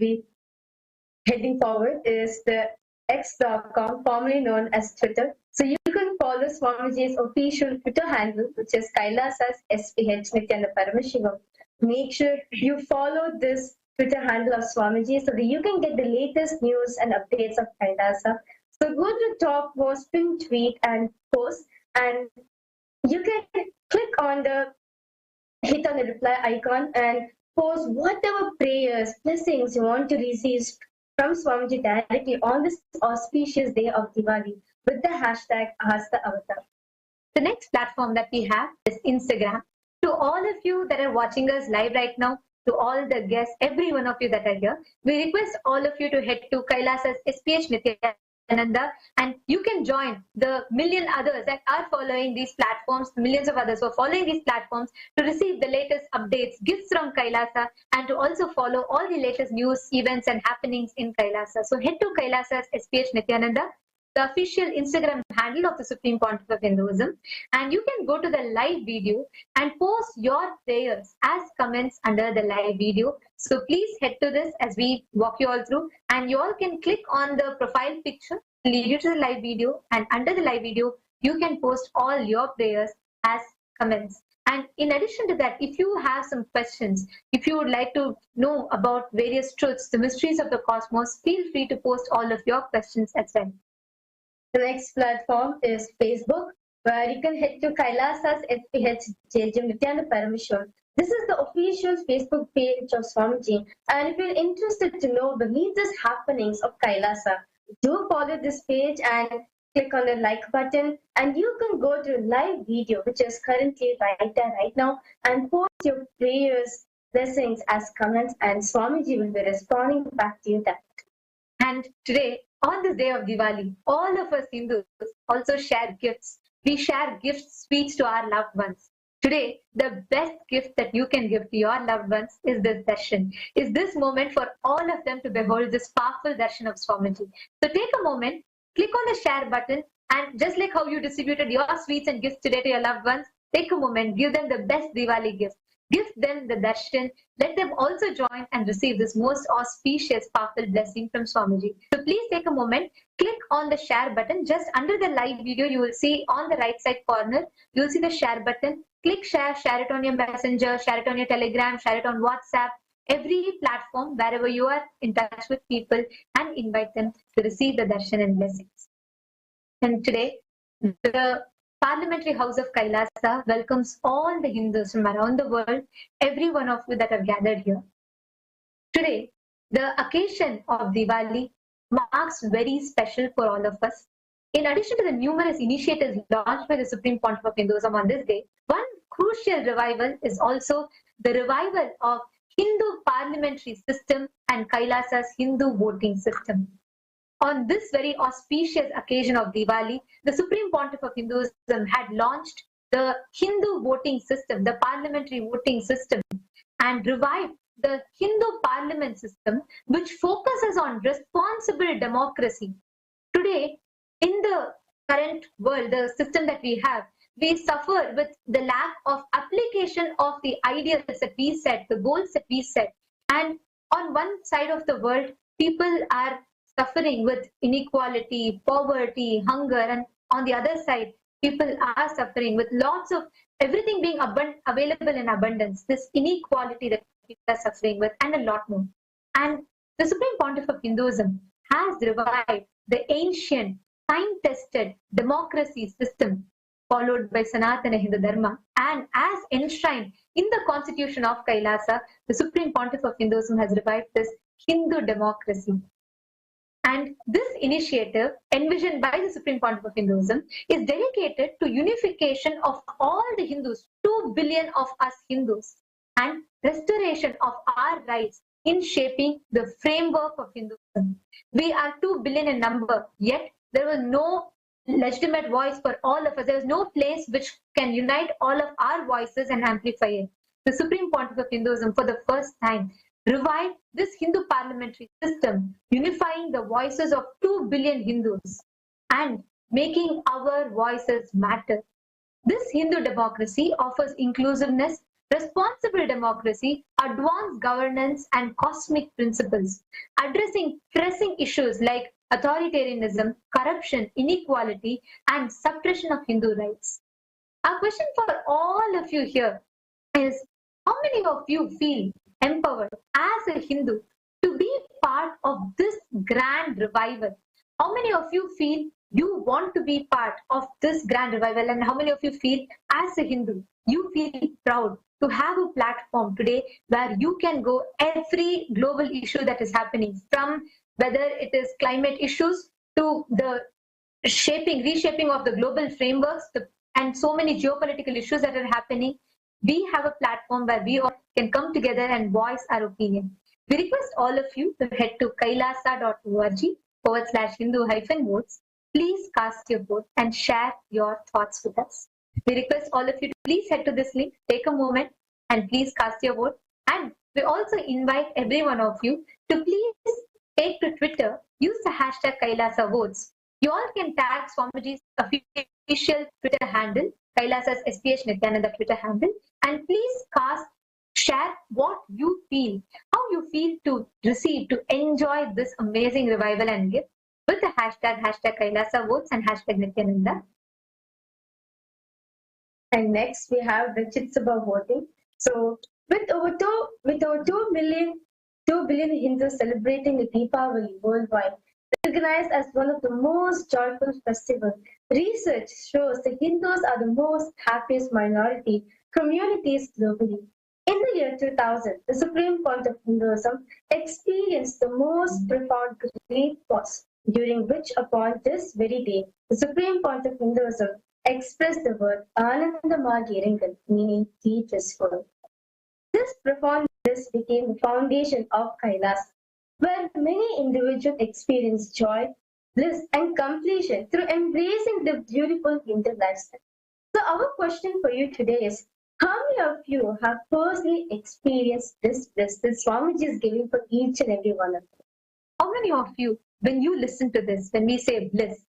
be heading forward is the X.com, formerly known as Twitter. So you can follow Swamiji's official Twitter handle, which is Kailasa's SPH Nityananda Paramashivamam. Make sure you follow this Twitter handle of Swamiji so that you can get the latest news and updates of Kailasa. So go to the top most pinned tweet and post, and you can hit on the reply icon and post whatever prayers, blessings you want to receive from Swamiji directly on this auspicious day of Diwali with the hashtag #AskTheAvatar. The next platform that we have is Instagram. To all of you that are watching us live right now, to all the guests, every one of you that are here, we request all of you to head to Kailasa's SPH Nithyananda, and you can join the million others that are following these platforms, millions of others who are following these platforms to receive the latest updates, gifts from Kailasa, and to also follow all the latest news, events, and happenings in Kailasa. So head to Kailasa's SPH Nithyananda, the official Instagram handle of the Supreme Pontiff of Hinduism, and you can go to the live video and post your prayers as comments under the live video. So please head to this as we walk you all through, and you all can click on the profile picture, lead you to the live video, and under the live video, you can post all your prayers as comments. And in addition to that, if you have some questions, if you would like to know about various truths, the mysteries of the cosmos, feel free to post all of your questions as well. The next platform is Facebook, where you can head to Kailasa's SPH Nityananda Paramashivamam. This is the official Facebook page of Swamiji, and if you're interested to know the latest happenings of Kailasa, do follow this page and click on the like button, and you can go to live video, which is currently right there right now, and post your prayers, blessings as comments, and Swamiji will be responding back to you that. And today, on this day of Diwali, all of us Hindus also share gifts. We share gifts, sweets to our loved ones. Today, the best gift that you can give to your loved ones is this darshan, is this moment for all of them to behold this powerful darshan of Swamiji. So take a moment, click on the share button, and just like how you distributed your sweets and gifts today to your loved ones, take a moment, give them the best Diwali gift. Give them the darshan. Let them also join and receive this most auspicious, powerful blessing from Swamiji. So please take a moment, click on the share button. Just under the live video, you will see on the right side corner, you will see the share button. Click share, share it on your messenger, share it on your Telegram, share it on WhatsApp, every platform, wherever you are in touch with people, and invite them to receive the darshan and blessings. And today, the Parliamentary House of Kailasa welcomes all the Hindus from around the world, every one of you that have gathered here. Today, the occasion of Diwali marks very special for all of us. In addition to the numerous initiatives launched by the Supreme Pontiff of Hinduism on this day, one crucial revival is also the revival of Hindu parliamentary system and Kailasa's Hindu voting system. On this very auspicious occasion of Diwali, the Supreme Pontiff of Hinduism had launched the Hindu voting system, the parliamentary voting system, and revived the Hindu parliament system, which focuses on responsible democracy. Today, in the current world, the system that we have, we suffer with the lack of application of the ideals that we set, the goals that we set. And on one side of the world, people are suffering with inequality, poverty, hunger, and on the other side, people are suffering with lots of everything being available in abundance, this inequality that people are suffering with, and a lot more. And the Supreme Pontiff of Hinduism has revived the ancient, time-tested democracy system followed by Sanatana Hindu Dharma, and as enshrined in the constitution of Kailasa, the Supreme Pontiff of Hinduism has revived this Hindu democracy. And this initiative, envisioned by the Supreme Pontiff of Hinduism, is dedicated to unification of all the Hindus, 2 billion of us Hindus, and restoration of our rights in shaping the framework of Hinduism. We are 2 billion in number, yet there was no legitimate voice for all of us. There is no place which can unite all of our voices and amplify it. The Supreme Pontiff of Hinduism, for the first time, revived this Hindu parliamentary system, unifying the voices of 2 billion Hindus and making our voices matter. This Hindu democracy offers inclusiveness, responsible democracy, advanced governance, and cosmic principles, addressing pressing issues like authoritarianism, corruption, inequality, and suppression of Hindu rights. Our question for all of you here is, how many of you feel empowered as a Hindu to be part of this grand revival? How many of you feel you want to be part of this grand revival? And how many of you feel as a Hindu, you feel proud to have a platform today where you can go every global issue that is happening, from whether it is climate issues to the reshaping of the global frameworks, and so many geopolitical issues that are happening. We have a platform where we all can come together and voice our opinion. We request all of you to head to kailasa.org/Hindu-votes. Please cast your vote and share your thoughts with us. We request all of you to please head to this link, take a moment, and please cast your vote. And we also invite every one of you to please take to Twitter, use the hashtag Kailasa Votes. You all can tag Swamiji's official Twitter handle, Kailasa's SPH Nithyananda Twitter handle, and please share what you feel, how you feel to receive, to enjoy this amazing revival and gift with the hashtag Kailasa Votes and hashtag Nithyananda. And next we have the Chitsaba voting. So with over 2 billion Hindus celebrating the Deepavali worldwide, recognized as one of the most joyful festivals, research shows the Hindus are the most happiest minority communities globally. In the year 2000, the Supreme Pontiff of Hinduism experienced the most profound grief pause, during which upon this very day, the Supreme Pontiff of Hinduism expressed the word Anandamagiringal, meaning deep is full. This profound bliss became the foundation of Kailasa, where many individuals experience joy, bliss, and completion through embracing the beautiful Hindu lifestyle. So our question for you today is, how many of you have personally experienced this bliss that Swamiji is giving for each and every one of you? How many of you, when you listen to this, when we say bliss,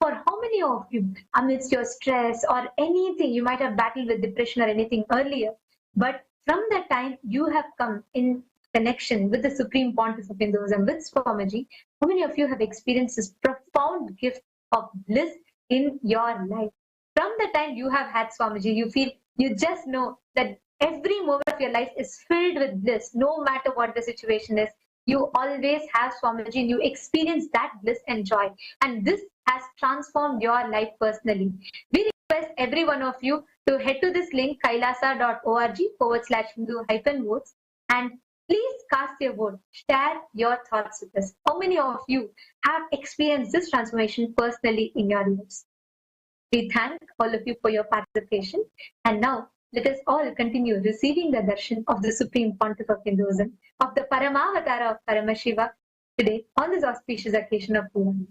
for how many of you, amidst your stress or anything, you might have battled with depression or anything earlier, but from that time you have come in connection with the Supreme Pontiff of Hinduism, with Swamiji, how many of you have experienced this profound gift of bliss in your life? From the time you have had Swamiji, you just know that every moment of your life is filled with bliss, no matter what the situation is. You always have Swamiji and you experience that bliss and joy. And this has transformed your life personally. We request every one of you to head to this link, kailasa.org/Hindu-votes, and please cast your vote. Share your thoughts with us. How many of you have experienced this transformation personally in your lives? We thank all of you for your participation. And now, let us all continue receiving the darshan of the Supreme Pontiff of Hinduism, of the Paramavatara of Paramashiva, today on this auspicious occasion of Diwali.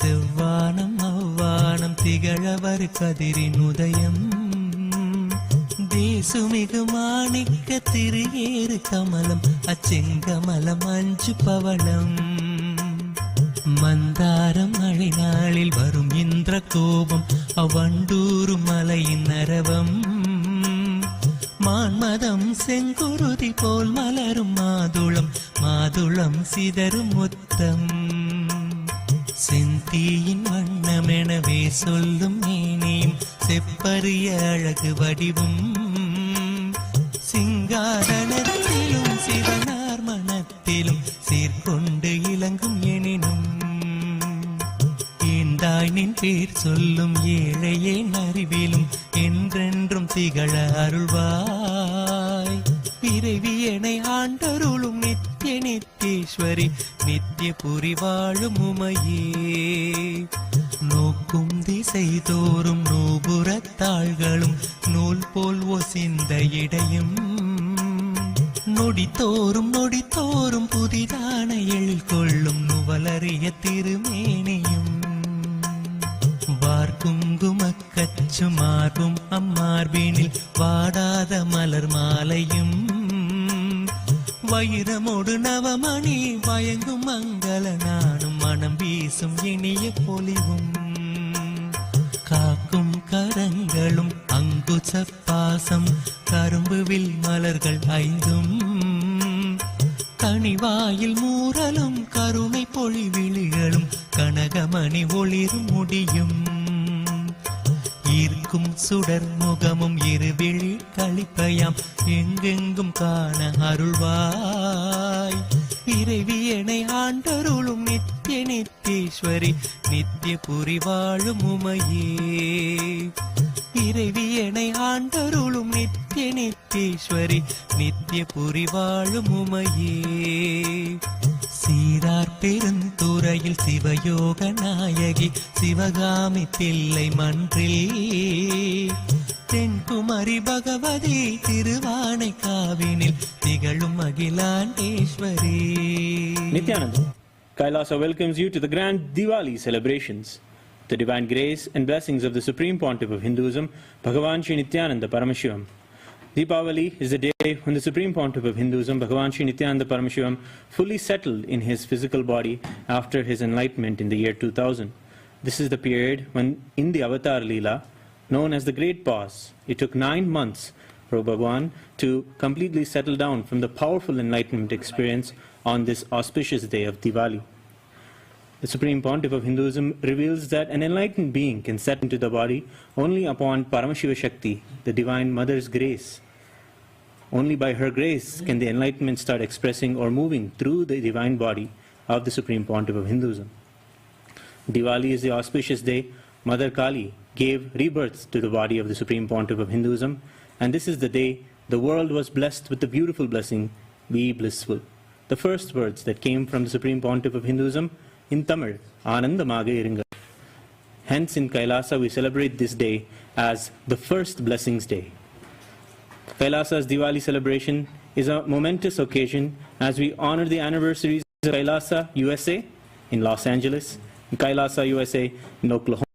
செவ்வானம் அவ்வானம் திகழவர் கதிரின் உதயம் தேசுமிகு மாணிக்க திரியேறு கமலம் அச்செங்கமலம் அஞ்சு பவளம் மந்தாரம் மழை நாளில் வரும் இந்திர கோபம் அவ்வண்டூரு மலையின் அரவம் மான்மதம் செங்குருதி போல் மலரும் மாதுளம் மாதுளம் சிதறும் முத்தம் செந்தீயின் வண்ணமெனவே சொல்லும் மேனியும் செப்பரிய அழகு வடிவும் சிங்காதனத்திலும் சிவனார் மனத்திலும் சீர்கொண்டு இலங்கும் எனினும் ஏந்தாய் நின் பேர் சொல்லும் ஏழையே அறிவிலும் என்றென்றும் திகழ அருள்வாய் பிறவியனை ஆண்டருளும் நித்திய நித்தேஸ்வரி நித்திய புரி வாழும் உமையே நோக்கும் திசை தோறும் நூபுறத்தாள்களும் நூல் போல் ஒசிந்த இடையும் நொடி தோறும் புதிதான எழில் கொள்ளும் நுவலறிய திருமேனியும் வார்குங்குமக்கச்சு மார்பும் அம்மார்பினில் வாடாத மலர் மாலையும் வைரமோடு நவமணி வயங்கும் மங்கள நானும் மனம் வீசும் இனிய பொலிவும் காக்கும் கரங்களும் அங்குச பாசம் கரும்புவில் மலர்கள் ஐந்தும் கனிவாயில் மூரலும் கருணை பொழிவிழிகளும் கனகமணி ஒளிரும் முடியும் ஈர்க்கும் சுடர் முகமும் இருவிழி களிப்பயாம் எங்கெங்கும் காண அருள்வாய் இறைவியனை ஆண்டருளும் நித்திய நித்தீஸ்வரி நித்திய புரி வாழும் உமையே இறைவியனை ஆண்டருளும் நித்திய நித்தீஸ்வரி நித்திய புரி வாழும் உமையே சீரார் பெருந்துறையில் சிவயோக நாயகி சிவகாமி தில்லை மன்றில் தென்குமரி பகவதி திருவானை காவினில் திகழும் Akilandeswari. Nithyananda, Kailasa welcomes you to the grand Diwali celebrations. The divine grace and blessings of the Supreme Pontiff of Hinduism, Bhagavan Sri Nityananda Paramashivam. Deepavali is the day when the Supreme Pontiff of Hinduism, Bhagavan Sri Nityananda Paramashivam, fully settled in his physical body after his enlightenment in the year 2000. This is the period when, in the Avatar Leela, known as the Great Pause, it took 9 months for Bhagavan to completely settle down from the powerful enlightenment experience on this auspicious day of Diwali. The Supreme Pontiff of Hinduism reveals that an enlightened being can set into the body only upon Paramashiva Shakti, the Divine Mother's grace. Only by her grace can the enlightenment start expressing or moving through the divine body of the Supreme Pontiff of Hinduism. Diwali is the auspicious day Mother Kali gave rebirth to the body of the Supreme Pontiff of Hinduism, and this is the day the world was blessed with the beautiful blessing, "Be blissful." The first words that came from the Supreme Pontiff of Hinduism in Tamil, "Anandamaga irungal." Hence in Kailasa we celebrate this day as the first blessings day. Kailasa's Diwali celebration is a momentous occasion as we honor the anniversaries of Kailasa, USA in Los Angeles, and Kailasa, USA in Oklahoma.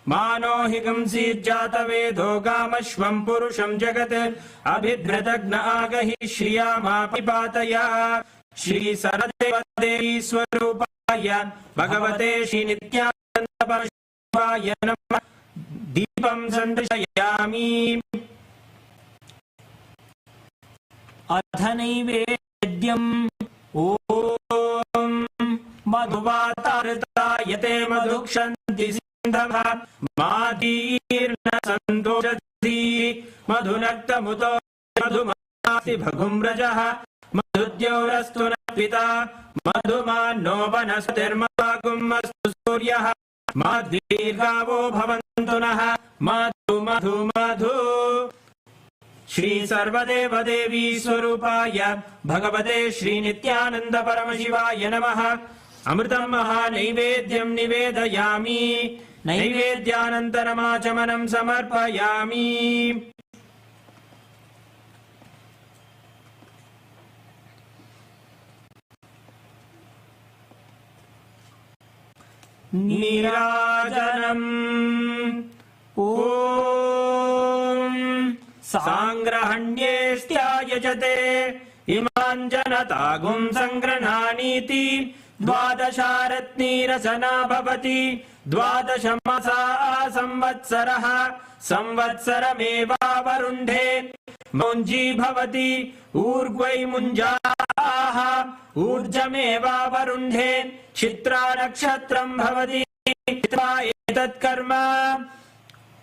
मानो हि कंसीज्जातवेदो गामश्वम् पुरुषम् जगत् अभिभ्रतग्न आगहि श्रियामापिपातया श्रीसरदेवदेवी स्वरूपाय भगवते श्रीनित्यानन्दपरमाशिवाय नमः। दीपं सन्दर्शयामि। अथ नैवेद्यम् ॐ मधुवातारतायते मधुक्षन्ति सिन्धवः मातीर्न सन्तोषति मधुनक्तमुतो मधुमासि भगुम्रजः मधुद्योरस्तु न पिता मधुमान्नो वनस्पतिर्महागुमस्तु सूर्यः मद्दीर्घावो भवन्तु नः मधु मधु मधु। श्री सर्वदेवदेवी स्वरूपाय भगवते श्रीनित्यानन्द परमशिवाय नमः। अमृतं महानैवेद्यं निवेदयामि नैवेद्यानन्तरमाचमनं समर्पयामि। नीराजनम् ॐ सांग्रहण्येष्ट्यायजते इमान् जनतागुं सङ्गृह्णानीति द्वादशारत्नीरचना भवति द्वादशमासा संवत्सरः संवत्सरमेवावरुन्धे मुञ्जी भवति ऊर्ग्वै मुञ्जाः ऊर्जमेवावरुन्धे चित्रा नक्षत्रं भवति एतत् कर्म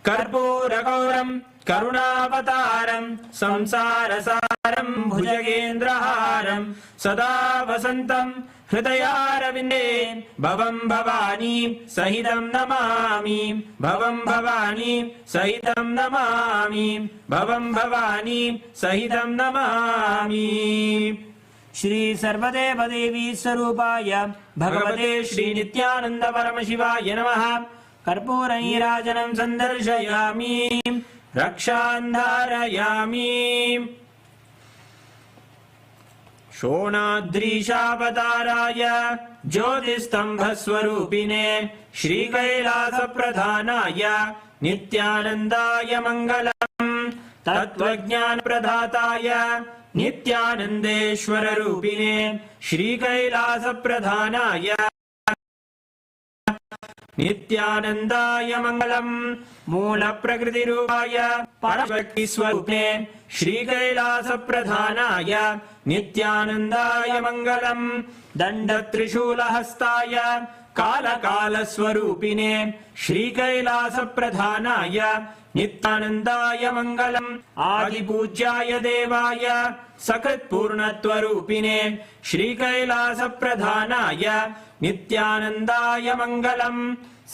कर्पूरगौरं करुणावतारं संसारसारं भुजगेन्द्रहारं सदा वसन्तं हृदयारविन्दे भवं भवानी सहितं नमामि भवं भवानी सहितं नमामि भवं भवानी सहितं नमामि। श्री सर्वदेवदेवी स्वरूपाय भगवते श्रीनित्यानन्द परमशिवाय नमः। कर्पूरनीराजनं सन्दर्शयामि रक्षान् धारयामि। शोणाद्रीशावताराय ज्योतिस्तम्भस्वरूपिणे श्रीकैलासप्रधानाय नित्यानन्दाय मङ्गलम्। तत्त्वज्ञानप्रदाताय नित्यानन्देश्वररूपिणे श्रीकैलासप्रधानाय नित्यानन्दाय मङ्गलम्। मूलप्रकृतिरूपाय परशक्तिस्वरूपिणे श्रीकैलासप्रधानाय नित्यानन्दाय मङ्गलम्। दण्डत्रिशूलहस्ताय कालकालस्वरूपिणे श्रीकैलासप्रधानाय नित्यानन्दाय मङ्गलम्। आदिपूज्याय देवाय सकृत्पूर्णत्वरूपिणे श्रीकैलासप्रधानाय नित्यानन्दाय मङ्गलम्।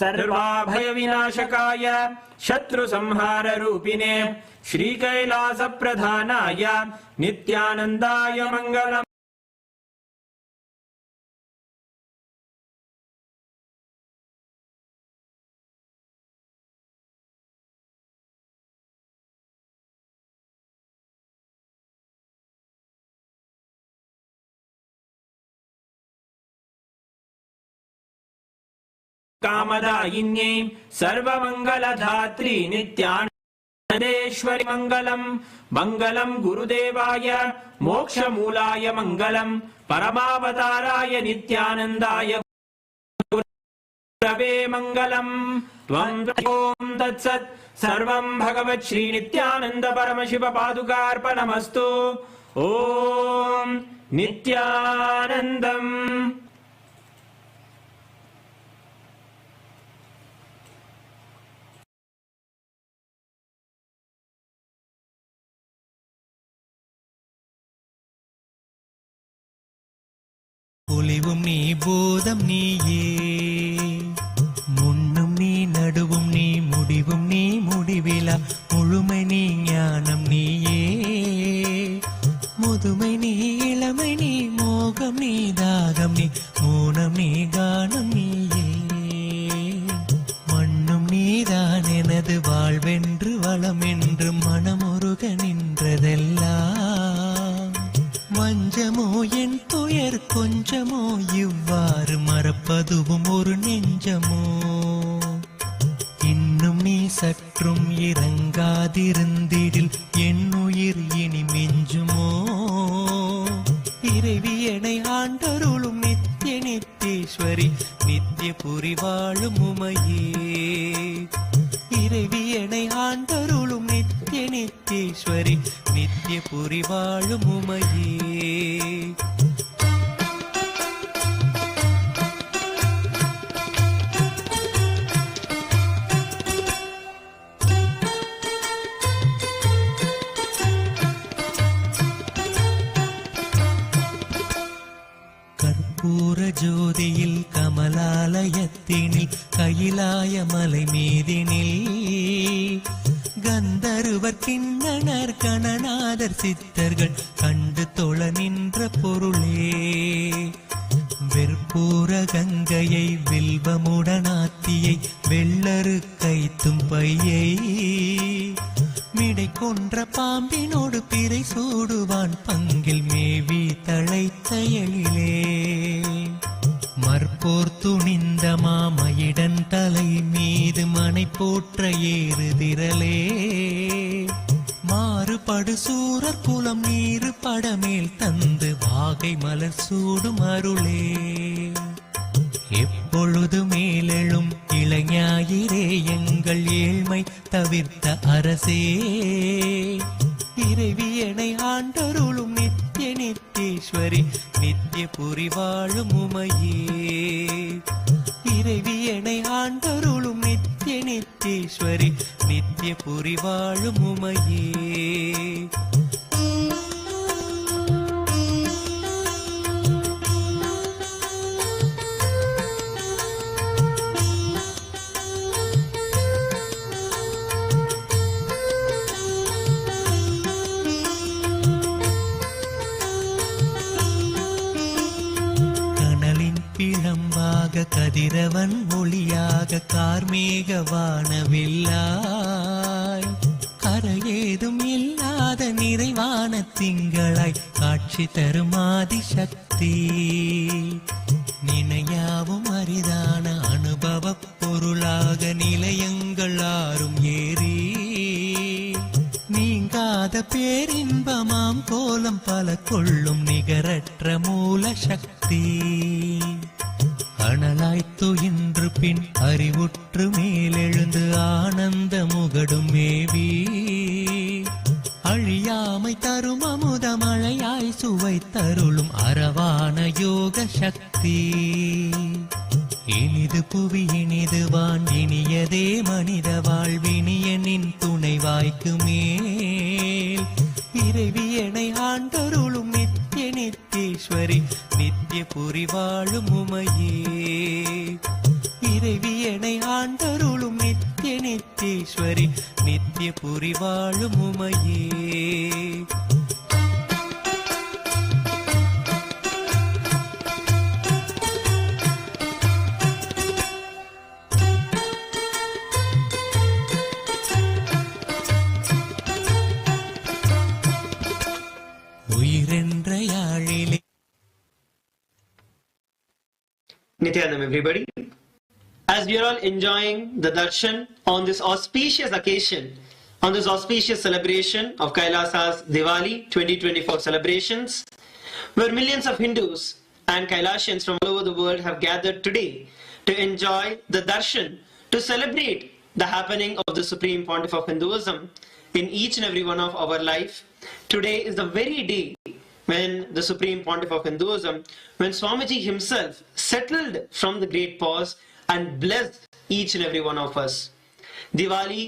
सर्वाभयविनाशकाय शत्रुसंहाररूपिणे श्रीकैलासप्रधानाय नित्यानन्दाय मङ्गलम्। कामदायिन्यै सर्वमङ्गलधात्री नित्यानन्देश्वरि मङ्गलम्। मङ्गलम् गुरुदेवाय मोक्षमूलाय मङ्गलम् परमावताराय नित्यानन्दाय गुरवे मङ्गलम्। त्वं ॐ तत्सत् सर्वं भगवत् श्रीनित्यानन्द परमशिव पादुकार्पणमस्तु। ॐ नित्यानन्दम्। ஒளிவும் நீ போதம் நீயே முன்னும் நீ நடுவும் நீ முடிவும் நீ முடிவிலா முழுமை நீ ஞானம் நீயே முதுமை நீ இளமை நீ மோகம் நீ தாகம் நீ மௌனம் நீ கானம் நீயே மண்ணும் நீதான் எனது வாழ்வென்று வளம் என்று மனமுருக நின்றதெல்லாம் வஞ்சமோ என் துயர் கொஞ்சமோ இவ்வாறு மறப்பதுவும் ஒரு நெஞ்சமோ இன்னும் சற்றும் இறங்காதிருந்திடில் என்னுயிர் இனி மிஞ்சுமோ? இறைவியனை ஆண்டருளும் நித்திய நித்தேஸ்வரி நித்திய புரி வாழும் உமையே. இறைவியனை ஆண்டருளும் நித்திய நித்தேஸ்வரி நித்திய புரி வாழும் உமையே. கற்பூர ஜோதியில் கமலாலயத்தினில் கையிலாய மலை மீதினில் கந்தருவர் கிண்ணனர் கணநாதர் சித்தர்கள் கண்டு தொழ நின்ற பொருளே. வெற்பூர கங்கையை வில்வமுடனாத்தியை வெள்ளரு கைத்தும் பையை மிடை கொன்ற பாம்பினோடு பிறை சூடுவான் பங்கில் மேவி தழைத்த எழிலே. மற்போர் துணிந்த மாமயிடன் தலை மீது மனை போற்ற ஏறுதிரலே. மாறுபடு சூரர் குலம் நீரு படமேல் தந்து வாகை மலர் சூடும் அருளே. எப்பொழுது மேலெழும் இளைஞாயிரே எங்கள் ஏழ்மை தவிர்த்த அரசே. இறைவியனை ஆண்டருளும் நித்திய நித்தேஸ்வரி நித்திய புரி வாழும் உமையே. இறைவியனை ஆண்டருளும் நித்திய நித்தேஸ்வரி நித்திய புரி வாழும் உமையே. பிழம்பாக கதிரவன் ஒளியாக கார்மேக வானவில்லாய் கரையேதும் இல்லாத நிறைவான திங்களாய் காட்சி தருமாதி சக்தி. நினையாவும் அரிதான அனுபவ பொருளாக நிலையங்கள் ஆறும் ஏறி நீங்காத பேரின்பமாம் கோலம் பல கொள்ளும் நிகரற்ற மூல சக்தி. அனலாய்த்து இன்று பின் அறிவுற்று மேலெழுந்து ஆனந்த முகடும் மேவி அழியாமை தரும் அமுத மழையாய் சுவை தருளும் அரவான யோக சக்தி. இனிது புவி இனிது வான் இனியதே மனித வாழ்வினியனின் துணை வாய்க்கு மேல் இறைவியனை ஆண்டருளும் நித்திய நித்தேஸ்வரி நித்திய புரி வாழும் உமையே. இறைவியனை ஆண்டருளும் நித்திய நித்தேஸ்வரி நித்திய புரி வாழும் உமையே. உயிரென்ற யாழிலே. Nithyanam everybody. As we are all enjoying the darshan on this auspicious occasion, on this auspicious celebration of Kailasa's Diwali 2024 celebrations, where millions of Hindus and Kailasians from all over the world have gathered today to enjoy the darshan, to celebrate the happening of the Supreme Pontiff of Hinduism in each and every one of our life. Today is the very day when the Supreme Pontiff of Hinduism, when Swamiji himself settled from the great pause and blessed each and every one of us. Diwali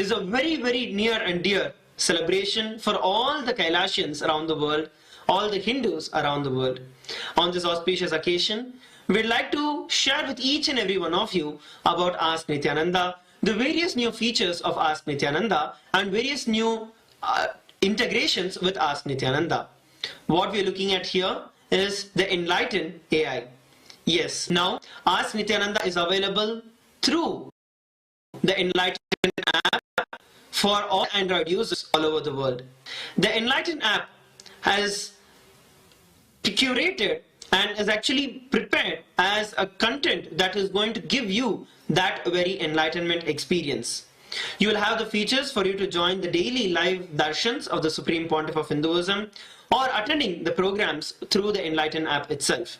is a very, very near and dear celebration for all the Kailasians around the world, all the Hindus around the world. On this auspicious occasion, we'd like to share with each and every one of you about Ask Nithyananda, the various new features of Ask Nithyananda and various new integrations with Ask Nithyananda. What we're looking at here is the Enlighten AI. Yes, now Ask Nithyananda is available through the Enlighten app for all Android users all over the world. The Enlighten app has curated and is actually prepared as a content that is going to give you that very enlightenment experience. You will have the features for you to join the daily live darshans of the Supreme Pontiff of Hinduism or attending the programs through the Enlighten app itself.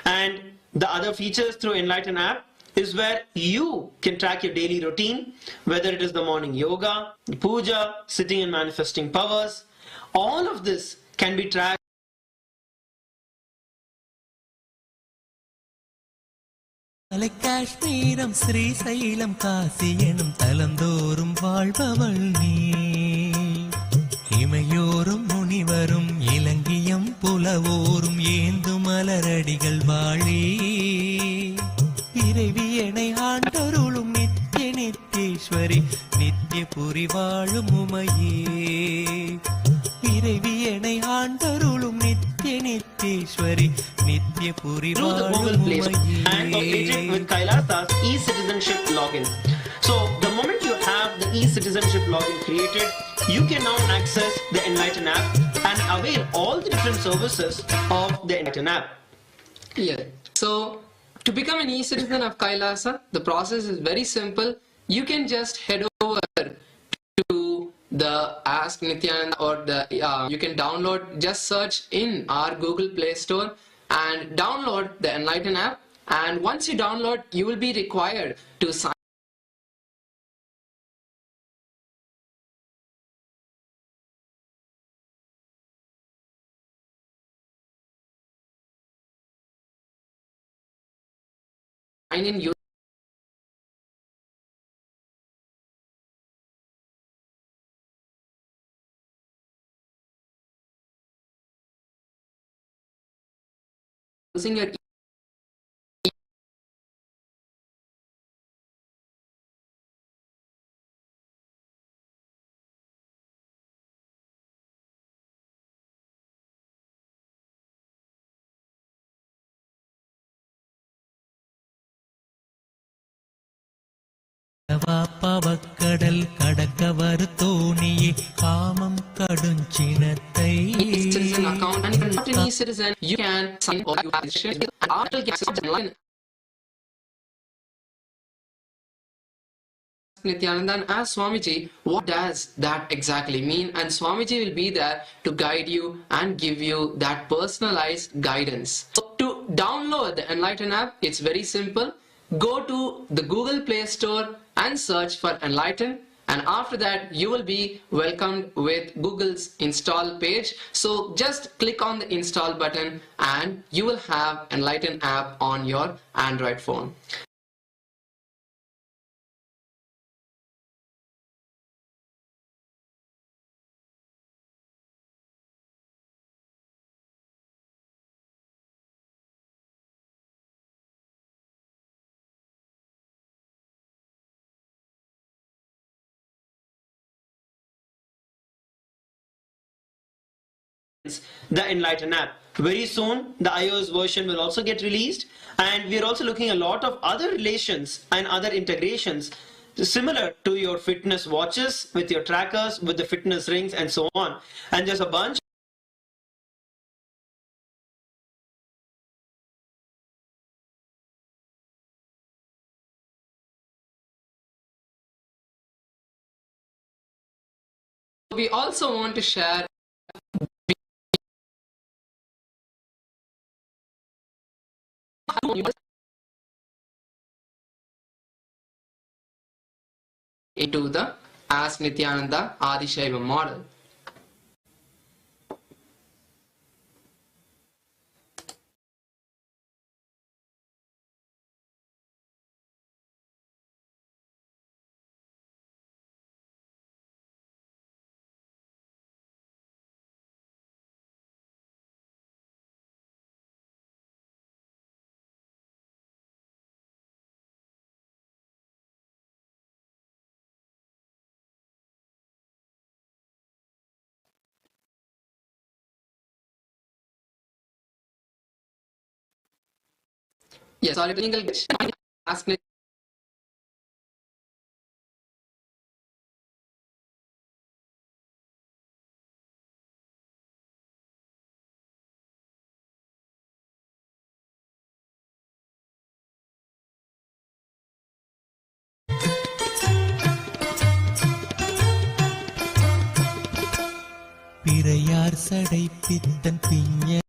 And the other features through Enlighten app is where you can track your daily routine, whether it is the morning yoga, puja, sitting and manifesting powers. All of this can be tracked. காஷ்மீரம் Srisailam Kashi எனும் தலந்தோறும் வாழ்பவள் நீ இமையோரும் முனிவரும் இலங்கியம் புலவோரும் ஏந்து மலரடிகள் வாழி இறைவியனை ஆண்டருளும் நித்திய நித்தேஸ்வரி நித்திய புரி வாழும் உமையே இறைவியனை ஆண்டருளும் நித்திய நித்தேஸ்வரி நித்திய புரி through the Google Play Store and updated with Kailasa's e-citizenship login. So the moment you have the e-citizenship login created, you can now access the Enlighten app and avail all the different services of the Enlighten app. Yeah. So to become an e-citizen of Kailasa, the process is very simple. You can just head over to the Ask Nithyananda or you can download, just search in our Google Play Store and download the Enlighten app. And once you download, you will be required to sign in using your பாவக்கடல் கடக்க வருத்தோணியே காமம் கடுஞ்சினத்தை citizen account, and if you're not an e-citizen, you can sign or you have this shit and after getting online Nithyananda and ask Swamiji what does that exactly mean, and Swamiji will be there to guide you and give you that personalized guidance. So to download the Enlighten app, it's very simple. Go to the Google Play Store and search for Enlighten, and after that you will be welcomed with Google's install page. So just click on the install button and you will have Enlighten app on your Android phone. The Enlighten app. Very soon the iOS version will also get released, and we are also looking at a lot of other relations and other integrations similar to your fitness watches, with your trackers, with the fitness rings and so on. And there's a bunch We also want to share into the Ask Nithyananda Adishaiva model. Yes, sorry, Ask Nithyananda பார்சடை பித்தன் பிஞ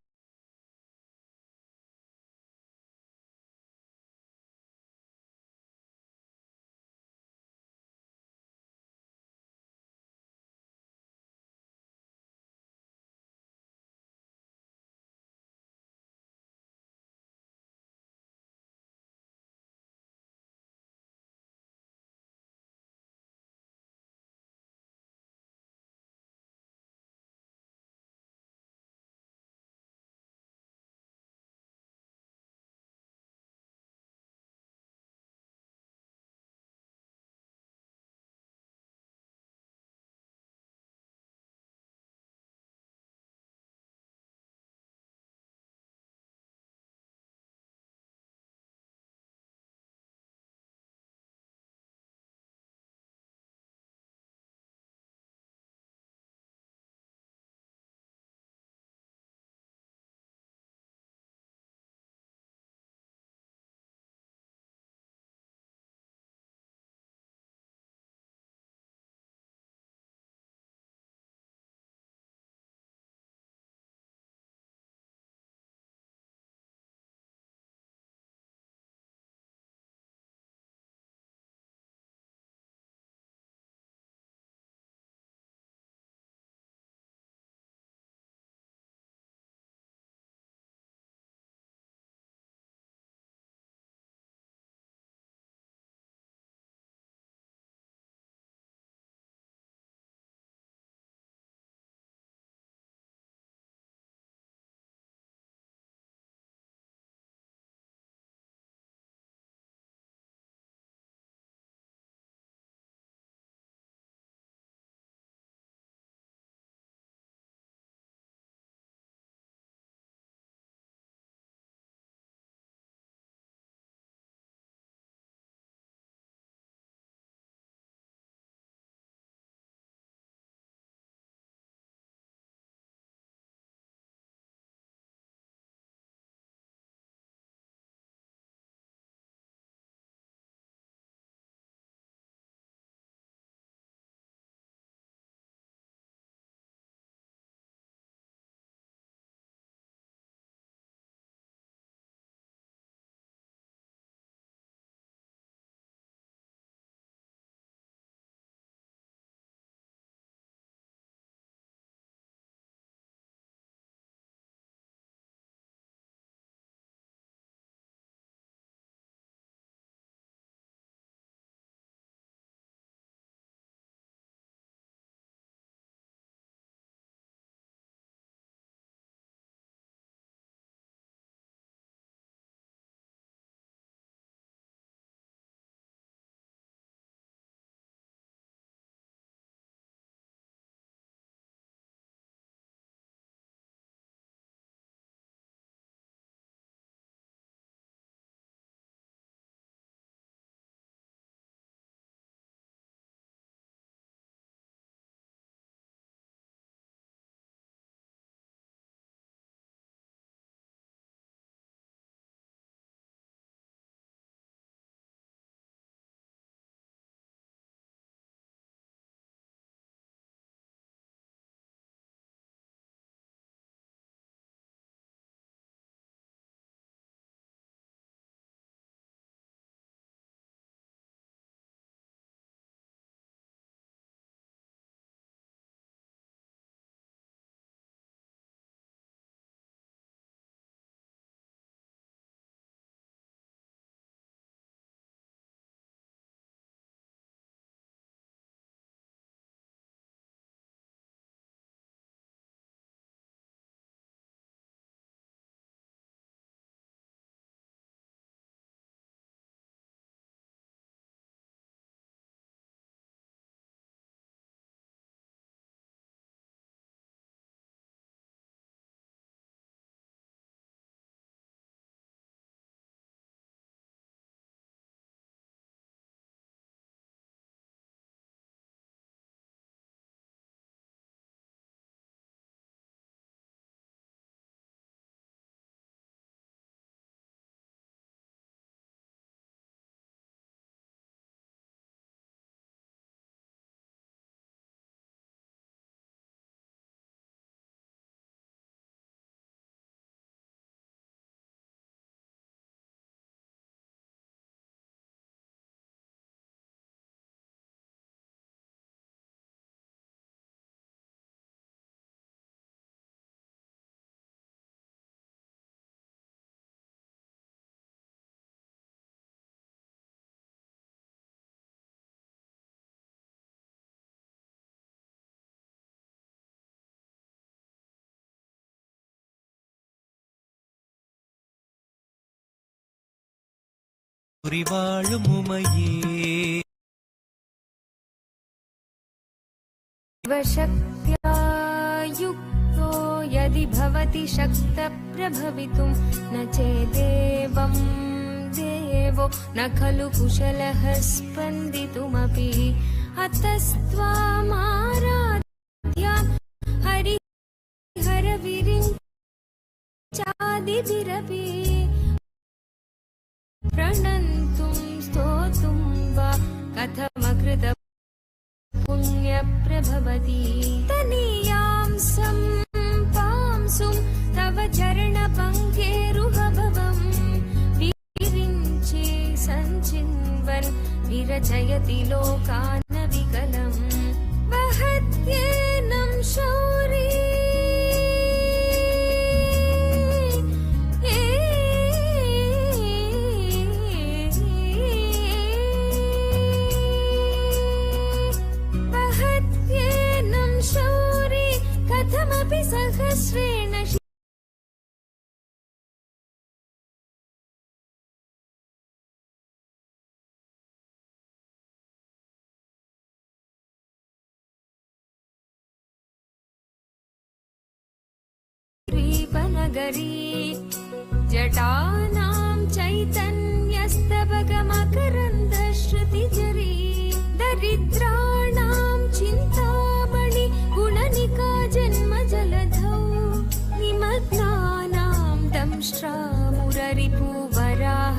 வாழும் உமையே शक्त्या युक्तो यदि भवति शक्तप्रभवितुं न चेदेवं देवो न खलु कुशलः स्पन्दितुमपि अतस्त्वामाराध्या हरिहरविरिञ्चादिभिरपि प्रणन्तुं स्तोतुं वा कथमकृत पुण्यप्रभवति तनीयां सम्पांसुं तव चरणपङ्केरुहभवं विरिञ्चि सञ्चिन्वन् विरचयति लोकानविकलं वहत्येनं शौरी कथमपि सहस्रेण नगरी जटानां चैतन्यस्तवगमकरन्दश्रुतिजरी दरिद्राणां चिन्तामणि गुणनिका जन्मजलधौ निमग्नानां दंष्ट्रामुररिपुवराः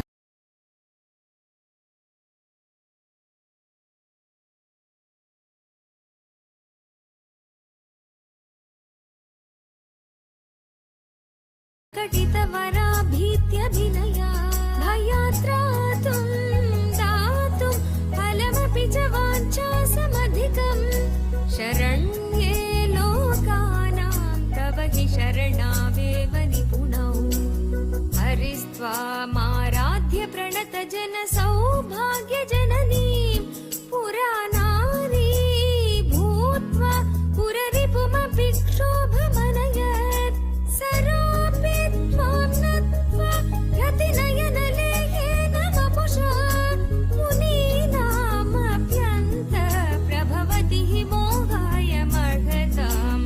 कटितवराभीत्यभिनया भयात्रातुं दातुं फलमपि च वाञ्छासमधिकम् शरण्ये लोकानां तव हि शरणावेव निपुणौ हरिस्त्वामाराध्य प्रणतजन सौभाग्यजननीं पुरानारी भूत्वा पुररिपुमपि क्षोभमनयत् सरोऽपि त्वां नत्वा रतिनयनलेहेन वपुषा मुनीनामप्यन्त प्रभवति हि मोहाय मर्हताम्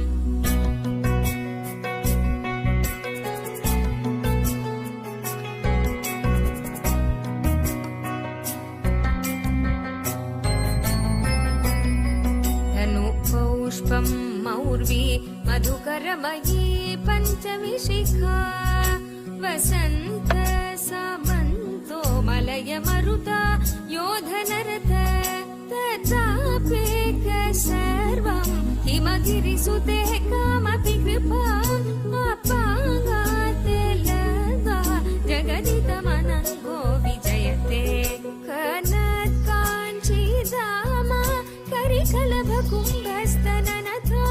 धनुपौष्पं मौर्वी मधुकरमयी पञ्चमी शिखा वसन्त सामन्तो मलय मरुता योधनरथ तथापेक सर्वं हिमगिरिसुते कामपि कृपाम् अपागाते लगा जगदितमनङ्गो विजयते कनत्काञ्चीधामा करिकलभकुम्भस्तननथा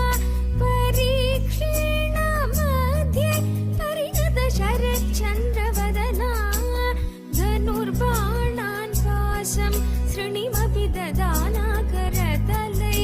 परीक्षेण मध्ये परिणत शरच्चन्द्रवदना धनुर्बाणान् पाशं सृणिमपि ददाना करतले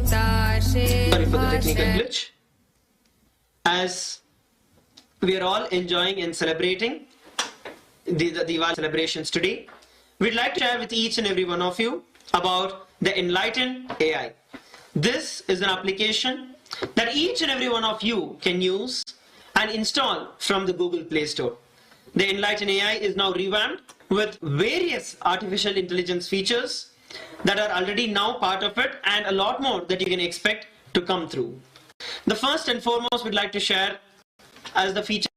Sorry for the technical glitch. As we are all enjoying and celebrating the Diwali celebrations today, we'd like to share with each and every one of you about the Enlighten AI. This is an application that each and every one of you can use and install from the Google Play Store. The Enlighten AI is now revamped with various artificial intelligence features that are already now part of it, and a lot more that you can expect to come through. The first and foremost we'd like to share as the feature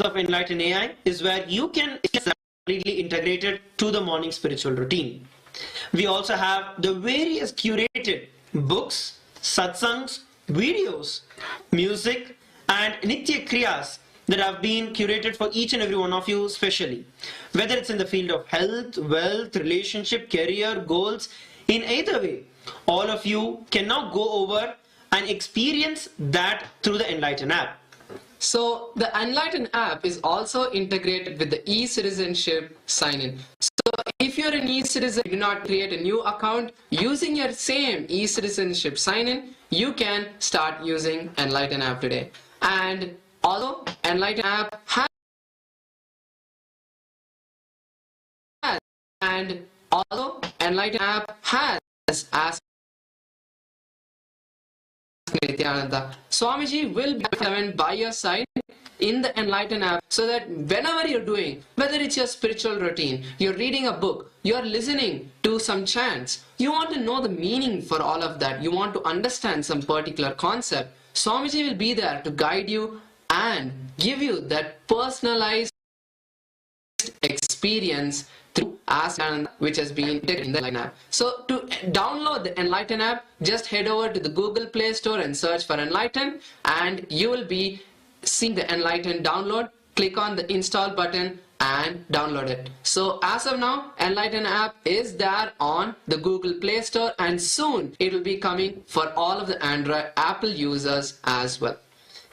of Enlighten AI is where you can completely integrated to the morning spiritual routine. We also have the various curated books, satsangs, videos, music, and nitya kriyas that have been curated for each and every one of you specially. Whether it's in the field of health, wealth, relationship, career, goals, in either way, all of you can now go over and experience that through the Enlighten app. So the Enlighten app is also integrated with the e-citizenship sign-in. So if you're an e-citizen, you do not create a new account, using your same e-citizenship sign-in, you can start using Enlighten app today. And although Enlighten app has as Nithyananda, Swamiji will be by your side in the Enlighten app, so that whenever you're doing, whether it's your spiritual routine, you're reading a book, you're listening to some chants, you want to know the meaning for all of that, you want to understand some particular concept, Swamiji will be there to guide you and give you that personalized experience through Ask Nithyananda, which has been integrated in the Enlighten app. So to download the Enlighten app, just head over to the Google Play Store and search for Enlighten, and you will be seeing the Enlighten download. Click on the install button and download it. So as of now, Enlighten app is there on the Google Play Store, and soon it will be coming for all of the Android Apple users as well.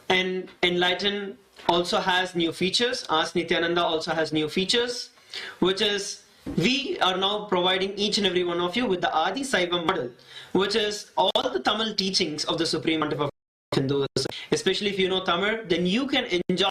And Enlighten also has new features. Ask Nithyananda also has new features, which is we are now providing each and every one of you with the Adi Saiva model, which is all the Tamil teachings of the Supreme Pontiff of Hinduism. Especially if you know Tamil, then you can enjoy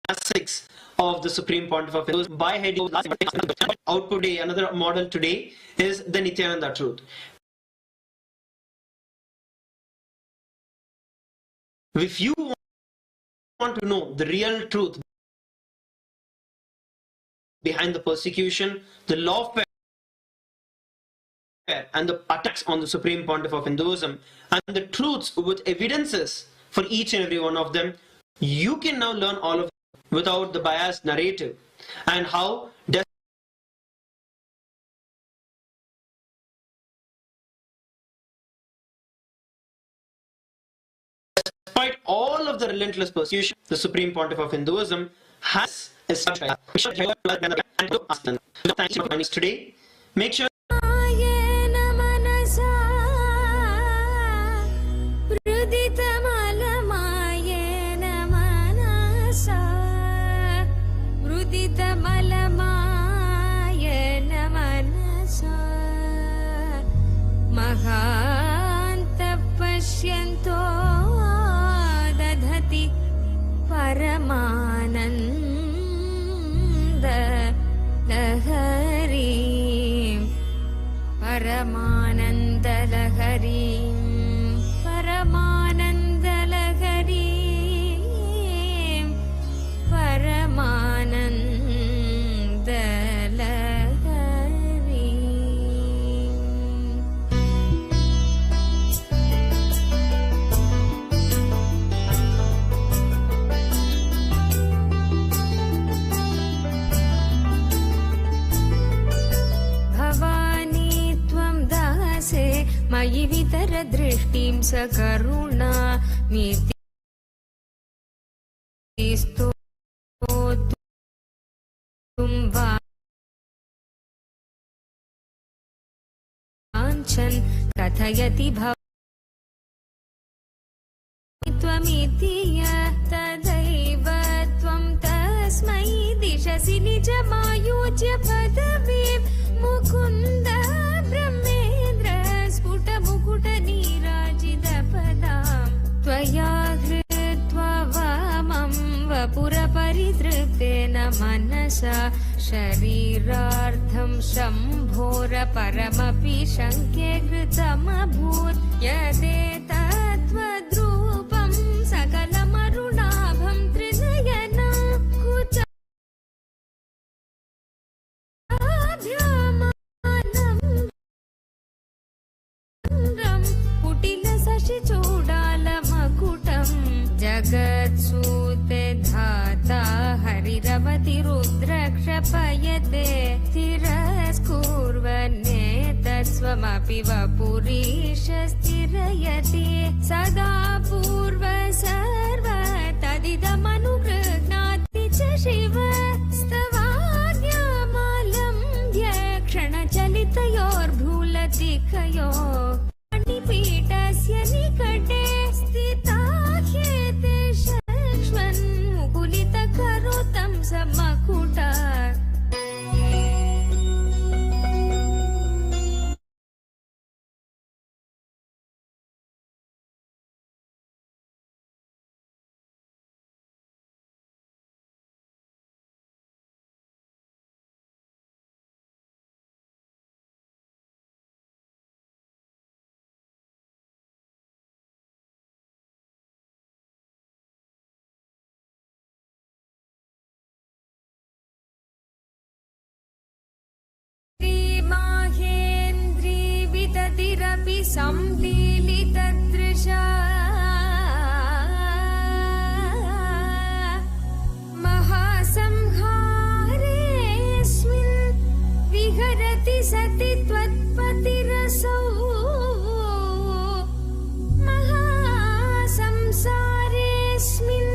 classics of the Supreme Pontiff of Hinduism by heading output day. Another model today is the Nithyananda truth. If you want to know the real truth behind the persecution, the lawfare, and the attacks on the Supreme Pontiff of Hinduism, and the truths with evidences for each and every one of them, you can now learn all of without the biased narrative, and how despite all of the relentless persecution, the Supreme Pontiff of Hinduism has established. Thank you for joining us today. Make sure Paramananda Laharim Paramananda वितरदृष्टिं सकरुणा स्तोतुं वाञ्छन् कथयति त्वमिति तदैव त्वं तस्मै दिशसि निजमायोज्य पदवीं मुकुन्द ब्रह्मेन्द्र स्फुटमुकुटनीराजितपदां त्वया हृत्वा वामं वपुरपरितृप्तेन मनसा शरीरार्थं शम्भोर परमपि शङ्के कृतमभूत् यदेतत्त्वद्रूपं सकलमरुणाभं त्रिनयनं कुटिलशशिचूडालमकुटं जगत्सूते धाता हरिरवति रुद्रक्षपयते तिरस्कुर्वन्नेतत्स्वमपि वपुरीश स्थिरयति सदा पूर्व सर्व तदिदमनुगृह्णाति च शिव स्तवाज्ञामालम्ब्य क्षणचलितयोर्भ्रूलतिकयोः मणिपीठस्य निकटे स्थिता ह्येते मुकुलितकरोतं समकुटा विततिरपि संलीलितदृशा महासंहारेऽस्मिन् विहरति सति त्वत्पतिरसौ महासंसारेऽस्मिन्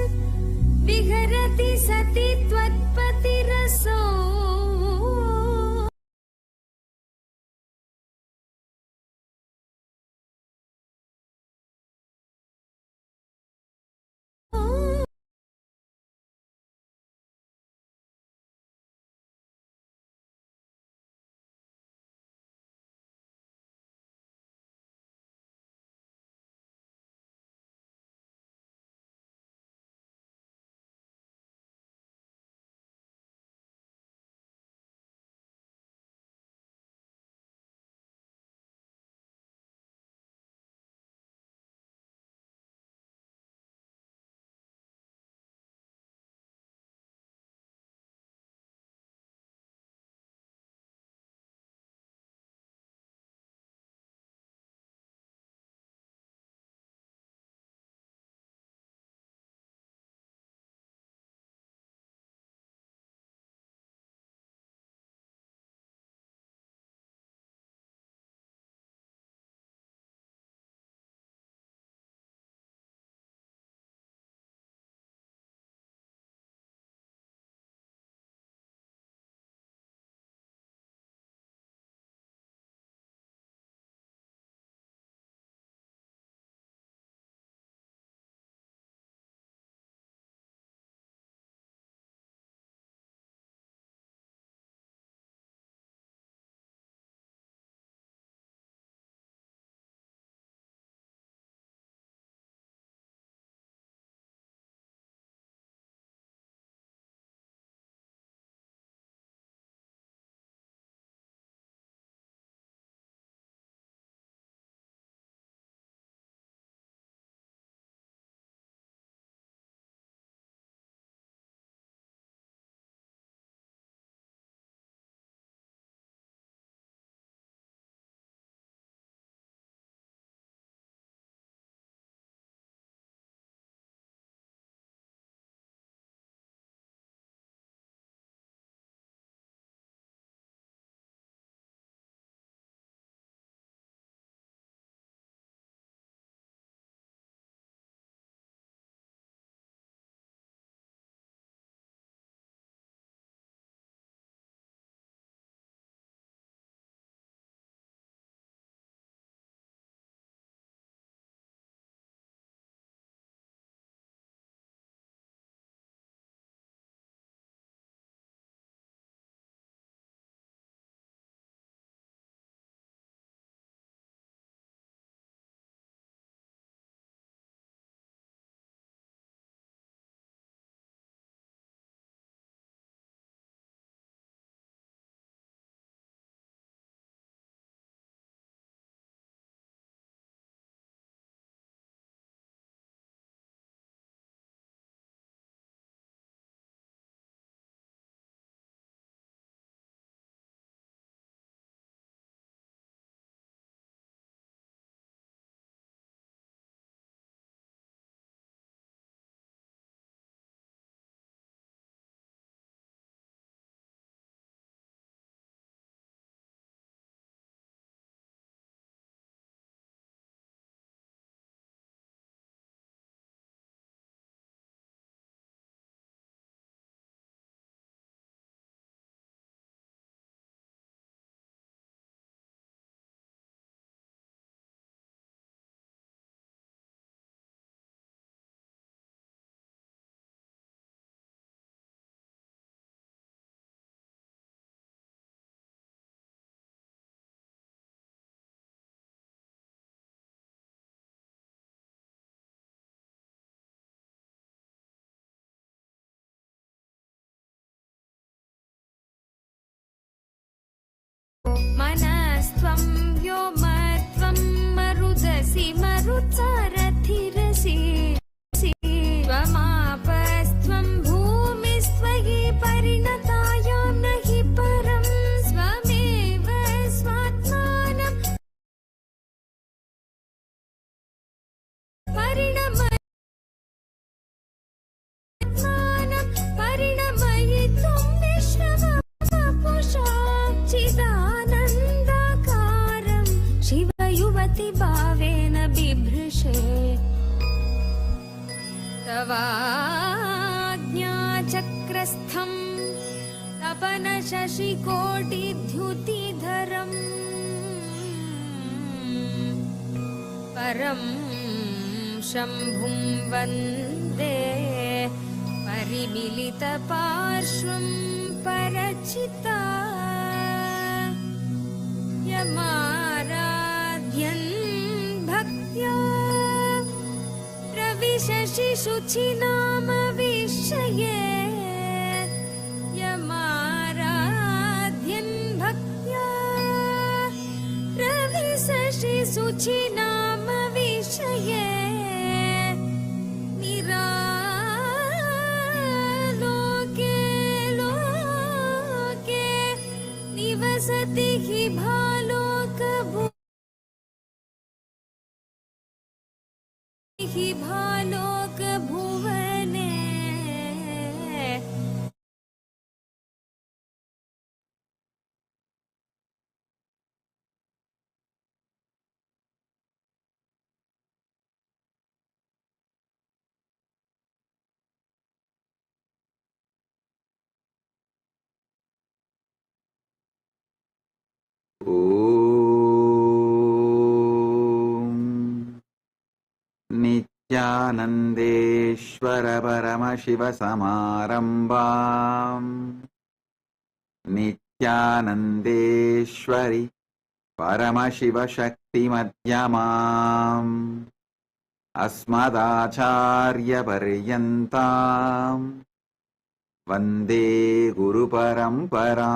विहरति सति त्वत्पतिरसौ निमेषे तवाज्ञाचक्रस्थं तपनशशिकोटिद्युतिधरम् परं शम्भुं वन्दे परिमिलितपार्श्वं परचिता यमाराध्यन् भक्त्या प्रविशसि शुचिनामविषये यमाराध्यन् भक्त्या प्रविशसि शुचिनामविषये निरालोके लोके निवसति हि भालोकभुवने नित्यानन्देश्वर परमशिव समारम्भाम् नित्यानन्देश्वरि परमशिव शक्तिमध्यमाम् अस्मदाचार्यपर्यन्ताम् वन्दे गुरुपरम्पराम्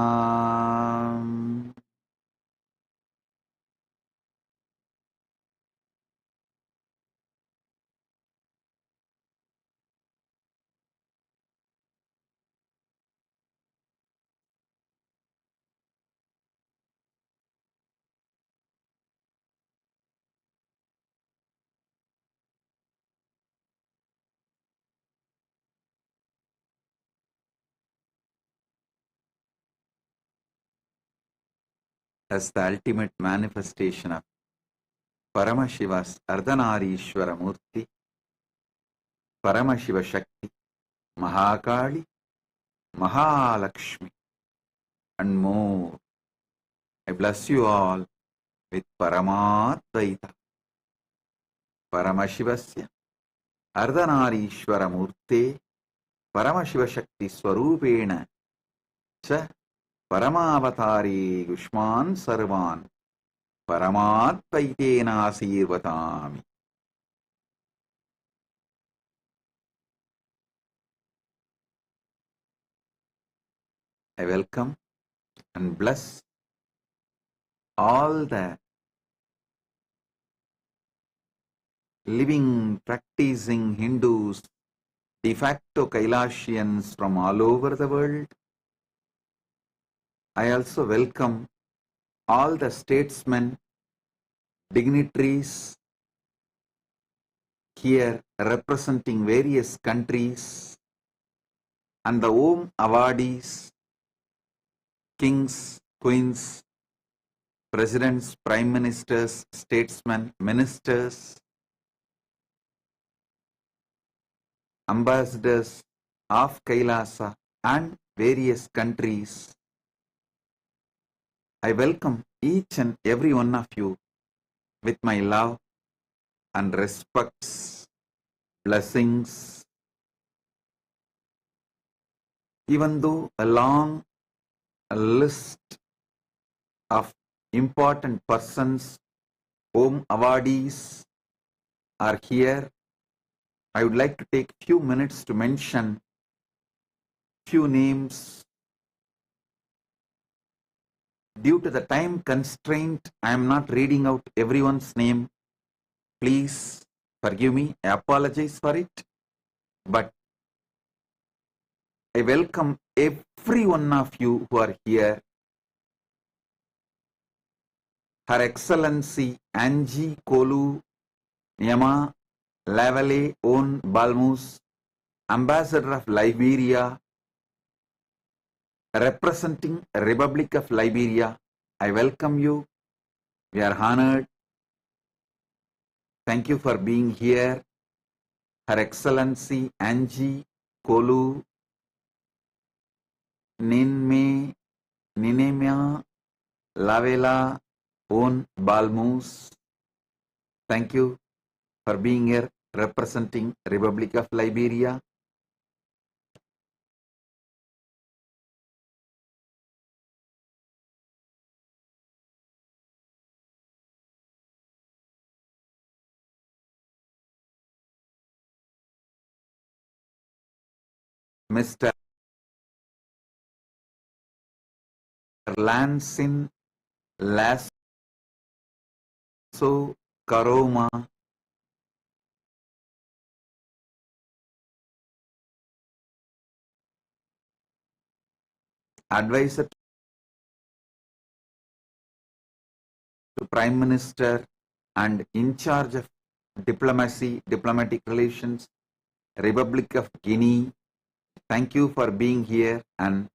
as the ultimate manifestation of Paramashiva's Ardhanarishwara Murti, Paramashiva Shakti, Mahakali, Mahalakshmi, and more. I bless you all with Paramadvaita. Paramashivasya Ardhanarishwara Murte, Paramashiva Shakti Swarupena, Cha Paramavatari Gushman Sarvan, Paramadvaitena Asirvatami. I welcome and bless all the living, practicing Hindus, de facto Kailasians from all over the world. I also welcome all the statesmen, dignitaries here representing various countries, and the Om awardees, kings, queens, presidents, prime ministers, statesmen, ministers, ambassadors of Kailasa and various countries. I welcome each and every one of you with my love and respects, blessings. Even though a long list of important persons, Om awardees are here, I would like to take few minutes to mention few names. Due to the time constraint, I am not reading out everyone's name. Please forgive me, I apologize for it. But I welcome every one of you who are here. Her Excellency Angie Kolu Nyama Lavale On Balmus, Ambassador of Liberia, representing Republic of Liberia. I welcome you. We are honored. Thank you for being here. Her Excellency Angie Kolu Ninme Ninemia Lavela On Balmus. Thank you for being here representing Republic of Liberia. Mr. Lansin Lasso Karoma, Advisor to Prime Minister and in charge of diplomacy, diplomatic relations, Republic of Guinea. Thank you for being here and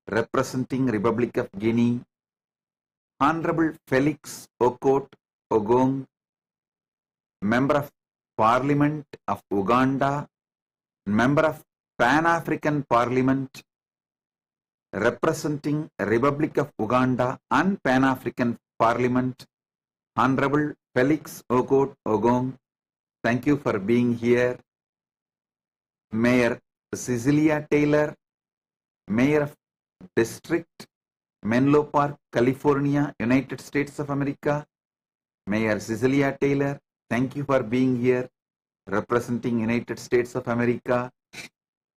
representing Republic of Guinea. Honorable Felix Okot Ogong, Member of Parliament of Uganda, Member of Pan-African Parliament, representing Republic of Uganda and Pan-African Parliament, Honorable Felix Okot Ogong. Thank you for being here. Mayor Cecilia Taylor, Mayor of District Menlo Park, California, United States of America. Mayor Cecilia Taylor, thank you for being here representing United States of America.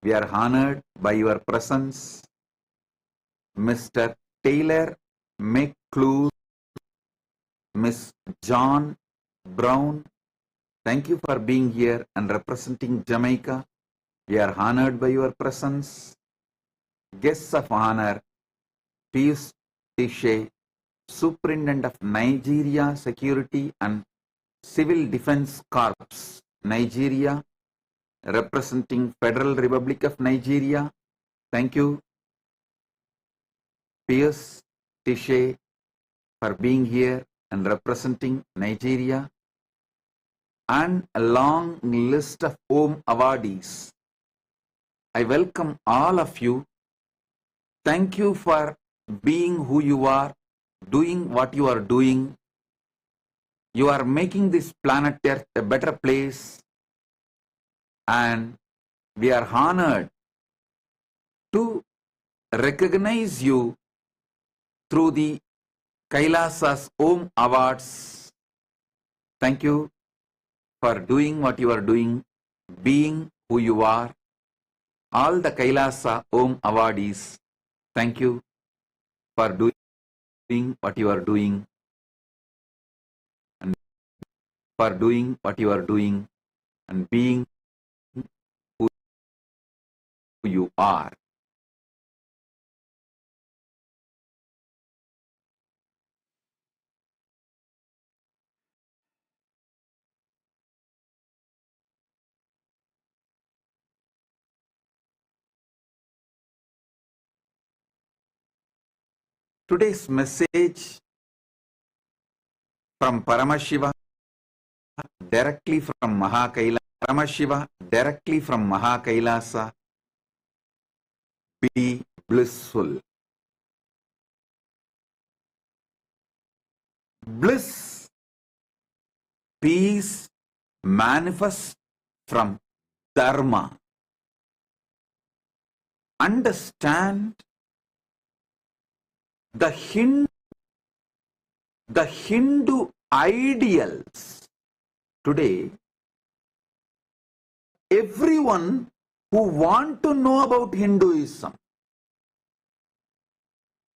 We are honored by your presence. Mr. Taylor McClure, Miss John Brown, thank you for being here and representing Jamaica. We are honored by your presence. Guests of honor, Pius Tishe, Superintendent of Nigeria Security and Civil Defense Corps, Nigeria, representing Federal Republic of Nigeria. Thank you, Pius Tishe, for being here and representing Nigeria. And a long list of OM awardees. I welcome all of you. Thank you for being who you are, doing what you are doing. You are making this planet Earth a better place, and we are honored to recognize you through the Kailasa's Om Awards. Thank you for doing what you are doing, being who you are. All the Kailasa Om awardees, thank you for doing what you are doing, and for doing what you are doing and being who you are. Today's message from Paramashiva, directly from Mahakailasa. Paramashiva, directly from Mahakailasa. Be blissful. Bliss, peace, manifest from Dharma. Understand the Hindu ideals. Today, everyone who want to know about Hinduism,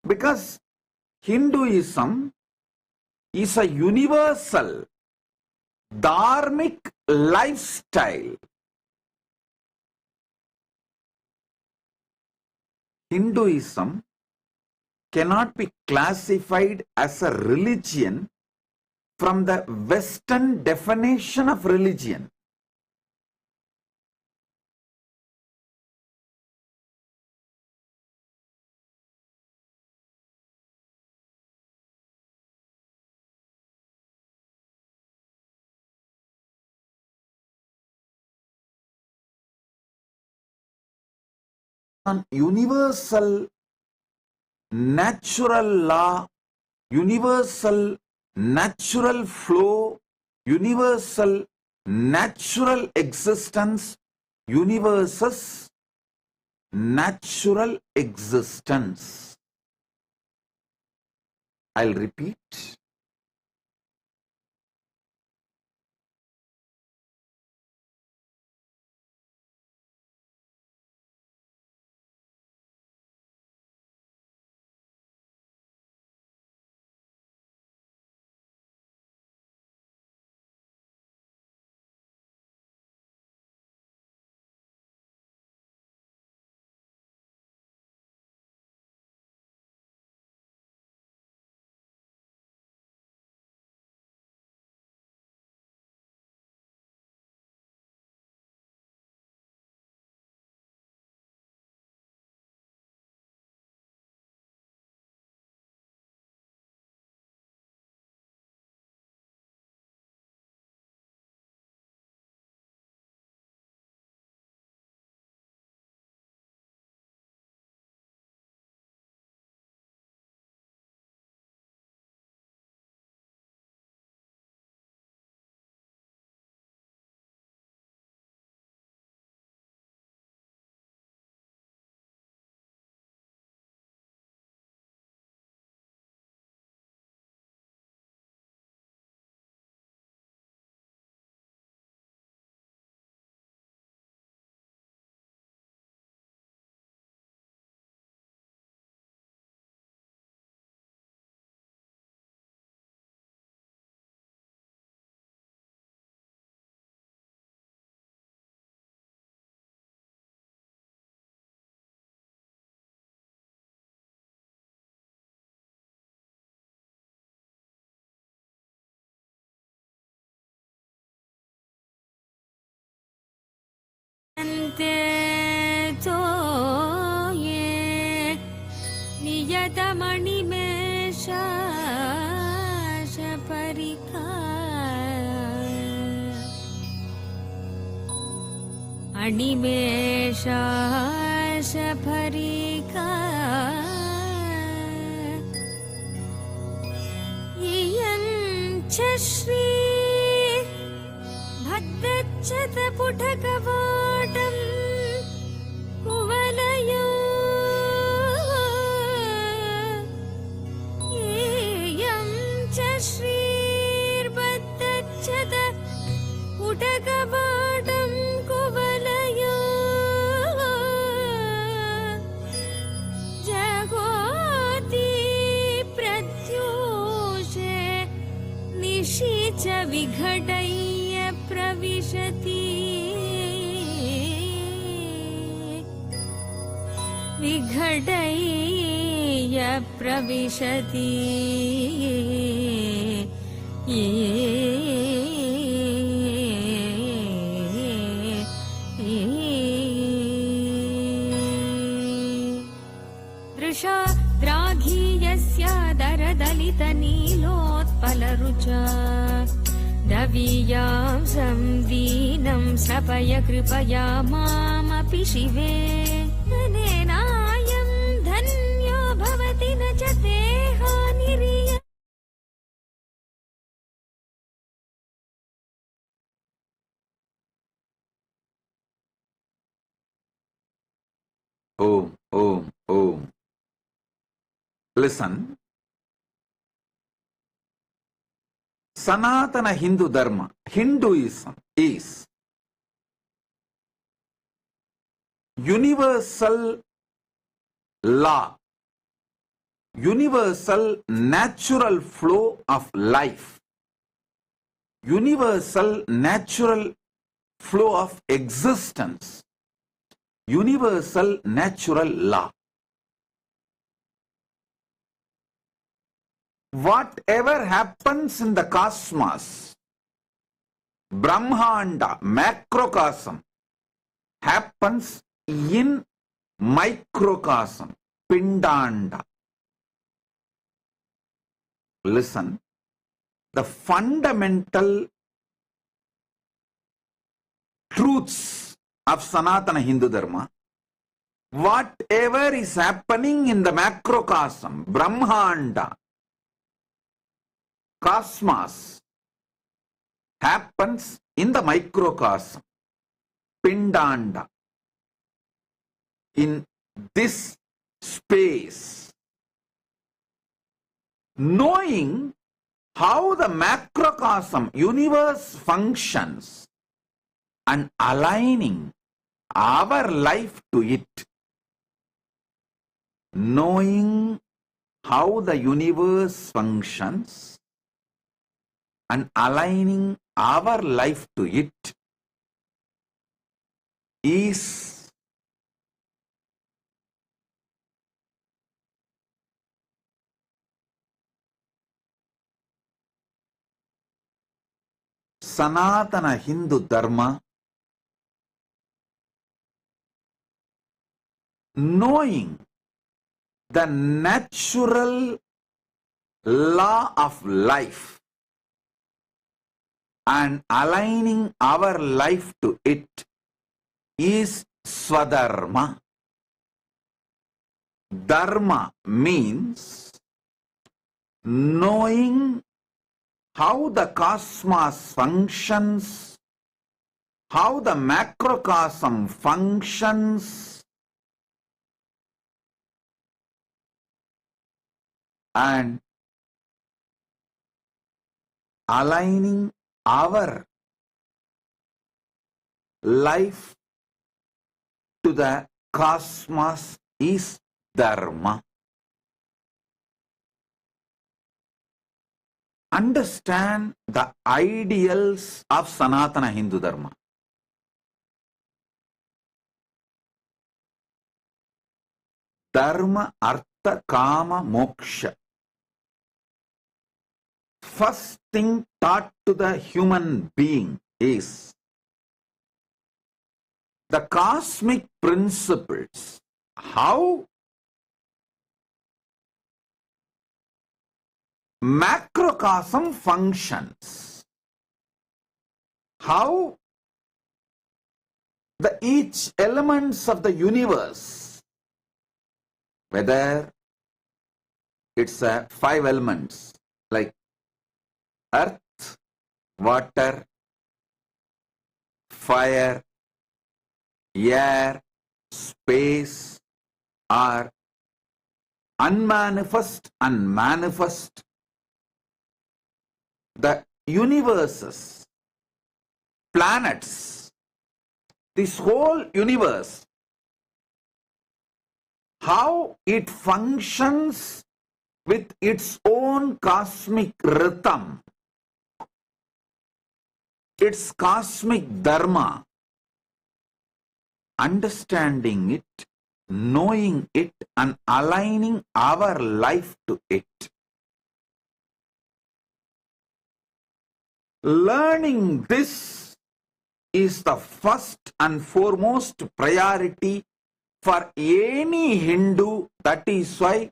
because Hinduism is a universal dharmic lifestyle. Hinduism cannot be classified as a religion from the Western definition of religion. on universal natural law, universal natural flow, universal natural existence, universe's natural existence. I'll repeat. अणिमेषाशफरिका इयञ्च Shri भद्रच्छतपुटकवाटम् कुवलयो इयं च श्रीर्भद्रच्छतपुटकवाटं कुवलयो जगोति प्रत्यूषे निशि च विघटय्य प्रविशति विघटय्य प्रविशति दृशा द्राघीयस्य दरदलितनीलोत्पलरुचा दवीयां दीनं सपय कृपया मामपि शिवे अनेनायं धन्यो भवति न च ते हानिरिय Om, Om, Om. Listen. Sanatana Hindu Dharma, Hinduism is universal law, universal natural flow of life, universal natural flow of existence, universal natural law. Whatever happens in the cosmos, Brahmanda, macrocosm, happens in microcosm, Pindanda. Listen, the fundamental truths of Sanatana Hindu Dharma, whatever is happening in the macrocosm, Brahmanda, cosmos, happens in the microcosm, Pindanda, in this space. Knowing how the macrocosm, universe functions and aligning our life to it. Knowing how the universe functions and aligning our life to it is Sanatana Hindu Dharma. Knowing the natural law of life and aligning our life to it is Swadharma. Dharma means knowing how the cosmos functions, how the macrocosm functions, and aligning our life to the cosmos is Dharma. Understand the ideals of Sanatana Hindu Dharma. Dharma, Artha, Kama, Moksha. First thing taught to the human being is the cosmic principles. How macrocosm functions. How the each elements of the universe, whether it's 5 elements like earth, water, fire, air, space, or unmanifest and manifest, the universes, planets, this whole universe, how it functions with its own cosmic rhythm, its cosmic dharma, understanding it, knowing it, and aligning our life to it. Learning this is the first and foremost priority for any Hindu. That is why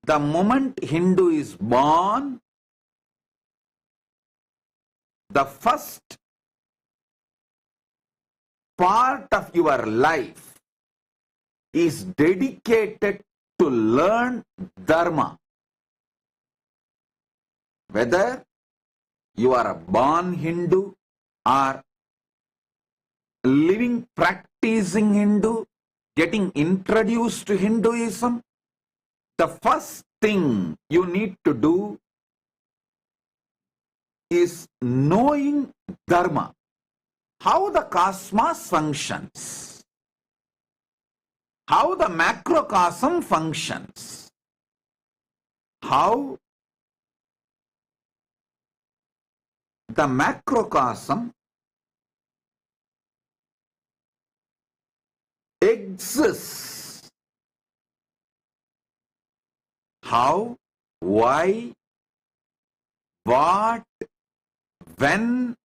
the moment Hindu is born, the first part of your life is dedicated to learn Dharma. Whether you are a born Hindu or living, practicing Hindu, getting introduced to Hinduism, the first thing you need to do is knowing Dharma, how the cosmos functions, how the macrocosm functions, how the macrocosm exists, how, why, what, when,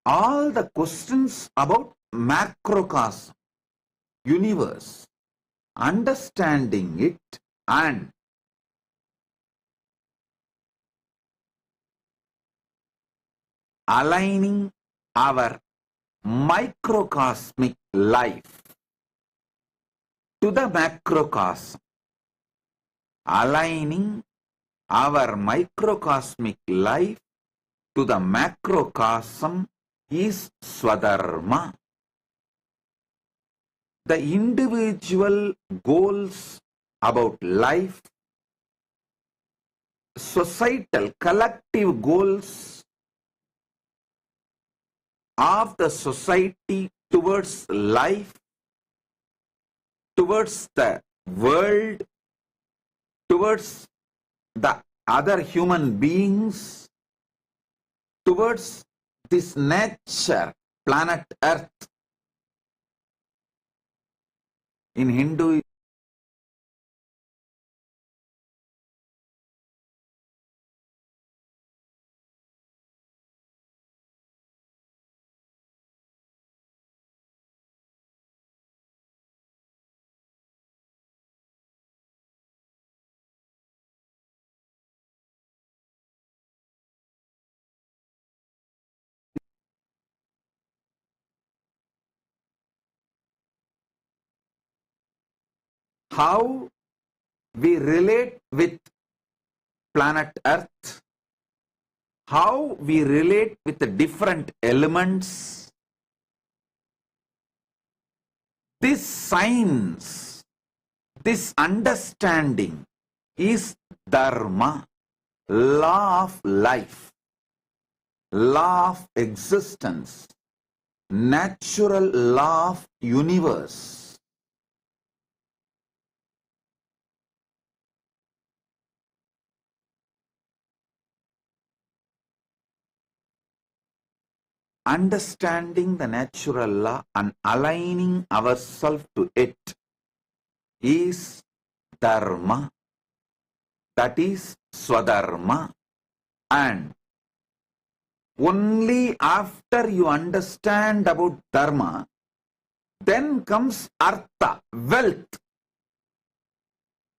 all the questions about macrocosm, universe, understanding it and aligning our microcosmic life to the macrocosm. Aligning our microcosmic life to the macrocosm is Swadharma. The individual goals about life, societal collective goals of the society towards life, towards the world, towards the other human beings, towards this nature, planet Earth. In Hindu, how we relate with planet Earth, how we relate with the different elements. This science, this understanding is Dharma, law of life, law of existence, natural law of universe. Understanding the natural law and aligning ourselves to it is Dharma, that is Swadharma. And only after you understand about Dharma, then comes Artha, wealth.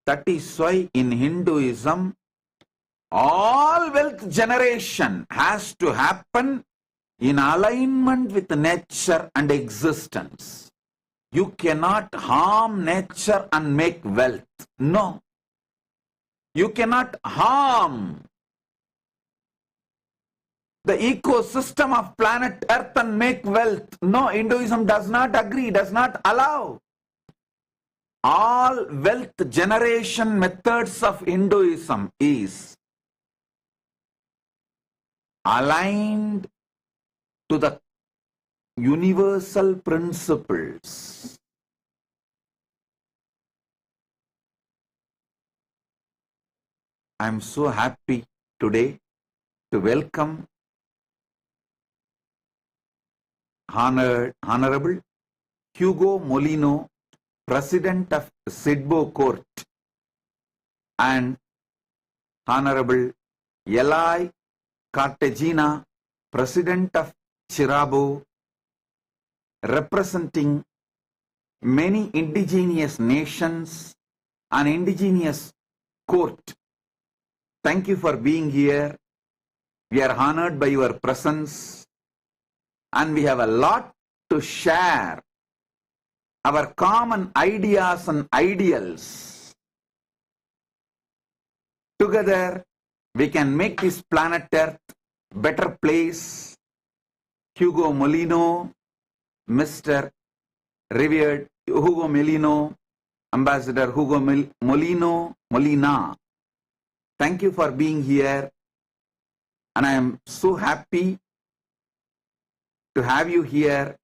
That is why in Hinduism, all wealth generation has to happen in alignment with nature and existence. You cannot harm nature and make wealth. No. You cannot harm the ecosystem of planet Earth and make wealth. No, Hinduism does not agree, does not allow. All wealth generation methods of Hinduism is aligned to the universal principles. I am so happy today to welcome Honorable Hugo Molino, President of Sidbo Court, and Honorable Eli Cartagena, President of Chirabo, representing many indigenous nations and indigenous court. Thank you for being here. We are honored by your presence and we have a lot to share, our common ideas and ideals. Together, we can make this planet Earth a better place. Hugo Molino, Mr. Revered Hugo Molino, Ambassador Hugo Molina. Thank you for being here. And I am so happy to have you here.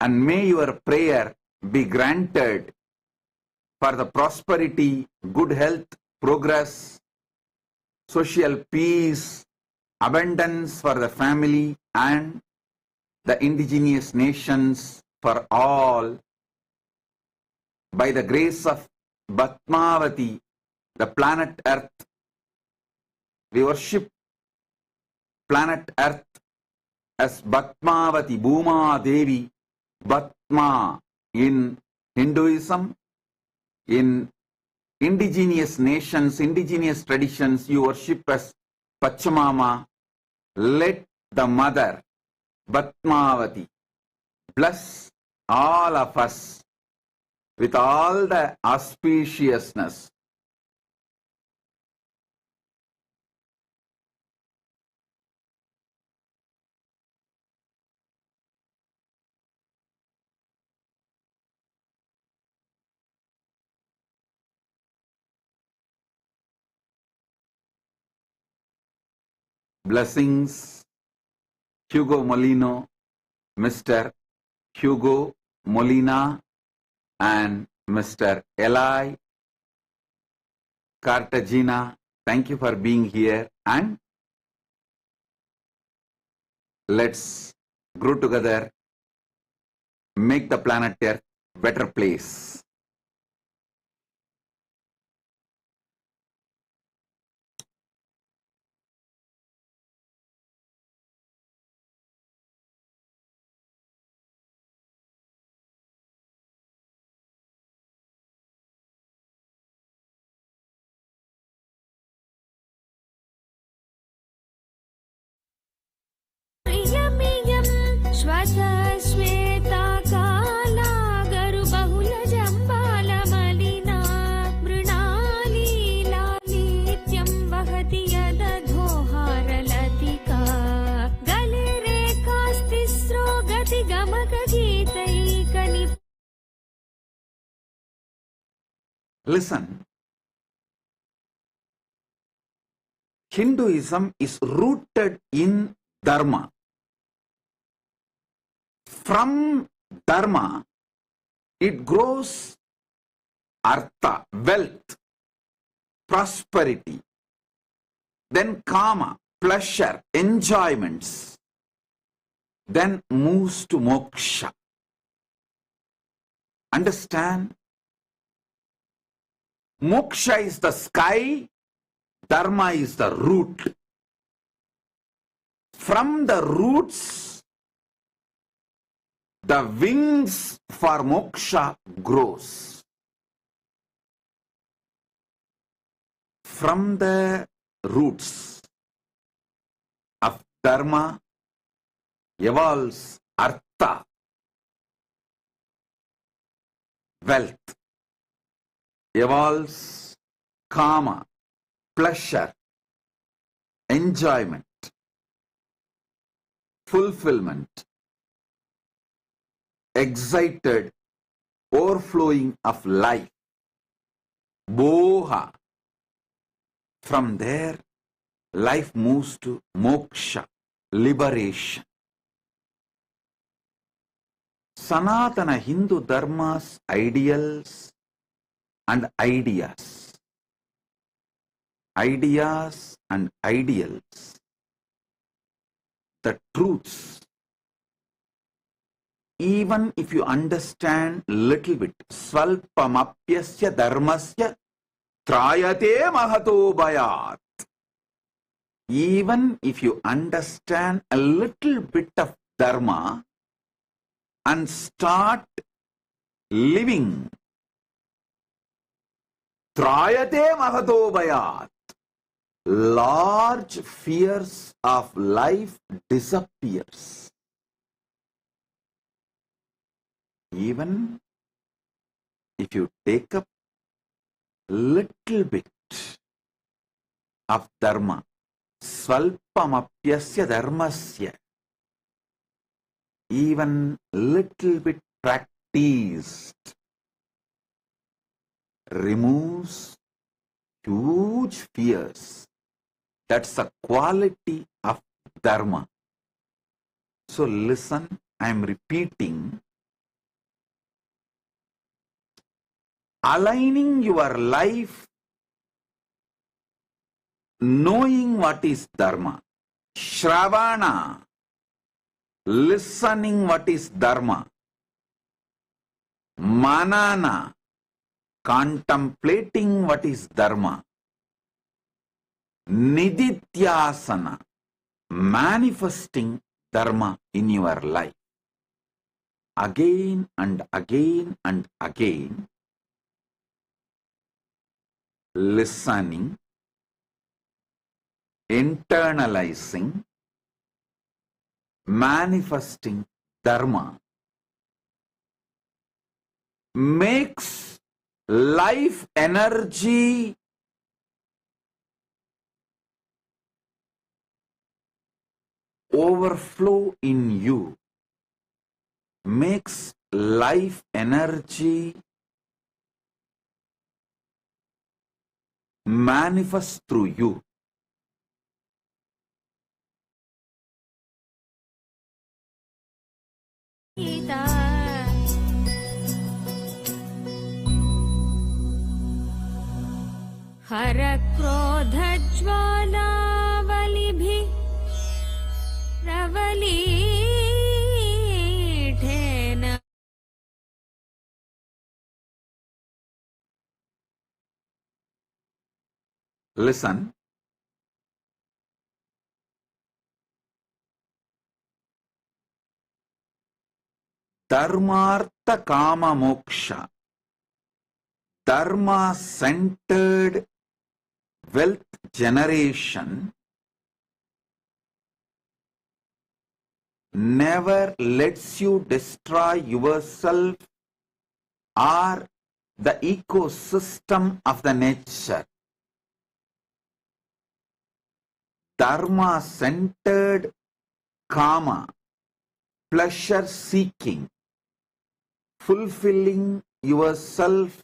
And may your prayer be granted for the prosperity, good health, progress, social peace, abundance for the family and the indigenous nations for all. By the grace of Bhatmavati, the planet Earth, we worship planet Earth as Bhatmavati, Bhuma Devi, Bhatma in Hinduism, in indigenous nations, indigenous traditions, you worship as Pachamama. Let the mother, Bhatmavati, bless all of us with all the auspiciousness. Blessings, Hugo Molino, Mr. Hugo Molina, and Mr. Eli Cartagena. Thank you for being here, and let's grow together, make the planet Earth a better place. प्रियमियं श्वसश्वेता काला गरुबहुलजम्बालमलिना मृणालीलालित्यं वहति यदधोहारलतिका गलिरेकास्तिस्रो गतिगमकगीतैकनि. Listen, Hinduism is rooted in Dharma. From Dharma, it grows artha, wealth, prosperity, then kama, pleasure, enjoyments, then moves to moksha. Understand? Moksha is the sky, Dharma is the root. From the roots, the wings for moksha grows. From the roots of Dharma evolves artha, wealth, evolves kama, pleasure, enjoyment, fulfillment, excited, overflowing of life, boha. From there, life moves to moksha, liberation. Sanatana Hindu Dharma's ideals and ideas. Ideas and ideals. The truths. Even if you understand little bit, svalpamapyasya dharmasya trayate mahato bhayat. Even if you understand a little bit of dharma and start living, trayate mahato bhayat, large fears of life disappears. Even if you take up little bit of dharma, svalpamapyasya dharmasya, even little bit practiced, removes huge fears. That's a quality of Dharma. So listen, I am repeating. Aligning your life, knowing what is Dharma. Shravana, listening what is Dharma. Manana, contemplating what is Dharma. Nidithyasana, manifesting Dharma in your life. Again and again and again, listening, internalizing, manifesting Dharma makes life energy overflow in you, makes life energy manifest through you. हर क्रोध ज्वालावलिभिः प्रवलीढेन Listen. Dharmartha kama moksha, Dharma centered wealth generation never lets you destroy yourself or the ecosystem of the nature. Dharma centered kama, pleasure seeking, fulfilling yourself,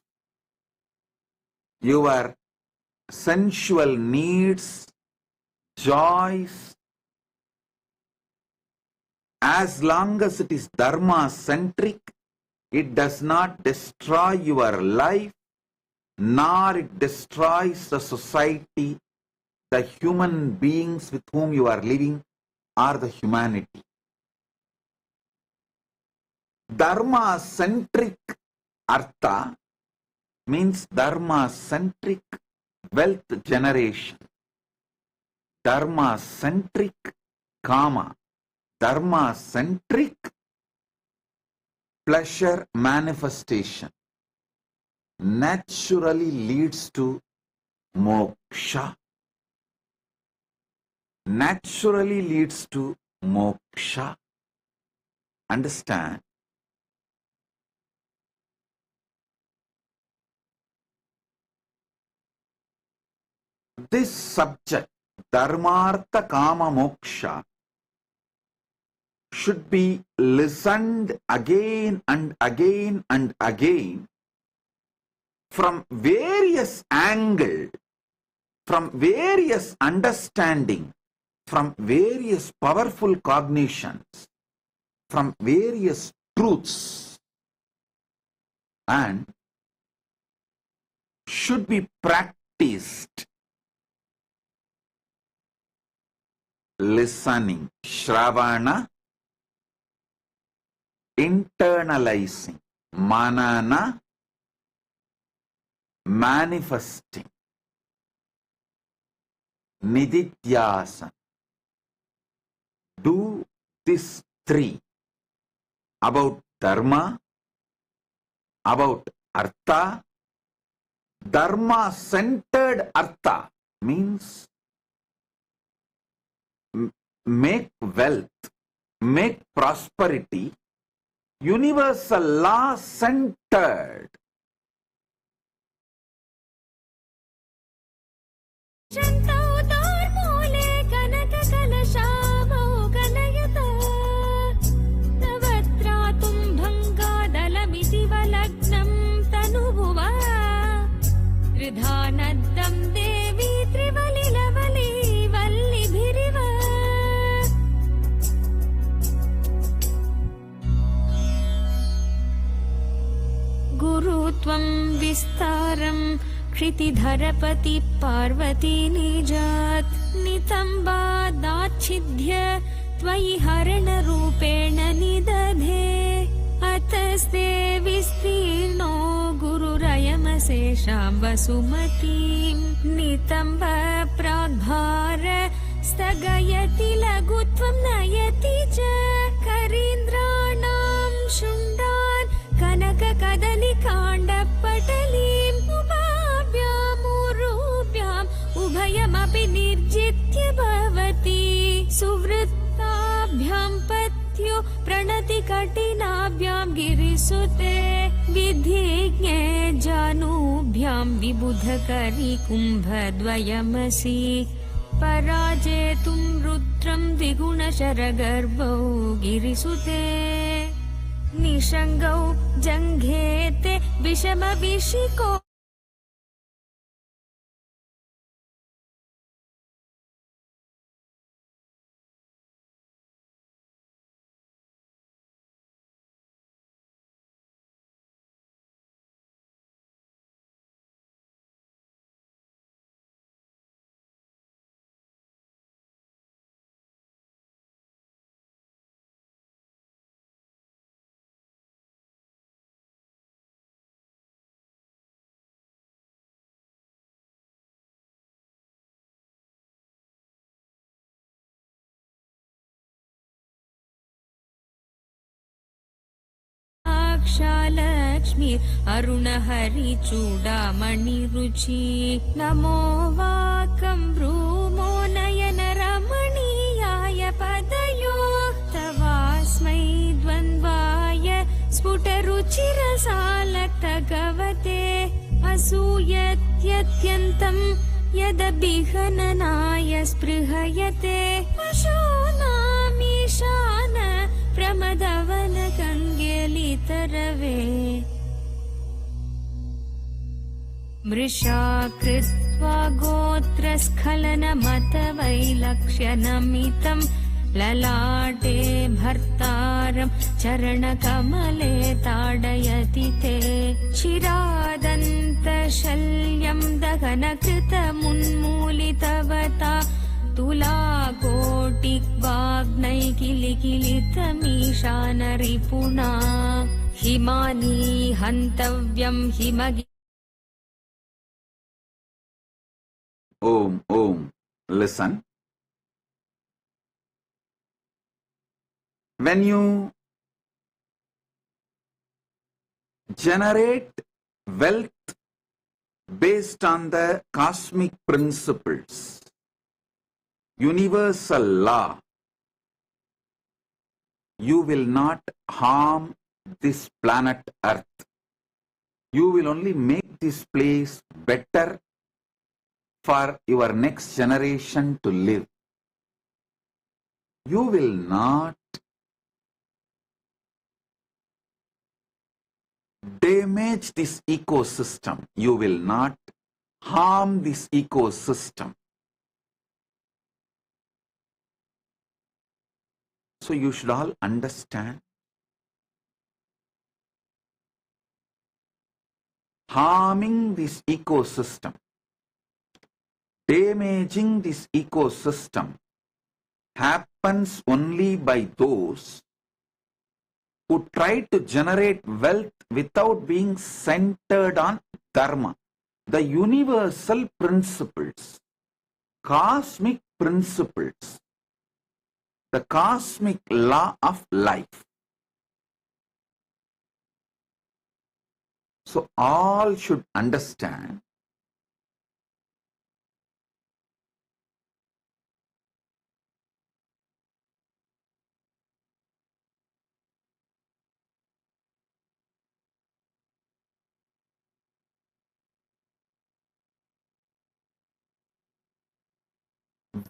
your sensual needs, joys, as long as it is dharma centric, it does not destroy your life, nor it destroys the society, the human beings with whom you are living, or the humanity. Dharma centric artha means dharma centric wealth generation, dharma centric kama, dharma centric pleasure manifestation naturally leads to moksha. Naturally leads to moksha. Understand? This subject, Dharmartha Kama Moksha, should be listened again and again and again from various angles, from various understanding, from various powerful cognitions, from various truths, and should be practiced. Listening, Shravana, internalizing, Manana, manifesting, Nididhyasa. Do these three about Dharma, about Artha. Dharma centered Artha means make wealth, make prosperity, universal law centered. गुरुत्वं विस्तारं क्षितिधरपति पार्वती निजात् नितम्बादाच्छिद्य त्वयि हरणरूपेण निदधे अतस्ते विस्तीर्णो गुरुरयमशेषां वसुमतीं नितम्ब प्राग्भार स्थगयति लघुत्वं नयति च करीन्द्राणां शुण्डान् कनककदलिकाण्डपटलीम् उभाभ्यामुरुभ्याम् उभयमपि निर्जित्य भवति सुवृत्ताभ्यां पत्यो प्रणति कठिनाभ्यां गिरिसुते विधिज्ञे जानुभ्यां विबुधकरी कुम्भद्वयमसि पराजेतुं रुद्रं द्विगुणशरगर्भौ गिरिसुते निषङ्गौ जङ्घेते विषमविशिको लक्ष्मी अरुणहरिचूडामणिरुचि नमो वाकं भ्रूमो नयन रमणीयाय पदयो तवास्मै द्वन्द्वाय स्फुटरुचिरसालक्तगवते असूयत्यत्यन्तं यदभिघननाय स्पृहयते पशूनामीशान प्रमदवन कङ्गेलितरवे मृषा कृत्वा गोत्रस्खलनमतवैलक्ष्यनमितं ललाटे भर्तारं चरणकमले ताडयति ते चिरादन्तशल्यं दहनकृतमुन्मूलितवता तुलाकोटिवाग्नैकिलिकिलितमीशानरिपुणा Himani हन्तव्यं हिमगि Om, Om. Listen. When you generate wealth based on the cosmic principles, universal law, you will not harm this planet Earth. You will only make this place better for your next generation to live. You will not damage this ecosystem. You will not harm this ecosystem. So you should all understand, harming this ecosystem, damaging this ecosystem happens only by those who try to generate wealth without being centered on Dharma, the universal principles, cosmic principles, the cosmic law of life. So all should understand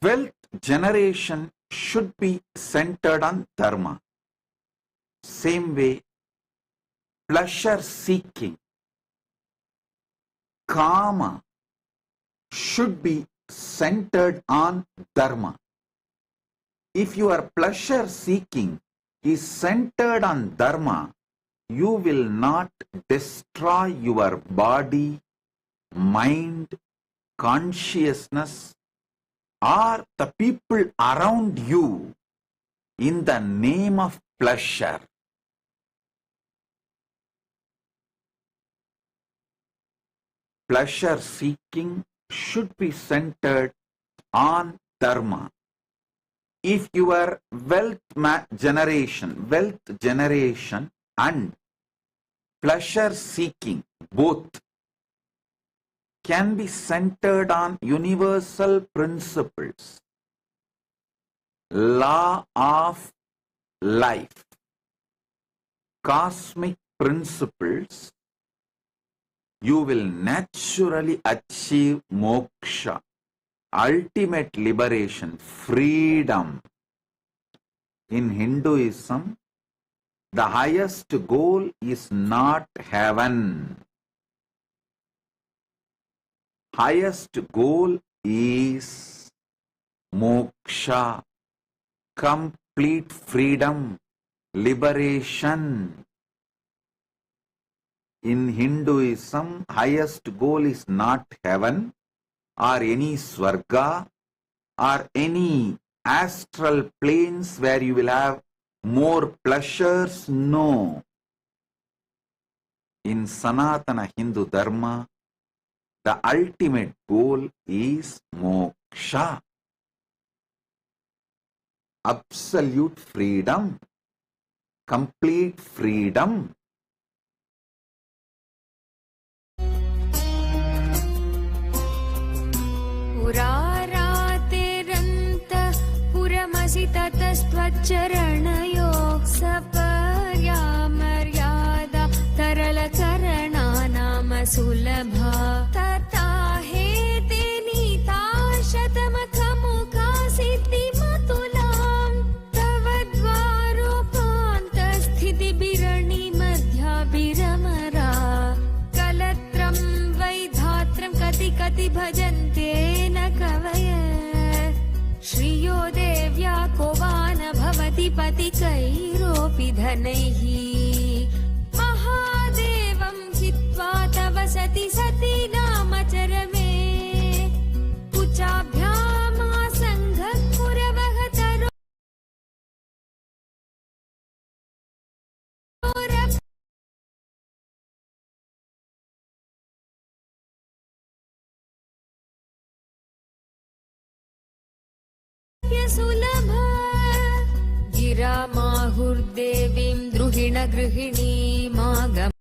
wealth generation should be centered on Dharma. Same way, pleasure seeking, Kama, should be centered on Dharma. If your pleasure seeking is centered on Dharma, you will not destroy your body, mind, consciousness, or the people around you in the name of pleasure. Pleasure seeking should be centered on Dharma. If your wealth generation and pleasure seeking both can be centered on universal principles, law of life, cosmic principles, you will naturally achieve moksha, ultimate liberation, freedom. In Hinduism, the highest goal is not heaven. Highest goal is moksha, complete freedom, liberation. In Hinduism, highest goal is not heaven or any swarga or any astral planes where you will have more pleasures. No. In Sanatana Hindu Dharma, the ultimate goal is moksha, absolute freedom, complete freedom. पुरारातेरन्तः पुरमसि ततस्त्वच्चरणयोः सपर्यामर्यादा तरलचरणा नाम सुलभा तथा हेते नीता शतमखमुखा सिद्धिमतुलाम् तव द्वारोपान्तस्थितिभिरणि मध्याभिरमरा कलत्रं वैधात्रं कति कति भजन्ते न कवय श्रियो देव्या को वा न भवति पतिकैरोऽपि धनैः महादेवं हित्वा तव सति सति नामचरमे कुचाभ्यामासङ्गः पुरवः तरो सुलभ गिरा माहुर्देवीं द्रुहिण गृहिणीमागम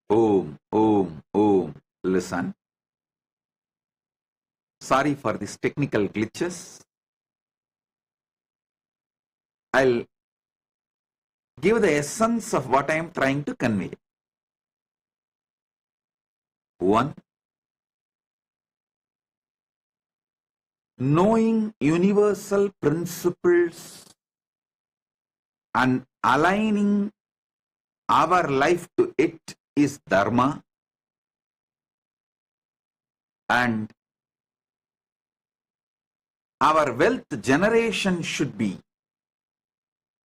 Om, Om, Om. Listen. Sorry for these technical glitches. I'll give the essence of what I am trying to convey. 1. Knowing universal principles and aligning our life to it is Dharma, and our wealth generation should be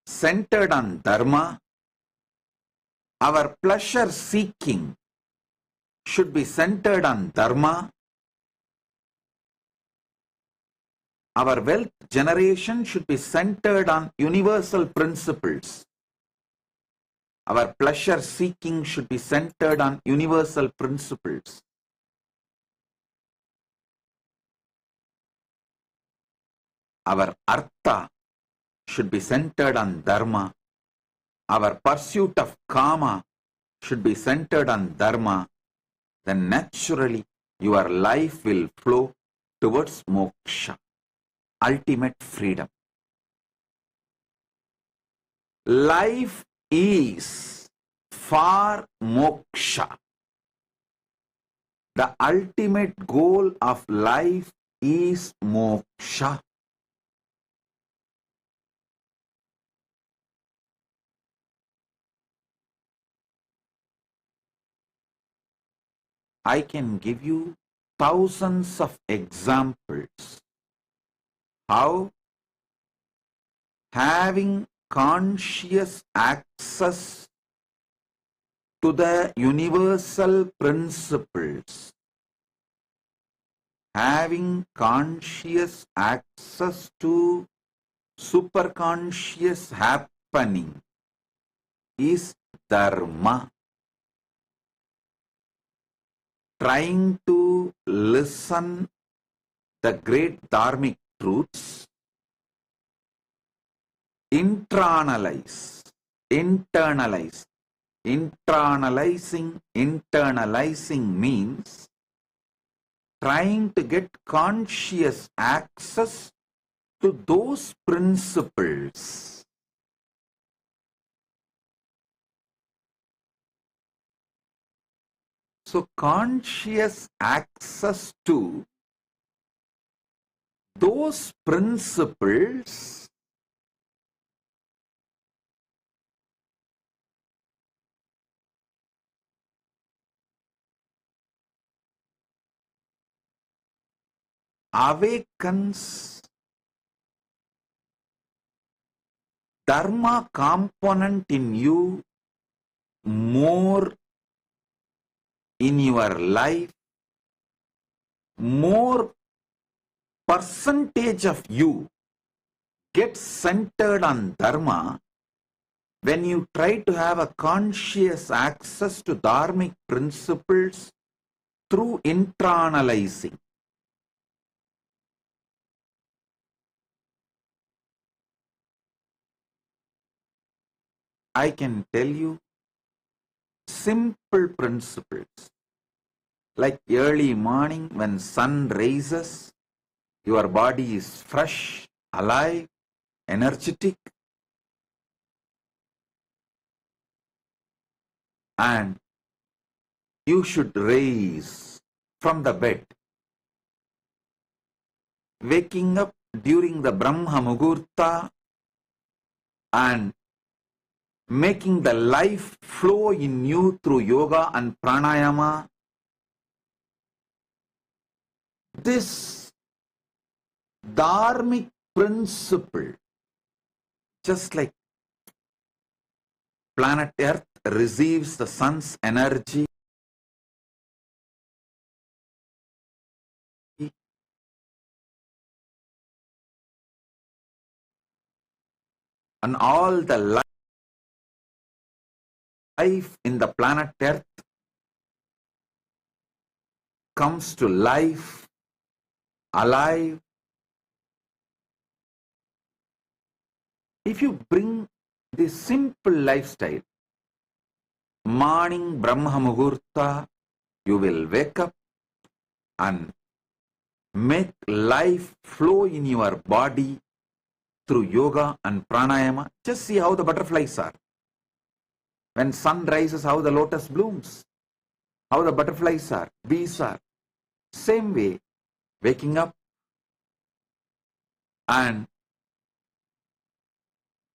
centered on Dharma. Our pleasure seeking should be centered on Dharma. Our wealth generation should be centered on universal principles. Our pleasure seeking should be centered on universal principles. Our artha should be centered on Dharma. Our pursuit of kama should be centered on Dharma. Then naturally your life will flow towards moksha, ultimate freedom. Life is for moksha. The ultimate goal of life is moksha. I can give you thousands of examples how having conscious access to the universal principles, having conscious access to superconscious happening is Dharma. Trying to listen the great dharmic truths, internalize, internalize. Internalizing means trying to get conscious access to those principles. So conscious access to those principles awakens Dharma component in you more in your life, more percentage of you gets centered on Dharma when you try to have a conscious access to dharmic principles through internalizing. I can tell you simple principles like early morning when sun rises, your body is fresh, alive, energetic, and you should rise from the bed. Waking up during the Brahma Muhurta and making the life flow in you through yoga and pranayama. This dharmic principle, just like planet Earth receives the sun's energy, and all the life in the planet Earth comes to life, alive. If you bring this simple lifestyle, morning Brahma Muhurta, you will wake up and make life flow in your body through yoga and pranayama. Just see how the butterflies are. When sun rises, how the lotus blooms, how the butterflies are, bees are. Same way, waking up and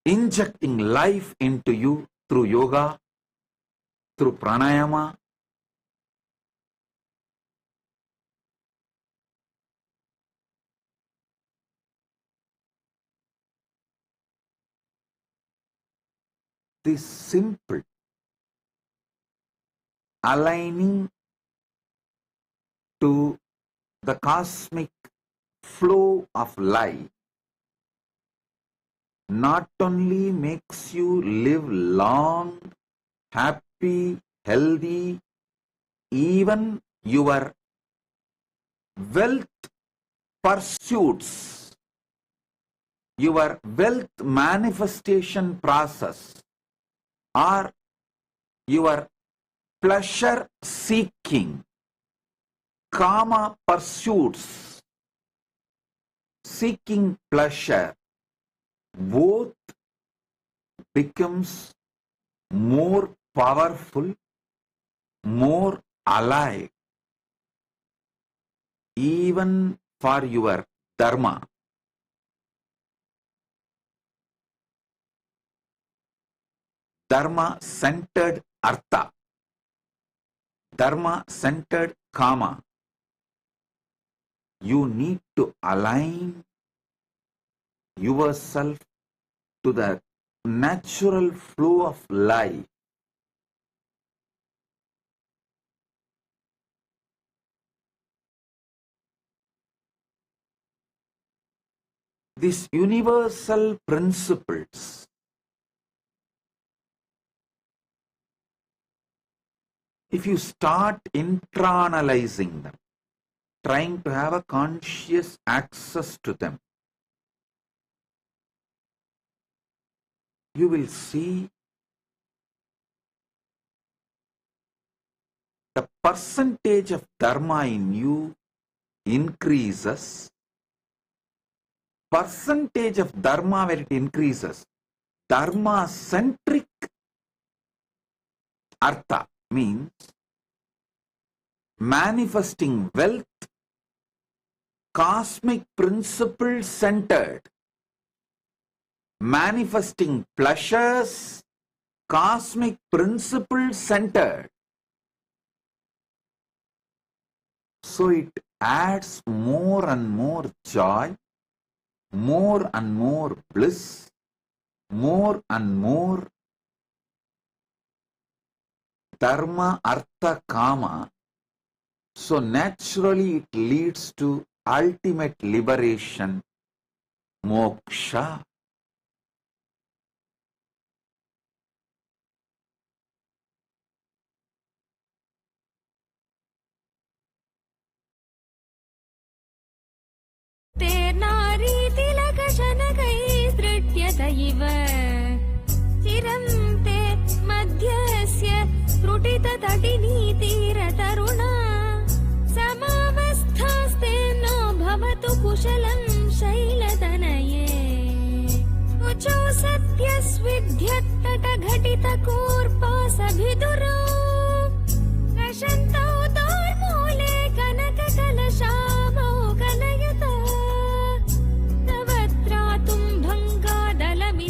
injecting life into you through yoga, through pranayama. This simple aligning to the cosmic flow of life not only makes you live long, happy, healthy, even your wealth pursuits, your wealth manifestation process, or your pleasure seeking, kama pursuits, seeking pleasure, both becomes more powerful, more alive, even for your dharma. Dharma-centered artha, dharma-centered kama. You need to align yourself to the natural flow of life. These universal principles if you start internalizing them, trying to have a conscious access to them, you will see the percentage of Dharma in you increases. Percentage of Dharma where it increases. Dharma-centric artha means manifesting wealth, cosmic principle centered, manifesting pleasures, cosmic principle centered. So it adds more and more joy, more and more bliss, more and more dharma, artha, kama. So naturally it leads to ultimate liberation, moksha. ते नारीतिलकशनकैस्तृट्यत इव चिरं ते मध्यस्य त्रुटिततटिनीतीरतरुणा समावस्थास्ते no भवतु कुशलं शैलतनये कुचौ सत्यस्विध्यत्तटघटितकूर्पासभिदुरौ कषन्तौ तौर्मूले कनककलशामौ कलयुत तव त्रातुं भङ्गादलमि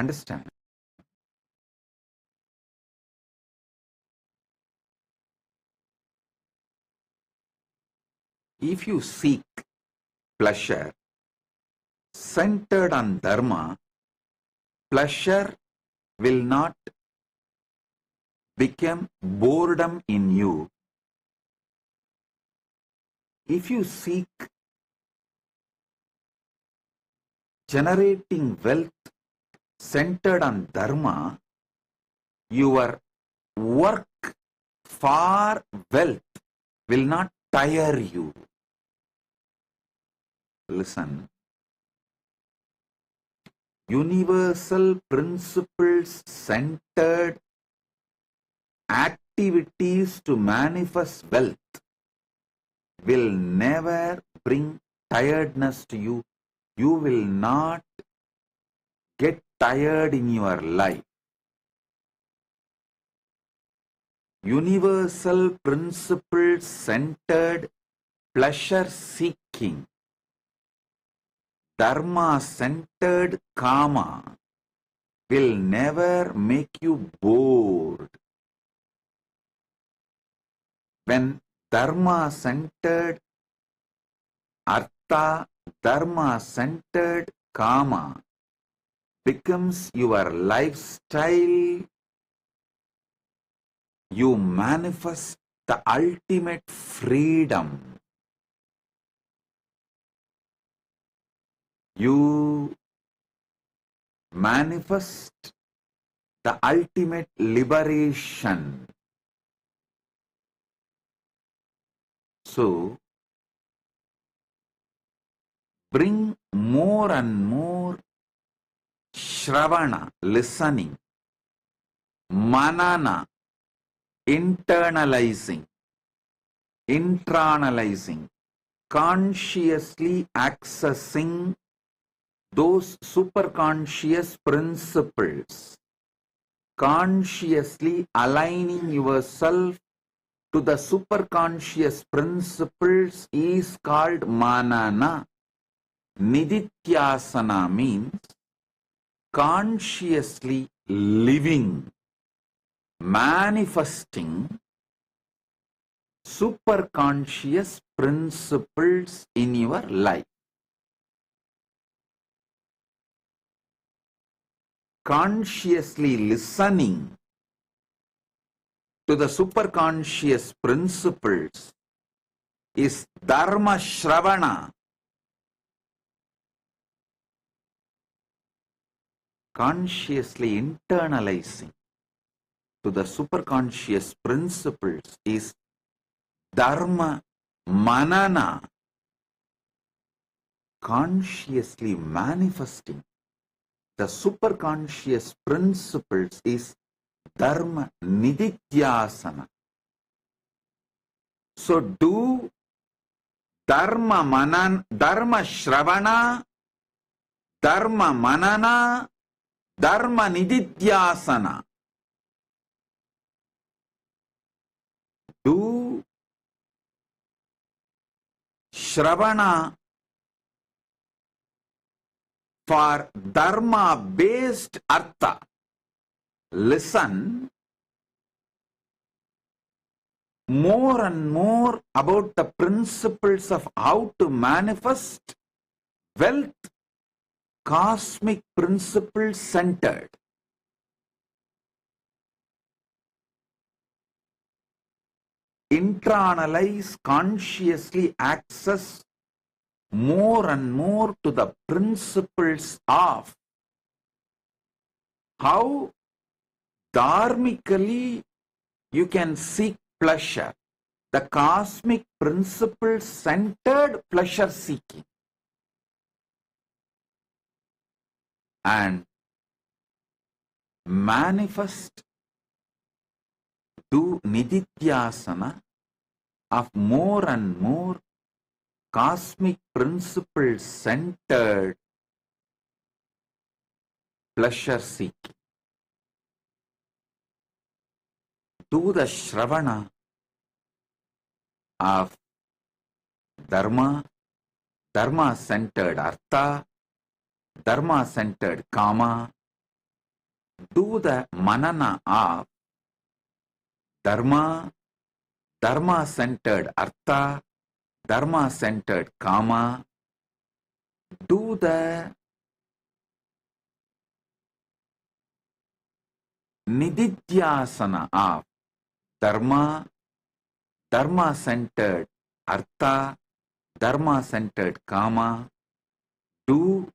Understand? If you seek pleasure centered on dharma, pleasure will not become boredom in you. If you seek generating wealth centered on dharma, your work for wealth will not tire you. Listen. Universal principles centered activities to manifest wealth will never bring tiredness to you. You will not get tired in your life. Universal principles centered pleasure seeking, dharma centered kama will never make you bored. When dharma centered artha, dharma centered kama becomes your lifestyle, you manifest the ultimate freedom. You manifest the ultimate liberation. So, bring more and more shravana, listening, manana, internalizing, internalizing, consciously accessing those superconscious principles, consciously aligning yourself to the superconscious principles is called manana. Nidithyasana means consciously living, manifesting superconscious principles in your life. Consciously listening to the superconscious principles is dharma shravana. Consciously internalizing, to the superconscious principles is Dharma Manana, consciously manifesting the superconscious principles is Dharma Nidhityasana. So do Dharma Shravana, Dharma Manana, Dharma Nidhityasana. Do Shravana for Dharma-based Artha. Listen more and more about the principles of how to manifest wealth, cosmic principles centered. Internalize, consciously access more and more to the principles of how dharmically you can seek pleasure, the cosmic principles centered pleasure seeking, and manifest, do nidhityasana of more and more cosmic principles centered pleasure seeking. Do the Shravana of Dharma, Dharma-centered Artha, Dharma-centered Kama. Do the Manana of Dharma, Dharma-centered Artha, Dharma-centered Kama. Do the Nidhityasana of Dharma, Dharma-centered Artha, Dharma-centered Kama. Do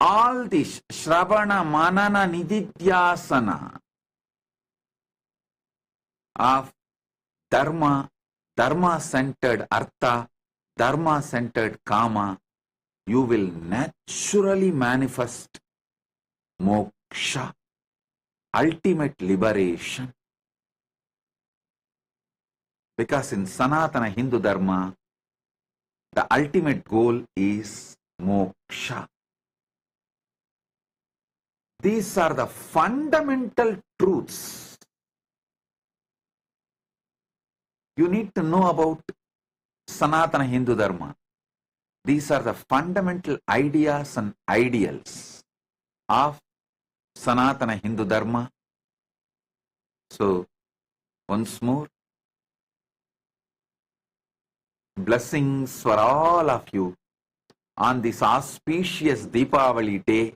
all this Shravana, Manana, Nidhityasana of Dharma, Dharma-centered Artha, Dharma-centered Kama. You will naturally manifest moksha, ultimate liberation. Because in Sanatana Hindu Dharma, the ultimate goal is moksha. These are the fundamental truths you need to know about Sanatana Hindu Dharma. These are the fundamental ideas and ideals of Sanatana Hindu Dharma. So, once more, blessings for all of you on this auspicious Deepavali day.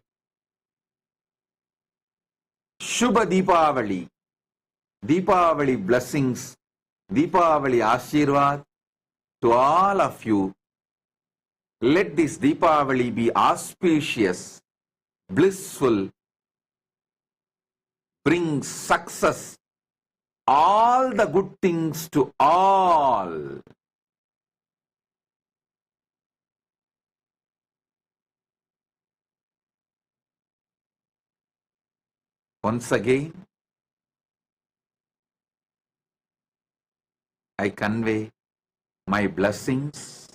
Shubha Deepavali, Deepavali blessings, Deepavali Ashirwad to all of you. Let this Deepavali be auspicious, blissful, bring success, all the good things to all. Once again, I convey my blessings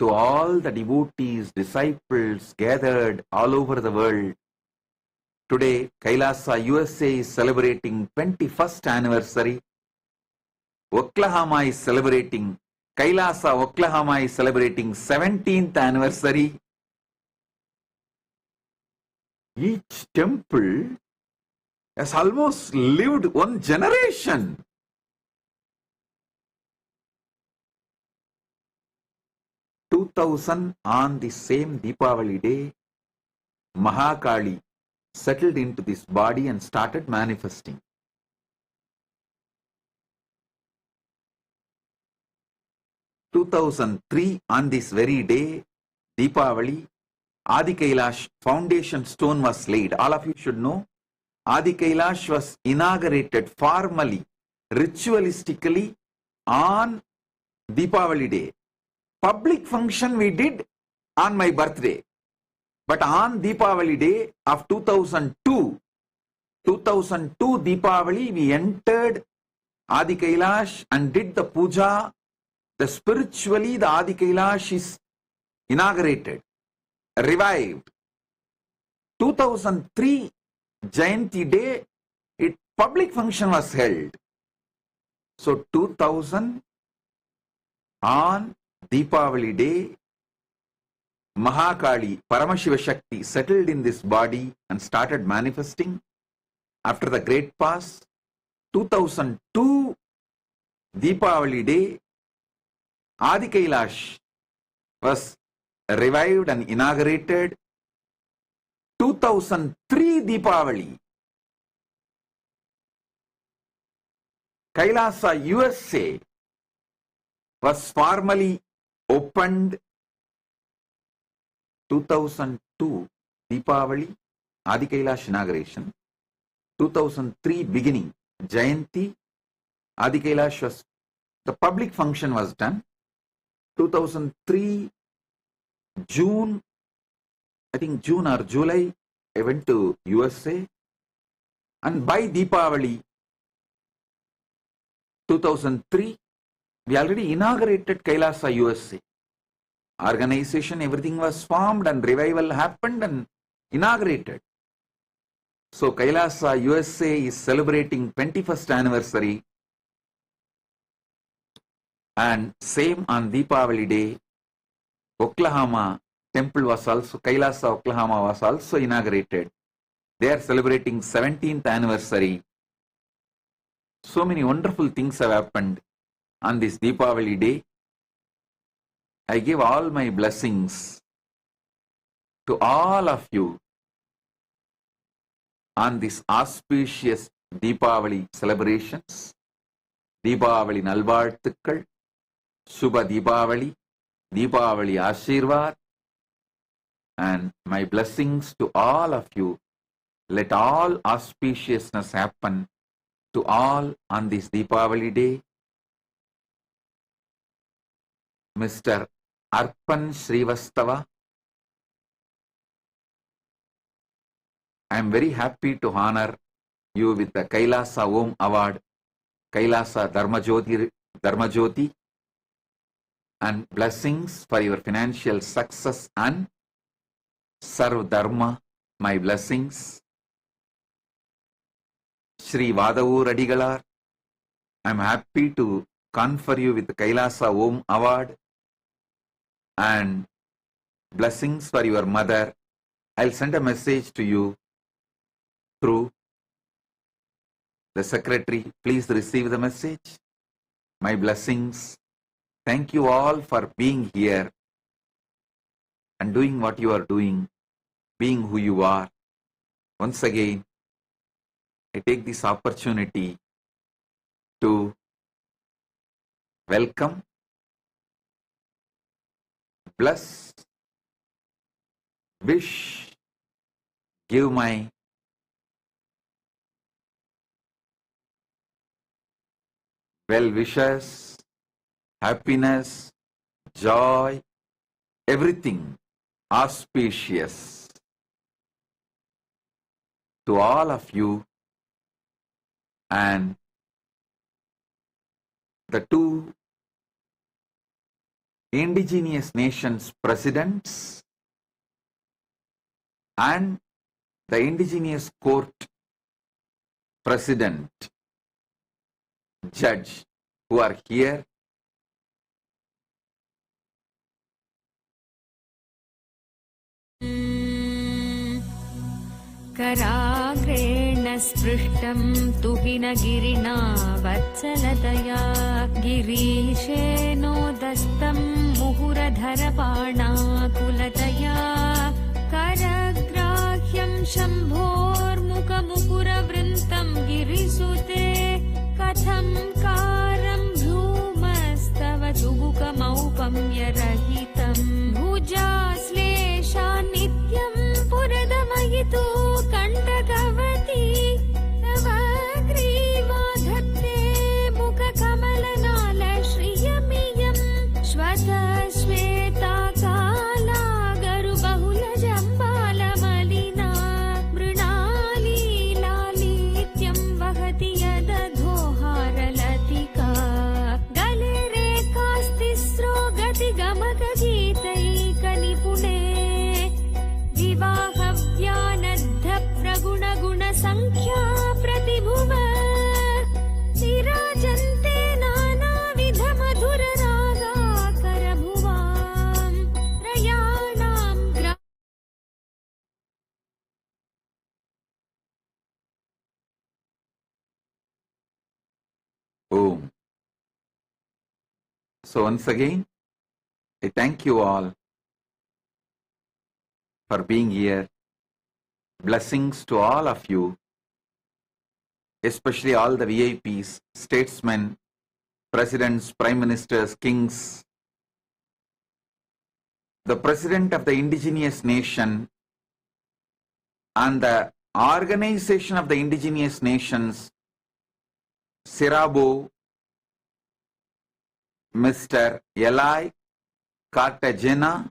to all the devotees, disciples gathered all over the world. Today, Kailasa, USA is celebrating 21st anniversary. Oklahoma is celebrating, Kailasa, Oklahoma is celebrating 17th anniversary. Each temple has almost lived one generation. On the same Deepavali day, Mahakali settled into this body and started manifesting. 2003, on this very day, Deepavali, Adi Kailash foundation stone was laid. All of you should know, Adi Kailash was inaugurated formally, ritualistically on Deepavali day. Public function we did on my birthday. But on Deepavali day of 2002 Deepavali, we entered Adi Kailash and did the puja. Spiritually, the Adi Kailash is inaugurated, revived. 2003 Jayanti day, public function was held. So 2000 on Deepavali day, Mahakali, Paramashiva Shakti settled in this body and started manifesting after the great past. 2002 Deepavali day, Adi Kailash was revived and inaugurated. 2003 Deepavali, Kailasa USA was formally opened. 2002 Deepavali, Adi Kailash inauguration. 2003 beginning, Jayanti, Adi Kailash was, the public function was done. 2003 June, I think June or July, I went to USA, and by Deepavali 2003, we already inaugurated Kailasa USA. Organization, everything was formed and revival happened and inaugurated. So Kailasa USA is celebrating 21st anniversary, and same on Deepavali day, Oklahoma temple was also, Kailasa Oklahoma was also inaugurated. They are celebrating 17th anniversary. So many wonderful things have happened on this Deepavali day. I give all my blessings to all of you on this auspicious Deepavali celebrations. Deepavali Nalvarthukal, Shubha Deepavali, Deepavali Ashirvad, and my blessings to all of you. Let all auspiciousness happen to all on this Deepavali day. Mr. Arpan Srivastava, I am very happy to honor you with the Kailasa Om Award, Kailasa Dharma Jyoti, and blessings for your financial success and serve Dharma. My blessings. Shri Vadavur Adigalar, I am happy to confer you with the Kailasa Om Award and blessings for your mother. I'll send a message to you through the secretary. Please receive the message. My blessings. Thank you all for being here and doing what you are doing, being who you are. Once again, I take this opportunity to welcome, bless, wish, give my well wishes, happiness, joy, everything auspicious to all of you, and the two indigenous nations presidents and the indigenous court president, judge who are here. कराग्रेण स्पृष्टं तुहिनगिरिणा वत्सलतया गिरीशेनोदस्तं मुहुरधरबाणाकुलतया करग्राह्यं शम्भोर्मुखमुकुरवृन्तं गिरिसुते कथं कारं भ्रूमस्तव चुबुकमौपम्यरहितं भुजाश्लेषा नित्यं पुरदमयितो कण्टकवती So once again, I thank you all for being here. Blessings to all of you, especially all the VIPs, statesmen, presidents, prime ministers, kings, the president of the indigenous nation and the organization of the indigenous nations, Sirabo, Mr. Eli Cartagena,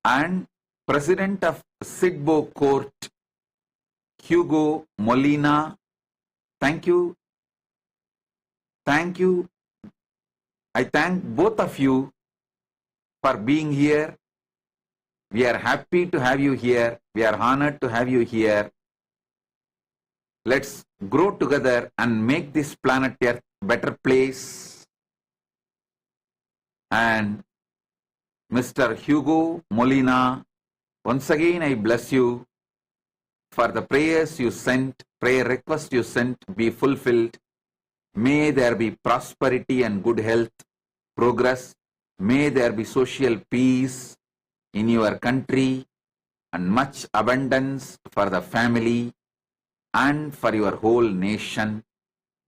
and President of Sidbo Court, Hugo Molina. Thank you. Thank you. I thank both of you for being here. We are happy to have you here. We are honored to have you here. Let's grow together and make this planet Earth a better place. And Mr. Hugo Molina, once again I bless you for the prayers you sent, prayer requests you sent be fulfilled. May there be prosperity and good health, progress. May there be social peace in your country and much abundance for the family and for your whole nation.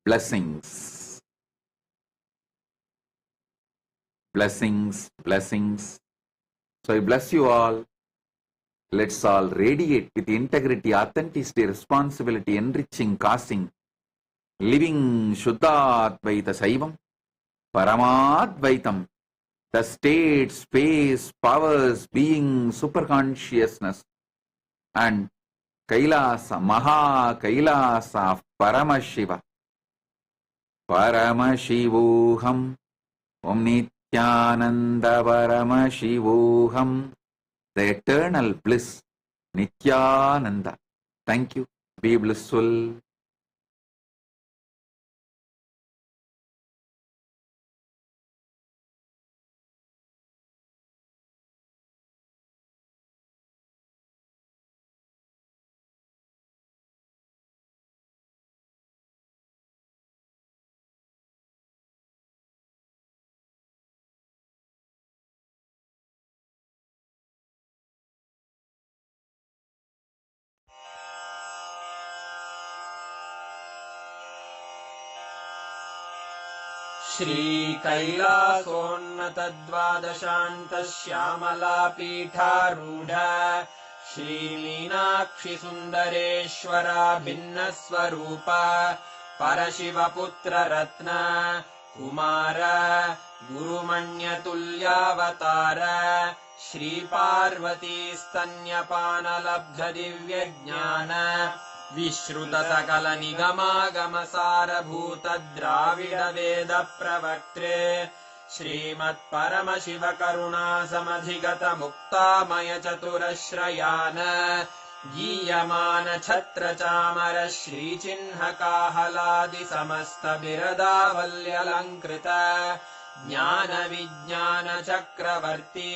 Blessings. Blessings, blessings. So I bless you all. Let's all radiate with integrity, authenticity, responsibility, enriching, causing, living Shuddha-Advaita Saivam, Paramadvaitam, the state, space, powers, being, superconsciousness, and Kailasa, Maha Kailasa of Paramashiva. Paramashivoham, Om Nithyananda Paramashivoham, the eternal bliss, Nithyananda. Thank you. Be blissful. श्रीकैलासोन्नतद्वादशान्तश्यामलापीठारूढ श्रीमीनाक्षिसुन्दरेश्वरा भिन्नस्वरूप परशिवपुत्ररत्न Kumar गुरुमण्यतुल्यावतार श्रीपार्वतीस्तन्यपानलब्धदिव्यज्ञान विश्रुतसकलनिगमागमसारभूतद्राविडवेदप्रवक्त्रे श्रीमत्परमशिवकरुणासमधिगतमुक्तामयचतुरश्रयान् गीयमानछत्रचामर श्रीचिह्नकाहलादिसमस्तबिरदावल्यलङ्कृत ज्ञानविज्ञानचक्रवर्ती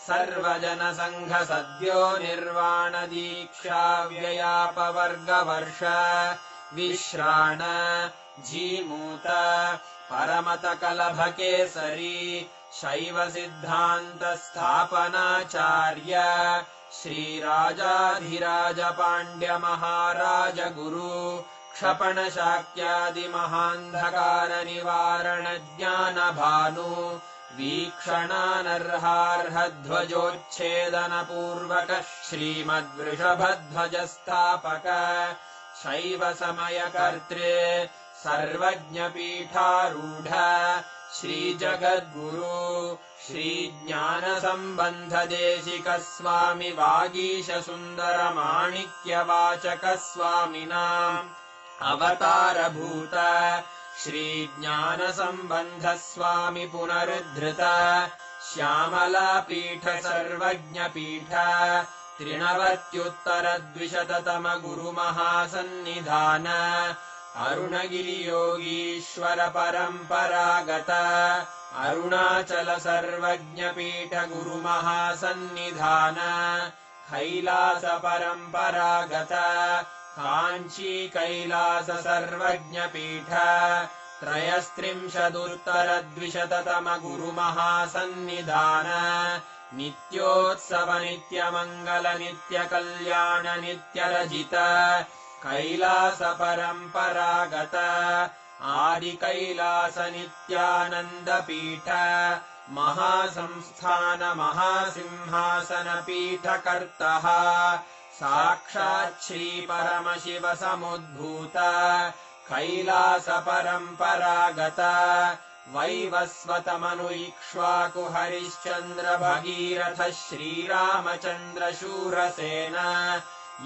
सर्वजनसङ्घसद्यो निर्वाणदीक्षाव्ययापवर्गवर्ष विश्राण Jimuta परमतकलभकेसरी शैवसिद्धान्तस्थापनाचार्य श्रीराजाधिराजपाण्ड्यमहाराजगुरु क्षपणशाक्यादिमहान्धकारनिवारणज्ञानभानु वीक्षणानर्हार्हध्वजोच्छेदनपूर्वक श्रीमद्वृषभध्वजस्थापक शैवसमयकर्त्रे सर्वज्ञपीठारूढ श्रीजगद्गुरु श्रीज्ञानसम्बन्धदेशिकस्वामि वागीशसुन्दरमाणिक्यवाचकस्वामिनाम् अवतारभूत श्रीज्ञानसम्बन्धस्वामि पुनरुद्धृत श्यामलापीठ सर्वज्ञपीठ त्रिनवत्युत्तरद्विशततम गुरुमहासन्निधान अरुणगिरियोगीश्वर परम्परागत अरुणाचल सर्वज्ञपीठ गुरुमहासन्निधान कैलास परम्परागत काञ्ची कैलास सर्वज्ञपीठ त्रयस्त्रिंशदुत्तरद्विशततमगुरुमहासन्निधान नित्योत्सव नित्यमङ्गल नित्यकल्याण नित्यरजित कैलास परम्परागत आदिकैलास नित्यानन्दपीठ महासंस्थान महासिंहासन पीठकर्तः साक्षात् श्री परमशिव समुद्भूत कैलास परम्परागत वैवस्वतमनु इक्ष्वाकु हरिश्चन्द्र भगीरथ श्रीरामचन्द्र शूरसेन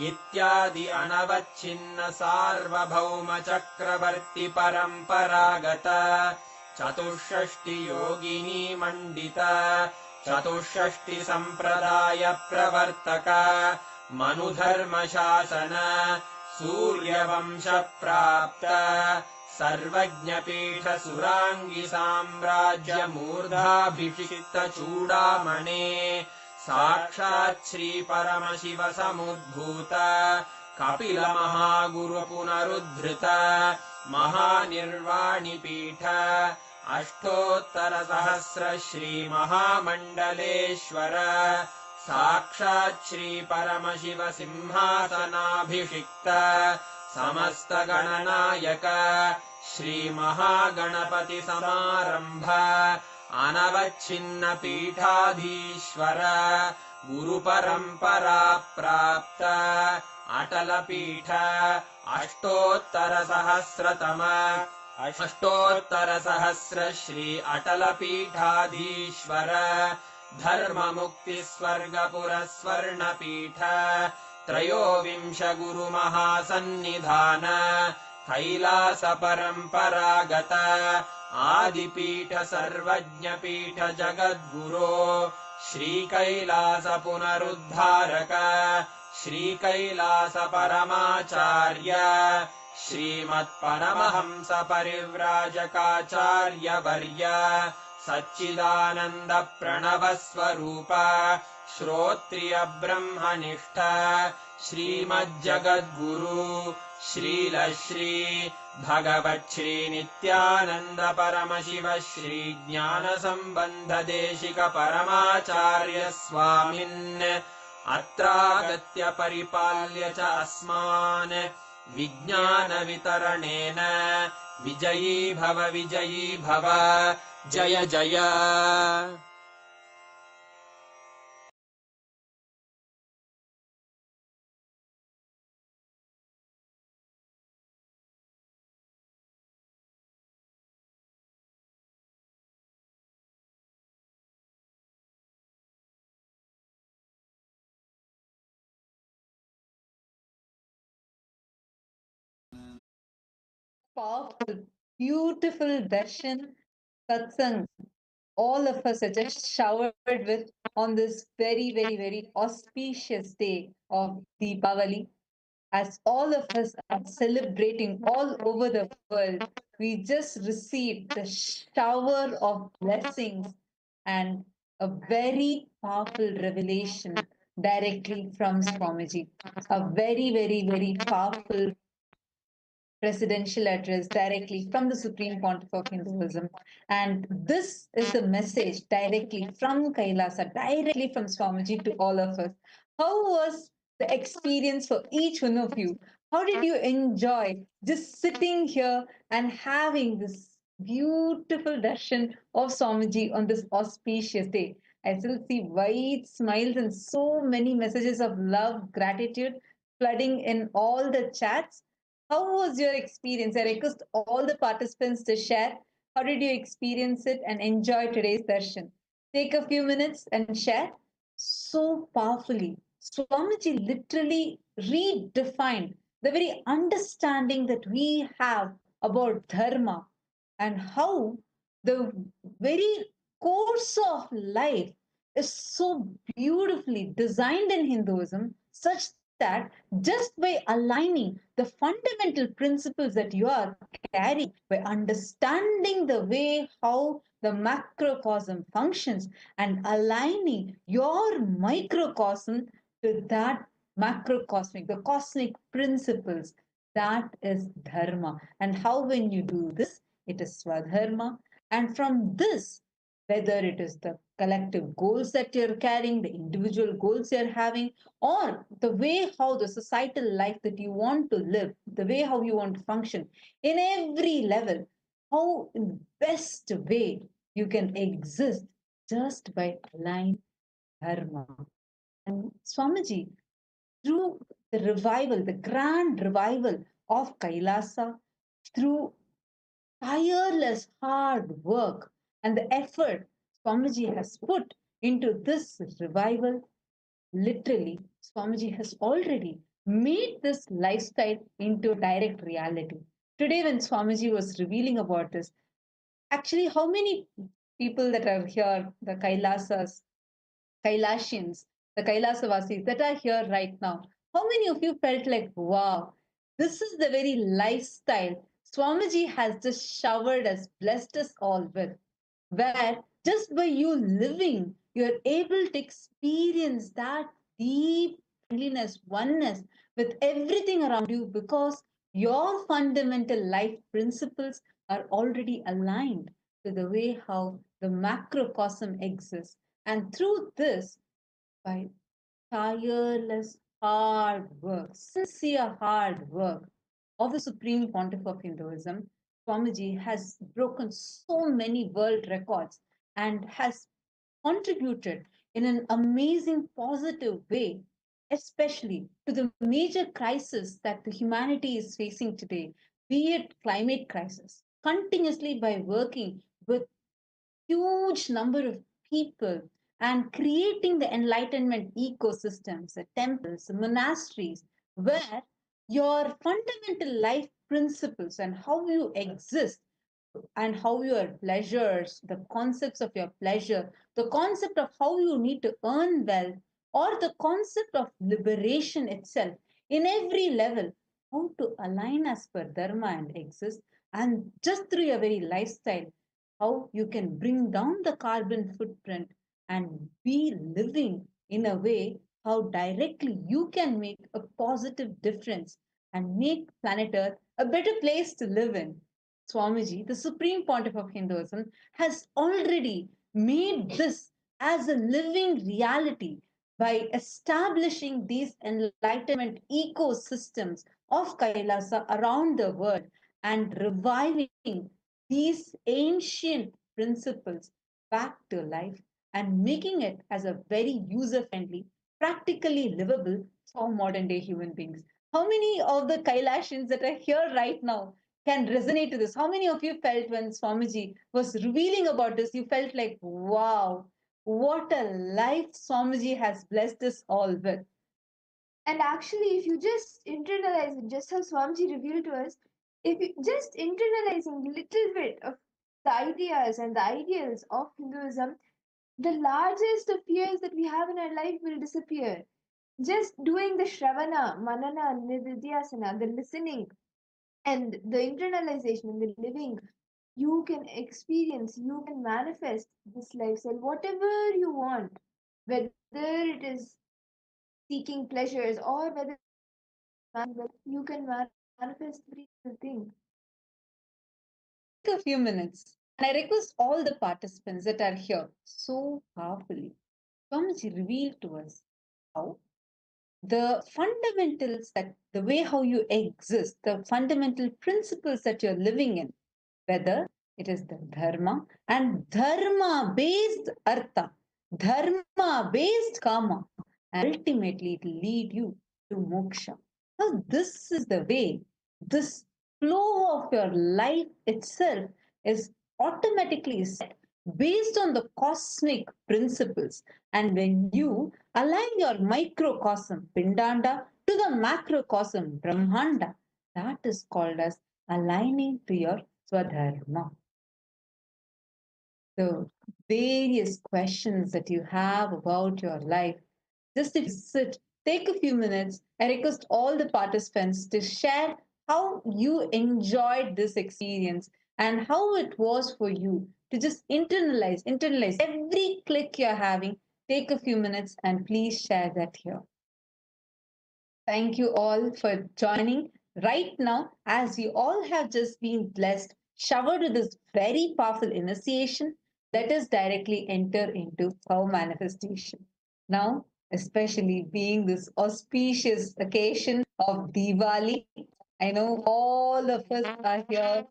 इत्यादि अनवच्छिन्न सार्वभौम चक्रवर्ति परम्परागत चतुष्षष्टि योगिनी मण्डित चतुष्षष्टि सम्प्रदाय प्रवर्तक मनुधर्मशासन सूर्यवंश प्राप्त सर्वज्ञपीठ सुराङ्गि साम्राज्य मूर्धाभिषिक्त चूडामणे साक्षात् श्री परमशिव समुद्भूत कपिल महागुरु पुनरुद्धृत महानिर्वाणिपीठ अष्टोत्तर सहस्र श्री महामण्डलेश्वर साक्षात् श्री परमशिव सिंहासनाभिषिक्त समस्त गणनायक श्री महागणपति समारंभ अनवच्छिन्न पीठाधीश्वर गुरुपरम्परा प्राप्त अटल पीठ अष्टोत्तर सहस्र श्री अटल पीठाधीश्वर धर्म मुक्ति स्वर्गपुर स्वर्ण पीठ त्रयोविंश गुरु महासन्निधान कैलास परम्परागत आदिपीठ सर्वज्ञ पीठ जगद्गुरो श्री कैलास पुनरुद्धारक श्री कैलास परमाचार्य श्रीमत्परमहंस परिव्राजकाचार्य वर्य सच्चिदानन्द प्रणव स्वरूप श्रोत्रिय ब्रह्मनिष्ठ श्रीमज्जगद्गुरु श्रील श्री भगवत् श्री नित्यानंद परमशिव श्री ज्ञान संबंध देशिक परमाचार्य स्वामिन् अत्रागत्य परिपाल्य च अस्मान् विज्ञान वितरणेन विजयी भव जय जय। Powerful, beautiful darshan satsang all of us are just showered with on this very, very, very auspicious day of Deepavali. As all of us are celebrating all over the world, we just received the shower of blessings and a very powerful revelation directly from Swamiji. A very, very, very powerful presidential address directly from the Supreme Pontiff of Hinduism. And this is the message directly from Kailasa, directly from Swamiji to all of us. How was the experience for each one of you? How did you enjoy just sitting here and having this beautiful darshan of Swamiji on this auspicious day? I still see wide smiles and so many messages of love, gratitude flooding in all the chats. How was your experience? I request all the participants to share. How did you experience it and enjoy today's darshan? Take a few minutes and share. So powerfully, Swamiji literally redefined the very understanding that we have about Dharma and how the very course of life is so beautifully designed in Hinduism such that just by aligning the fundamental principles that you are carrying, by understanding the way how the macrocosm functions and aligning your microcosm to that macrocosmic, the cosmic principles, that is Dharma. And how when you do this, it is Swadharma. And from this, whether it is the collective goals that you're carrying, the individual goals you're having, or the way how the societal life that you want to live, the way how you want to function, in every level, how in best way you can exist just by aligning dharma. And Swamiji, through the revival, the grand revival of Kailasa, through tireless hard work and the effort Swamiji has put into this revival, literally, Swamiji has already made this lifestyle into direct reality. Today, when Swamiji was revealing about this, actually, how many people that are here, the Kailasas, Kailasians, the Kailasa that are here right now, how many of you felt like, wow, this is the very lifestyle Swamiji has just showered us, blessed us all with, where just by you living, you're able to experience that deep friendliness, oneness with everything around you because your fundamental life principles are already aligned to the way how the macrocosm exists. And through this, by tireless hard work, sincere hard work of the Supreme Pontiff of Hinduism, Swamiji has broken so many world records and has contributed in an amazing positive way, especially to the major crisis that the humanity is facing today, be it climate crisis, continuously by working with huge number of people and creating the enlightenment ecosystems, the temples, the monasteries, where your fundamental life principles and how you exist and how your pleasures, the concepts of your pleasure, the concept of how you need to earn wealth, or the concept of liberation itself in every level, how to align as per Dharma and exist, and just through your very lifestyle, how you can bring down the carbon footprint and be living in a way how directly you can make a positive difference and make planet Earth a better place to live in. Swamiji, the Supreme Pontiff of Hinduism, has already made this as a living reality by establishing these enlightenment ecosystems of Kailasa around the world and reviving these ancient principles back to life and making it as a very user friendly, practically livable for modern day human beings. How many of the Kailashins that are here right now can resonate to this? How many of you felt when Swamiji was revealing about this, you felt like, wow, what a life Swamiji has blessed us all with? And actually, if you just internalize it, just how Swamiji revealed to us, if you just internalizing little bit of the ideas and the ideals of Hinduism, the largest of fears that we have in our life will disappear. Just doing the Shravana, Manana, Nidhyasana, the listening and the internalization and the living, you can experience, you can manifest this lifestyle, whatever you want, whether it is seeking pleasures or whether you can manifest every single thing. Take a few minutes and I request all the participants that are here so powerfully. Swamiji revealed to us how the fundamentals that the way how you exist, the fundamental principles that you're living in, whether it is the dharma and dharma based artha, dharma based karma, and ultimately it will lead you to moksha. Now, this is the way, this flow of your life itself is automatically set based on the cosmic principles. And when you align your microcosm, Pindanda, to the macrocosm, Brahmanda, that is called as aligning to your Swadharma. The various questions that you have about your life, just if you sit, take a few minutes. I request all the participants to share how you enjoyed this experience and how it was for you to just internalize every click you're having. Take a few minutes and please share that here. Thank you all for joining right now, as you all have just been blessed. showered with this very powerful initiation, let us directly enter into power manifestation. Now, especially being this auspicious occasion of Diwali, I know all of us are here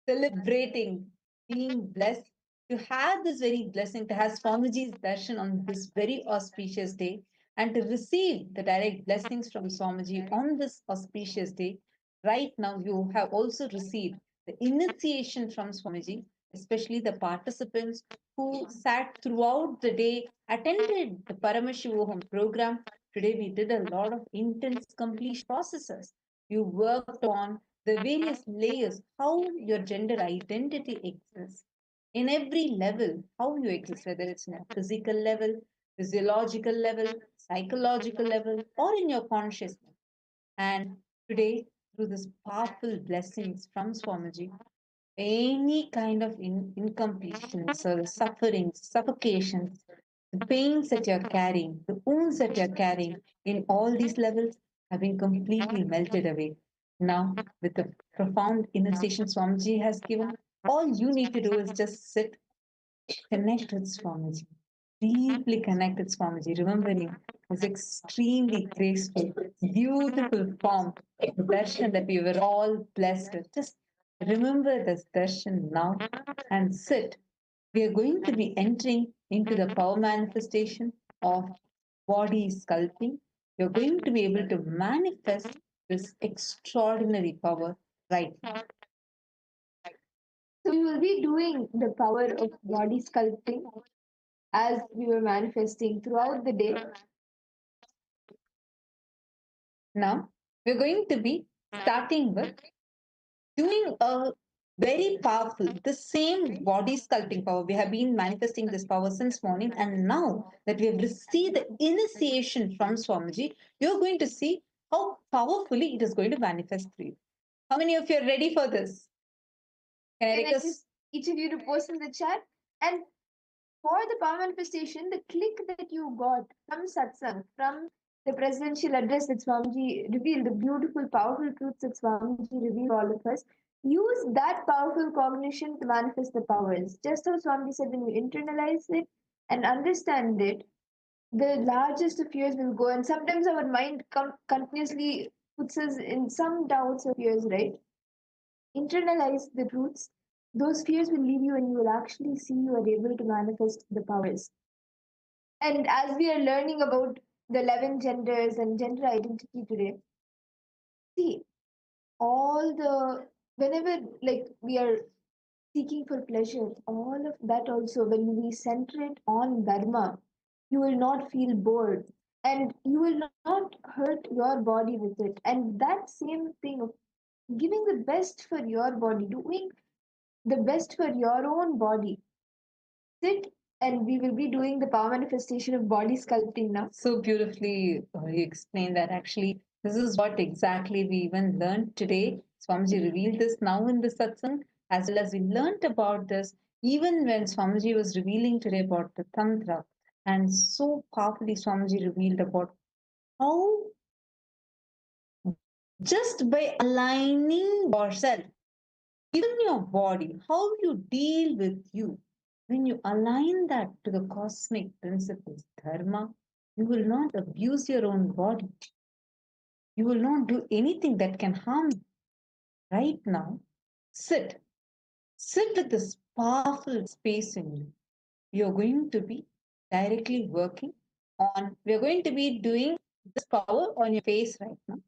celebrating, being blessed to have this very blessing, to have Swamiji's darshan on this very auspicious day, and to receive the direct blessings from Swamiji on this auspicious day. Right now, you have also received the initiation from Swamiji, especially the participants who sat throughout the day, attended the Paramashivoham program. Today, we did a lot of intense completion processes. You worked on the various layers, how your gender identity exists in every level, how you exist, whether it's in a physical level, physiological level, psychological level, or in your consciousness. And today, through this powerful blessings from Swamiji, any kind of incompletions or sufferings, suffocations, the pains that you're carrying, the wounds that you're carrying in all these levels have been completely melted away. Now, with the profound initiation Swamiji has given, all you need to do is just sit, connect with Swamiji, deeply connect with Swamiji, remembering his extremely graceful, beautiful form, the darshan that we were all blessed with. Just remember this darshan now and sit. We are going to be entering into the power manifestation of body sculpting. You're going to be able to manifest this extraordinary power right now. So we will be doing the power of body sculpting as we were manifesting throughout the day. Now, we're going to be starting with doing a very powerful, the same body sculpting power. We have been manifesting this power since morning, and now that we have received the initiation from Swamiji, you're going to see how powerfully it is going to manifest through you. How many of you are ready for this? Can I Can I request just each of you to post in the chat? And for the power manifestation, the click that you got from satsang, from the presidential address that Swamiji revealed, the beautiful, powerful truths that Swamiji revealed all of us, use that powerful cognition to manifest the powers. Just how Swamiji said, when you internalize it and understand it, the largest of fears will go. And sometimes our mind continuously puts us in some doubts or fears, right? Internalize the truths, those fears will leave you and you will actually see you are able to manifest the powers. And as we are learning about the 11 genders and gender identity today, see, all the, whenever like we are seeking for pleasure, all of that also, when we center it on Dharma, you will not feel bored and you will not hurt your body with it. And that same thing of giving the best for your body, doing the best for your own body. Sit, and we will be doing the power manifestation of body sculpting now. so beautifully you explained that actually this is what exactly we even learned today. Swamiji revealed this now in the satsang, as well as we learned about this even when Swamiji was revealing today about the Tantra. And so powerfully Swamiji revealed about how just by aligning yourself, even your body, how you deal with you, when you align that to the cosmic principles, Dharma, you will not abuse your own body. You will not do anything that can harm you. Right now, sit. Sit with this powerful space in you. You're going to be directly working on, we're going to be doing this power on your face right now.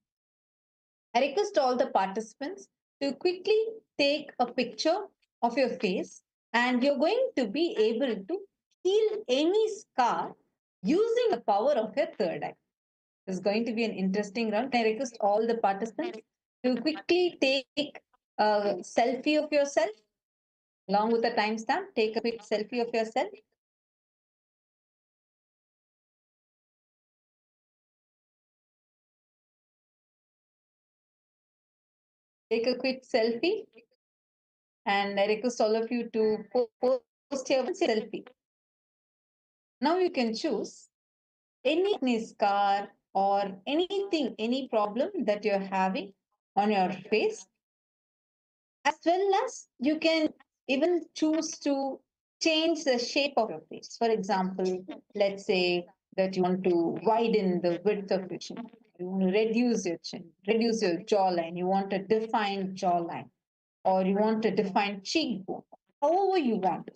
I request all the participants to quickly take a picture of your face, and you're going to be able to heal any scar using the power of your third eye. This is going to be an interesting round. I request all the participants to quickly take a selfie of yourself along with the timestamp. Take a quick selfie of yourself. Take a quick selfie, and I request all of you to post your selfie. Now you can choose any scar or anything, any problem that you're having on your face. As well as you can even choose to change the shape of your face. For example, let's say that you want to widen the width of your chin, you want to reduce your chin, reduce your jawline, you want a defined jawline, or you want a defined cheekbone, however you want.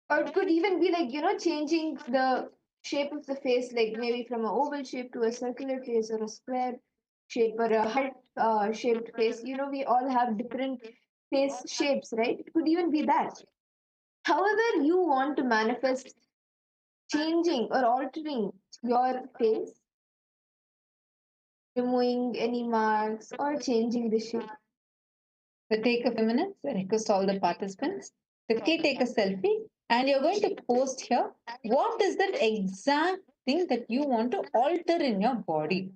Or it could even be like, changing the shape of the face, like maybe from an oval shape to a circular face or a square shape or a heart shaped face. We all have different face shapes, right? It could even be that. However, you want to manifest changing or altering your face, removing any marks or changing the shape. So take a few minutes, I request all the participants quickly take a selfie, and you're going to post here what is that exact thing that you want to alter in your body.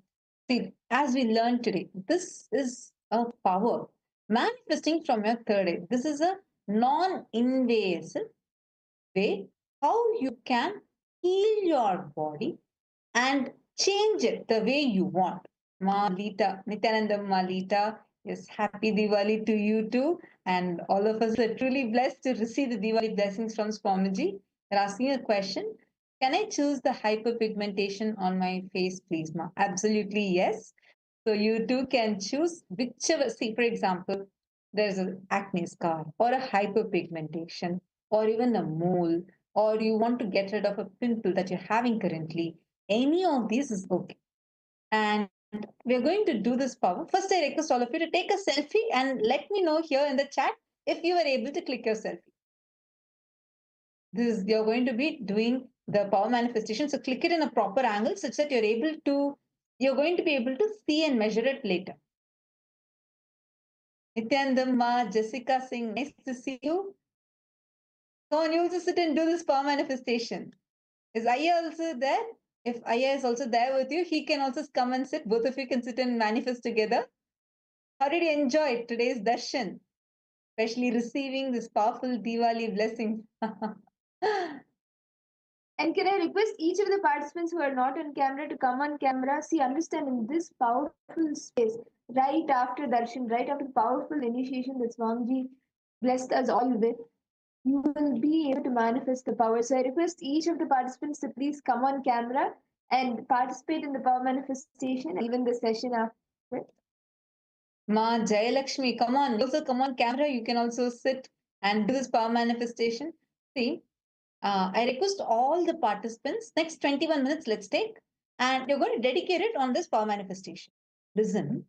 See, as we learned today, this is a power manifesting from your third eye. This is a non-invasive way how you can heal your body and change it the way you want. Malita, Nithyananda Malita, yes, happy Diwali to you too. And all of us are truly blessed to receive the Diwali blessings from Swamiji. They're asking a question. Can I choose the hyperpigmentation on my face, please, ma? Absolutely, yes. So you too can choose whichever. See, for example, there's an acne scar or a hyperpigmentation or even a mole, or you want to get rid of a pimple that you're having currently. Any of these is okay. And we're going to do this power. First, I request all of you to take a selfie and let me know here in the chat if you were able to click your selfie. This is, you're going to be doing the power manifestation. So click it in a proper angle such that you're going to be able to see and measure it later. Nityanandamma, Jessica Singh, nice to see you. Come on, you also sit and do this power manifestation. Is Aya also there? If Aya is also there with you, he can also come and sit. Both of you can sit and manifest together. How did you enjoy today's darshan? Especially receiving this powerful Diwali blessing. And can I request each of the participants who are not on camera to come on camera? See, understand, in this powerful space, right after darshan, right after the powerful initiation that Swamiji blessed us all with, you will be able to manifest the power. So I request each of the participants to please come on camera and participate in the power manifestation and even the session after. Ma Jayalakshmi, come on. Also come on camera. You can also sit and do this power manifestation. See, I request all the participants, next 21 minutes, let's take, and you're going to dedicate it on this power manifestation. Listen,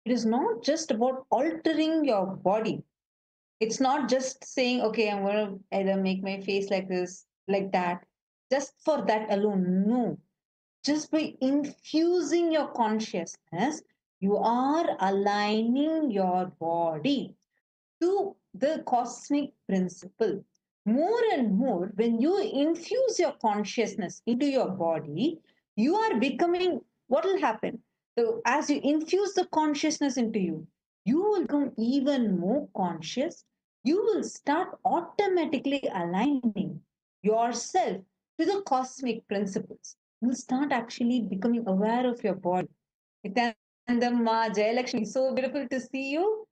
it is not just about altering your body. It's not just saying, okay, I'm going to either make my face like this, like that, just for that alone. No. Just by infusing your consciousness, you are aligning your body to the cosmic principle. More and more, when you infuse your consciousness into your body, you are becoming, what will happen? So, as you infuse the consciousness into you, you will become even more conscious. You will start automatically aligning yourself to the cosmic principles. You will start actually becoming aware of your body. Nityanandamma, Jayalakshmi, so beautiful to see you.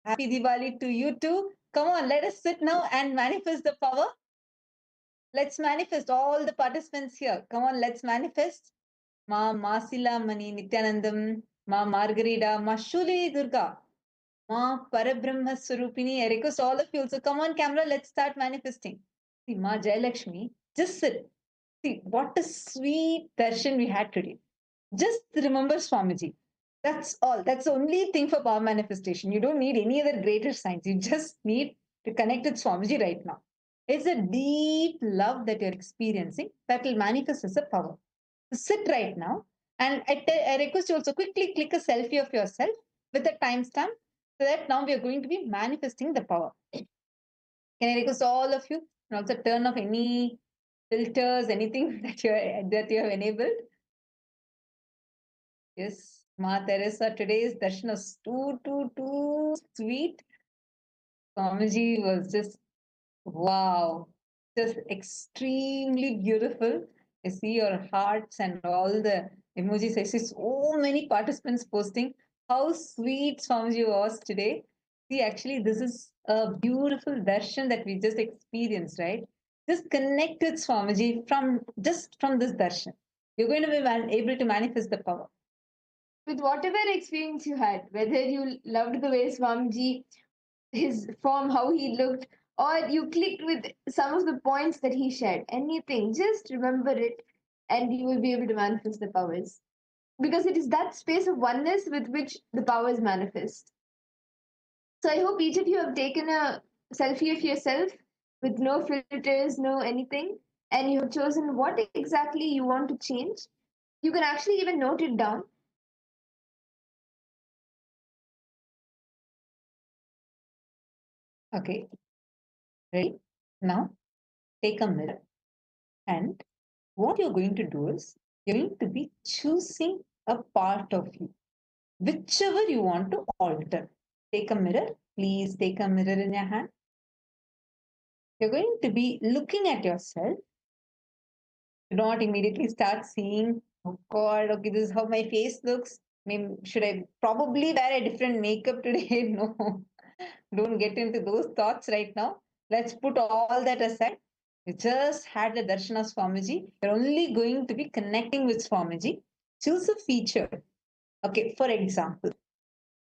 Happy Diwali to you too. Come on, let us sit now and manifest the power. Let's manifest all the participants here. Come on, let's manifest. Ma Masila Mani Nityanandam, Ma Margarita, Ma Shuli Durga, Ma Parabrahma Swarupini. I request all of you also come on camera. Let's start manifesting. See, Ma Jayalakshmi, just sit. See, what a sweet darshan we had today. Just remember Swamiji. That's all. That's the only thing for power manifestation. You don't need any other greater science. You just need to connect with Swamiji right now. It's a deep love that you're experiencing that will manifest as a power. So sit right now, and I request you also quickly click a selfie of yourself with a timestamp so that now we are going to be manifesting the power. Can I request all of you and also turn off any filters, anything that you have enabled? Yes, Ma Teresa, today's darshan was too sweet. Swamiji was just wow, just extremely beautiful. I see your hearts and all the emojis. I see so many participants posting how sweet Swamiji was today. See, actually, this is a beautiful darshan that we just experienced, right? Just connect with Swamiji from this darshan. You're going to be able to manifest the power. With whatever experience you had, whether you loved the way Swamiji, his form, how he looked, or you clicked with some of the points that he shared, anything, just remember it and you will be able to manifest the powers. Because it is that space of oneness with which the powers manifest. So I hope each of you have taken a selfie of yourself with no filters, no anything, and you have chosen what exactly you want to change. You can actually even note it down. Okay, ready? Now, take a mirror. And what you're going to do is, you're going to be choosing a part of you, whichever you want to alter. Take a mirror. Please take a mirror in your hand. You're going to be looking at yourself. Do not immediately start seeing, oh God, okay, this is how my face looks. Maybe should I probably wear a different makeup today? No, don't get into those thoughts right now. Let's put all that aside. You just had the darshan of Swamiji. You're only going to be connecting with Swamiji. Choose a feature. Okay, for example,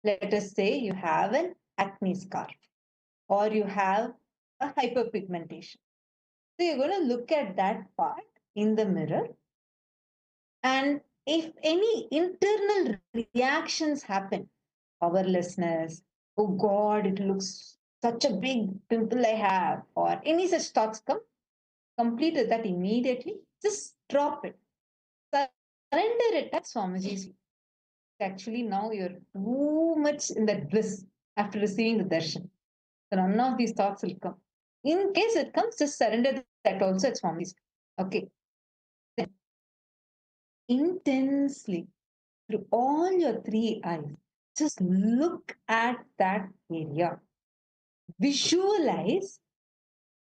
let us say you have an acne scar or you have a hyperpigmentation. So you're going to look at that part in the mirror, and if any internal reactions happen, powerlessness, oh God, it looks such a big pimple I have, or any such thoughts come, complete with that immediately. Just drop it. Surrender it at Swamiji's feet. Actually, now you're too much in that bliss after receiving the darshan. So none of these thoughts will come. In case it comes, just surrender that also at Swamiji's feet. Okay. Then intensely through all your three eyes, just look at that area. Visualize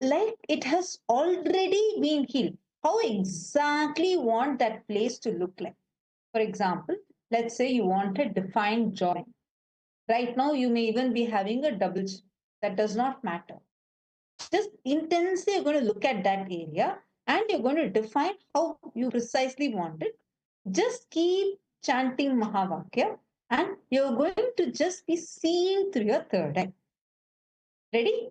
like it has already been healed. How exactly you want that place to look like? For example, let's say you want a defined jawline. Right now, you may even be having a double chin. That does not matter. Just intensely, you're going to look at that area and you're going to define how you precisely want it. Just keep chanting Mahavakya and you're going to just be seeing through your third eye. Ready?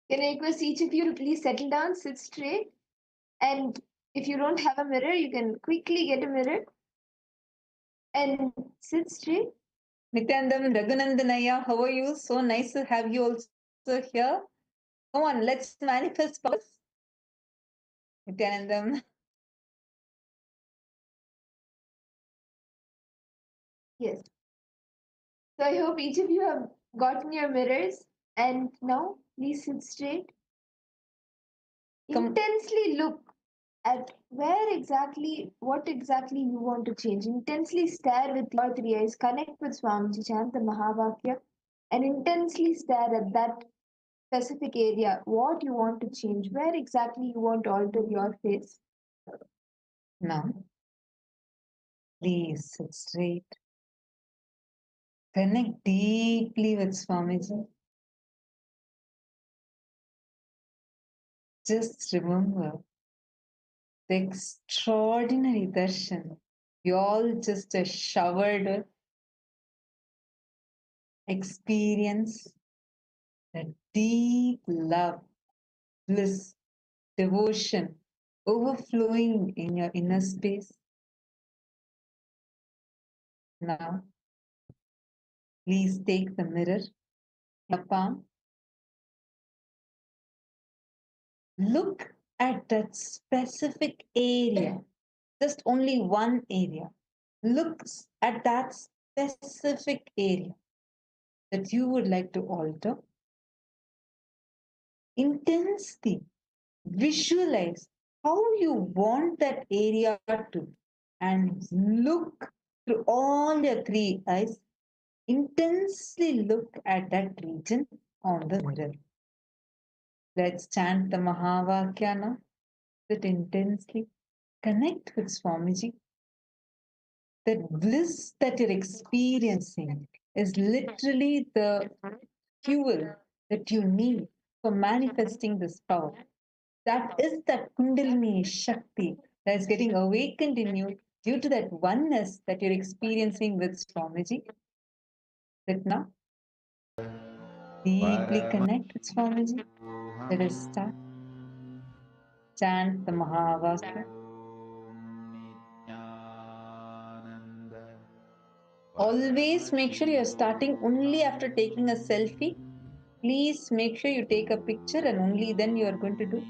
Can I request each of you to please settle down, sit straight, and if you don't have a mirror, you can quickly get a mirror and sit straight. Nityanandam, Raghunandanaya, how are you? So nice to have you also here. Come on, let's manifest powers. Nityanandam. Yes. So I hope each of you have gotten your mirrors, and now please sit straight. Intensely look at what exactly you want to change. Intensely stare with your three eyes, connect with Swamiji, chant the Mahavakya, and intensely stare at that specific area, what you want to change, where exactly you want to alter your face. Now, please sit straight. Connect deeply with Swamiji. Just remember the extraordinary darshan you all just showered with. Experience the deep love, bliss, devotion overflowing in your inner space. Now, please take the mirror in your palm. Look at that specific area, just only one area. Look at that specific area that you would like to alter. Intensely visualize how you want that area to, and look through all your three eyes. Intensely look at that region on the mirror. Let's chant the Mahavakya now. Sit intensely. Connect with Swamiji. The bliss that you're experiencing is literally the fuel that you need for manifesting this power. That is that Kundalini Shakti that is getting awakened in you due to that oneness that you're experiencing with Swamiji. That now deeply connect with Swamiji. Let us start. Chant the Mahavakya. Always make sure you're starting only after taking a selfie. Please make sure you take a picture and only then you are going to do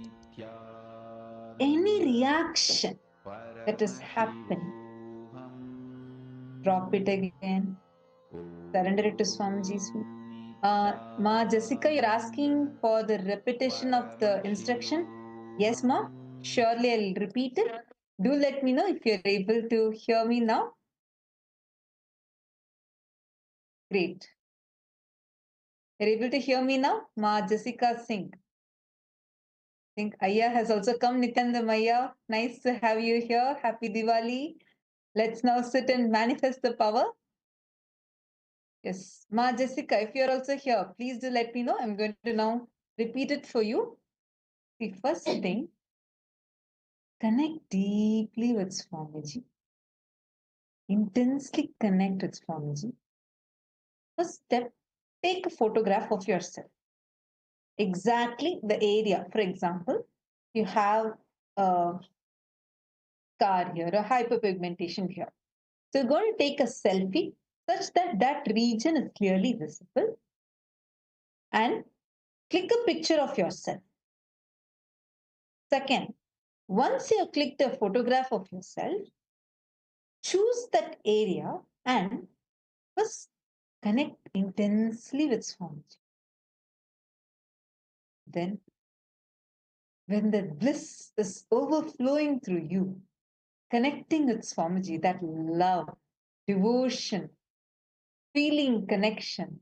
any reaction that is happening. Drop it again. Surrender it to Swamiji's feet. Ma Jessica, you're asking for the repetition of the instruction? Yes, Ma. Surely I'll repeat it. Do let me know if you're able to hear me now. Great. You're able to hear me now? Ma Jessica Singh. I think Ayya has also come. Nityananda Ayya, nice to have you here. Happy Diwali. Let's now sit and manifest the power. Yes, Ma Jessica, if you're also here, please do let me know. I'm going to now repeat it for you. The first thing, connect deeply with Swamiji. Intensely connect with Swamiji. First step, take a photograph of yourself. Exactly the area. For example, you have a scar here, a hyperpigmentation here. So you're going to take a selfie such that that region is clearly visible and click a picture of yourself. Second, once you have clicked a photograph of yourself, choose that area and first connect intensely with Swamiji. Then, when the bliss is overflowing through you, connecting with Swamiji, that love, devotion, feeling connection,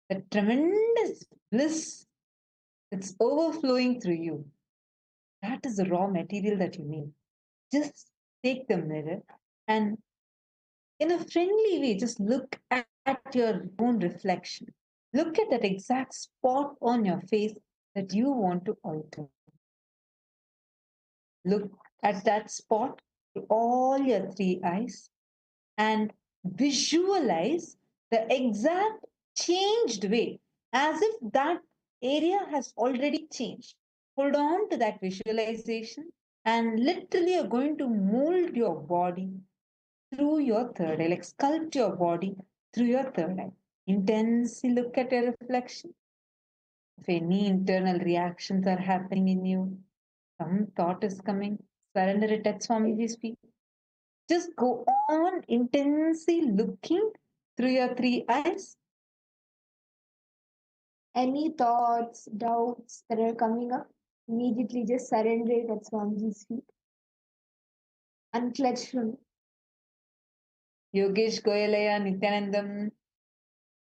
that tremendous bliss that's overflowing through you, that is the raw material that you need. Just take the mirror and in a friendly way, just look at your own reflection. Look at that exact spot on your face that you want to alter. Look at that spot with all your three eyes and visualize the exact changed way as if that area has already changed. Hold on to that visualization and literally you're going to mold your body through your third eye, like sculpt your body through your third eye. Intensely look at your reflection. If any internal reactions are happening in you, some thought is coming, surrender it at Swamiji's feet. Just go on intensely looking through your three eyes. Any thoughts, doubts that are coming up, immediately just surrender it at Swamiji's feet. Unclench from it. Yogesh Goyalaya, Nithyanandam,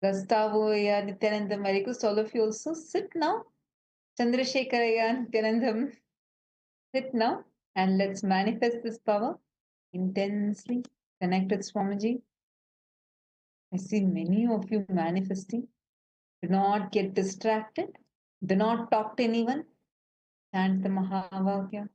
Gustavo, Nithyanandam, I request all of you also sit now. Chandrasekharaya, Nithyanandam, sit now and let's manifest this power intensely. Connect with Swamiji. I see many of you manifesting. Do not get distracted. Do not talk to anyone. Chant the Mahavakya.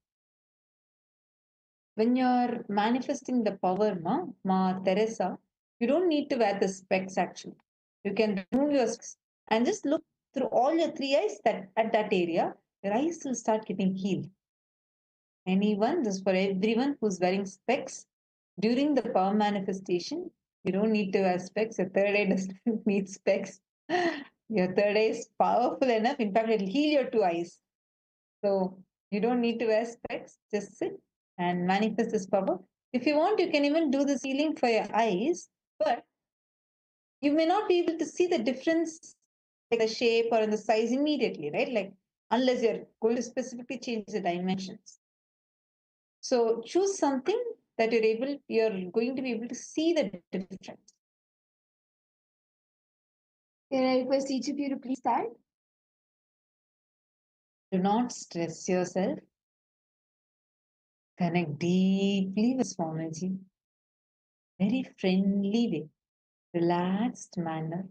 When you're manifesting the power, Ma Teresa, you don't need to wear the specs actually. You can remove your specs and just look through all your three eyes that at that area, your eyes will start getting healed. Anyone, just for everyone who's wearing specs, during the power manifestation, you don't need to wear specs. Your third eye doesn't need specs. Your third eye is powerful enough. In fact, it'll heal your two eyes. So you don't need to wear specs. Just sit and manifest this power. If you want, you can even do this healing for your eyes, but you may not be able to see the difference like the shape or in the size immediately, right? Like unless you're going to specifically change the dimensions. So choose something that you're going to be able to see the difference. Can I request each of you to please stand? Do not stress yourself. Connect deeply with Swamiji. Very friendly way, relaxed manner.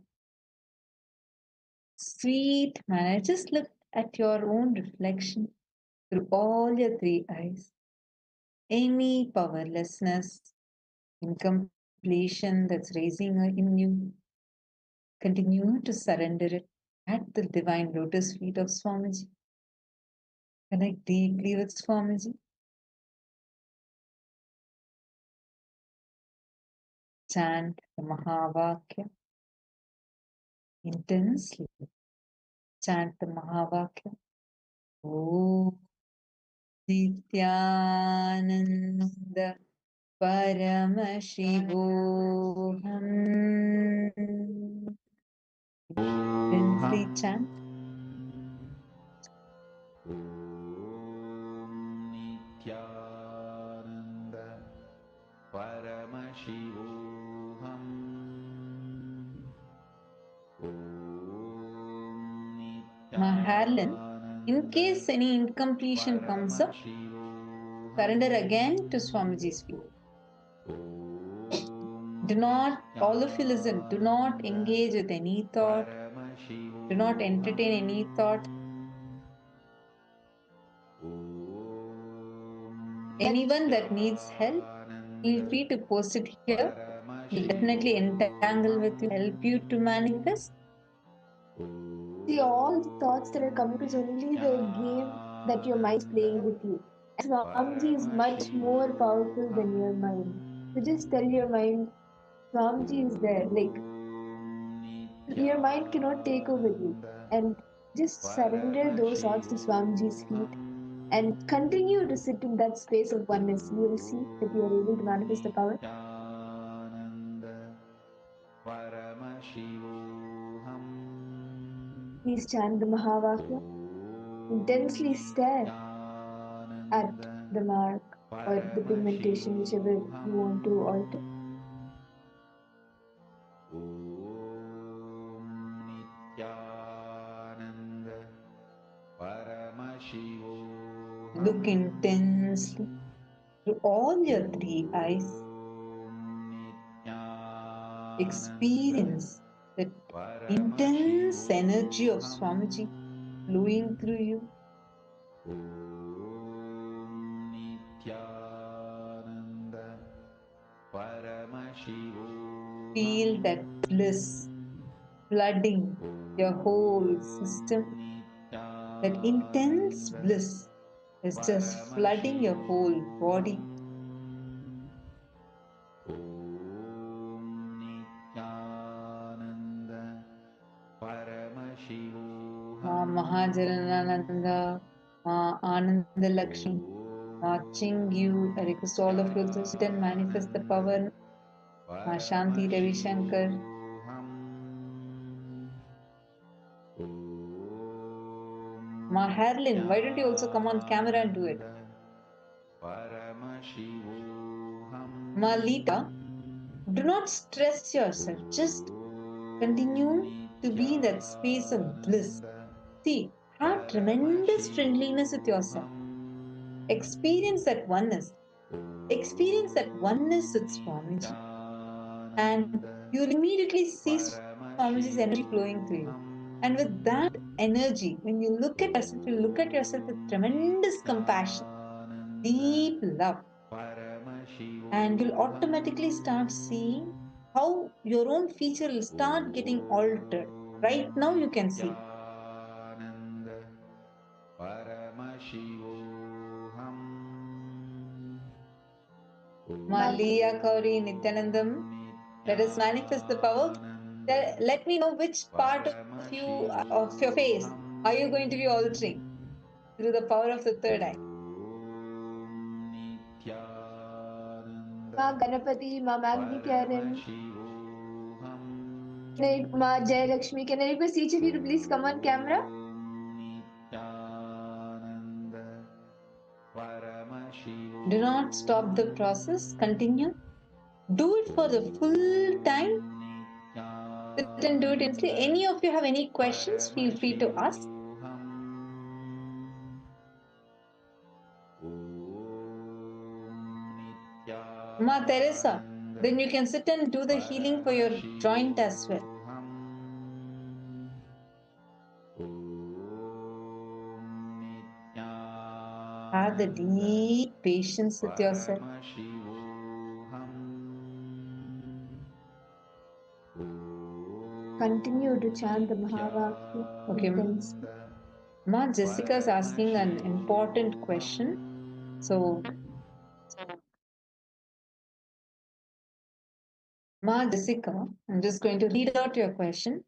sweet manner. Just look at your own reflection through all your three eyes. Any powerlessness, incompletion that's raising in you, continue to surrender it at the divine lotus feet of Swamiji. Connect deeply with Swamiji. Chant the Mahavakya intensely. Chant the Mahavakya. Oh, Nithyananda Paramashivoham. Intensely chant. Nithyananda Paramashivoham. Maharlan, in case any incompletion comes up, surrender again to Swamiji's feet. Do not, all of you listen, do not engage with any thought. Do not entertain any thought. Anyone that needs help, feel free to post it here. We'll definitely entangle with you, help you to manifest. See, all the thoughts that are coming is only the game that your mind is playing with you. And Swamiji is much more powerful than your mind. So just tell your mind, Swamiji is there. Like, your mind cannot take over you. And just surrender those thoughts to Swamiji's feet and continue to sit in that space of oneness. You will see that you are able to manifest the power. Please chant the Mahavakya. Intensely stare at the mark or the pigmentation, whichever you want to alter. Look intensely through all your three eyes. Experience that intense energy of Swamiji flowing through you. Feel that bliss flooding your whole system. That intense bliss is just flooding your whole body. Ma Mahajalananda, Ma Ananda Lakshmi, watching you. I request all of you to sit and manifest the power. Ma Shanti Ravi Shankar. Ma Harlin, why don't you also come on camera and do it? Ma Lita, do not stress yourself. Just continue to be in that space of bliss. See, have tremendous friendliness with yourself. Experience that oneness. Experience that oneness with Swamiji. And you'll immediately see Swamiji's energy flowing through you. And with that energy, when you look at yourself, you look at yourself with tremendous compassion, deep love. And you'll automatically start seeing how your own feature will start getting altered. Right now, you can see. Malia Kauri Nithyanandam, let us manifest the power. Let me know which part of you, of your face, are you going to be altering through the power of the third eye. Ma Ganapati, Ma Magni Karen, Ma Jai Lakshmi. Can I request each of you to please come on camera? Do not stop the process. Continue. Do it for the full time. Sit and do it instantly. Any of you have any questions, feel free to ask. Ma Teresa, then you can sit and do the healing for your joint as well. have the deep patience with yourself. Continue to chant the Mahavakya Okay. intensely. Ma Jessica is asking an important question. So, Ma Jessica, I'm just going to read out your question.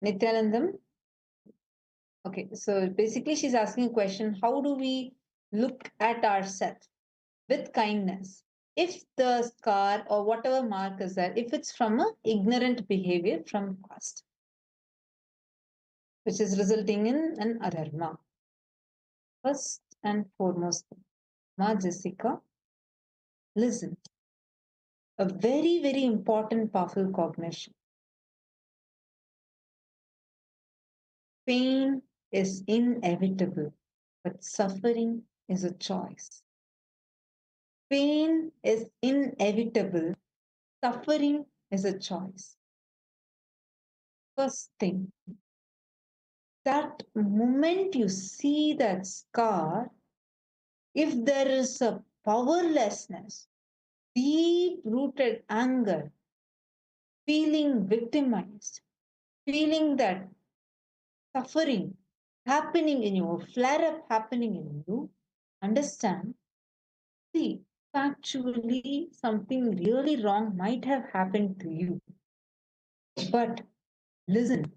Nithyanandam. Okay, so basically she's asking a question, how do we look at ourselves with kindness? If the scar or whatever mark is there, if it's from a ignorant behavior from past, which is resulting in an adharma. First and foremost, Ma Jessica, listen. A very, very important, powerful cognition. Pain is inevitable, but suffering is a choice. Pain is inevitable, suffering is a choice. First thing, that moment you see that scar, if there is a powerlessness, deep rooted anger, feeling victimized, feeling that suffering happening in you, flare up happening in you, understand, see, factually something really wrong might have happened to you. But listen,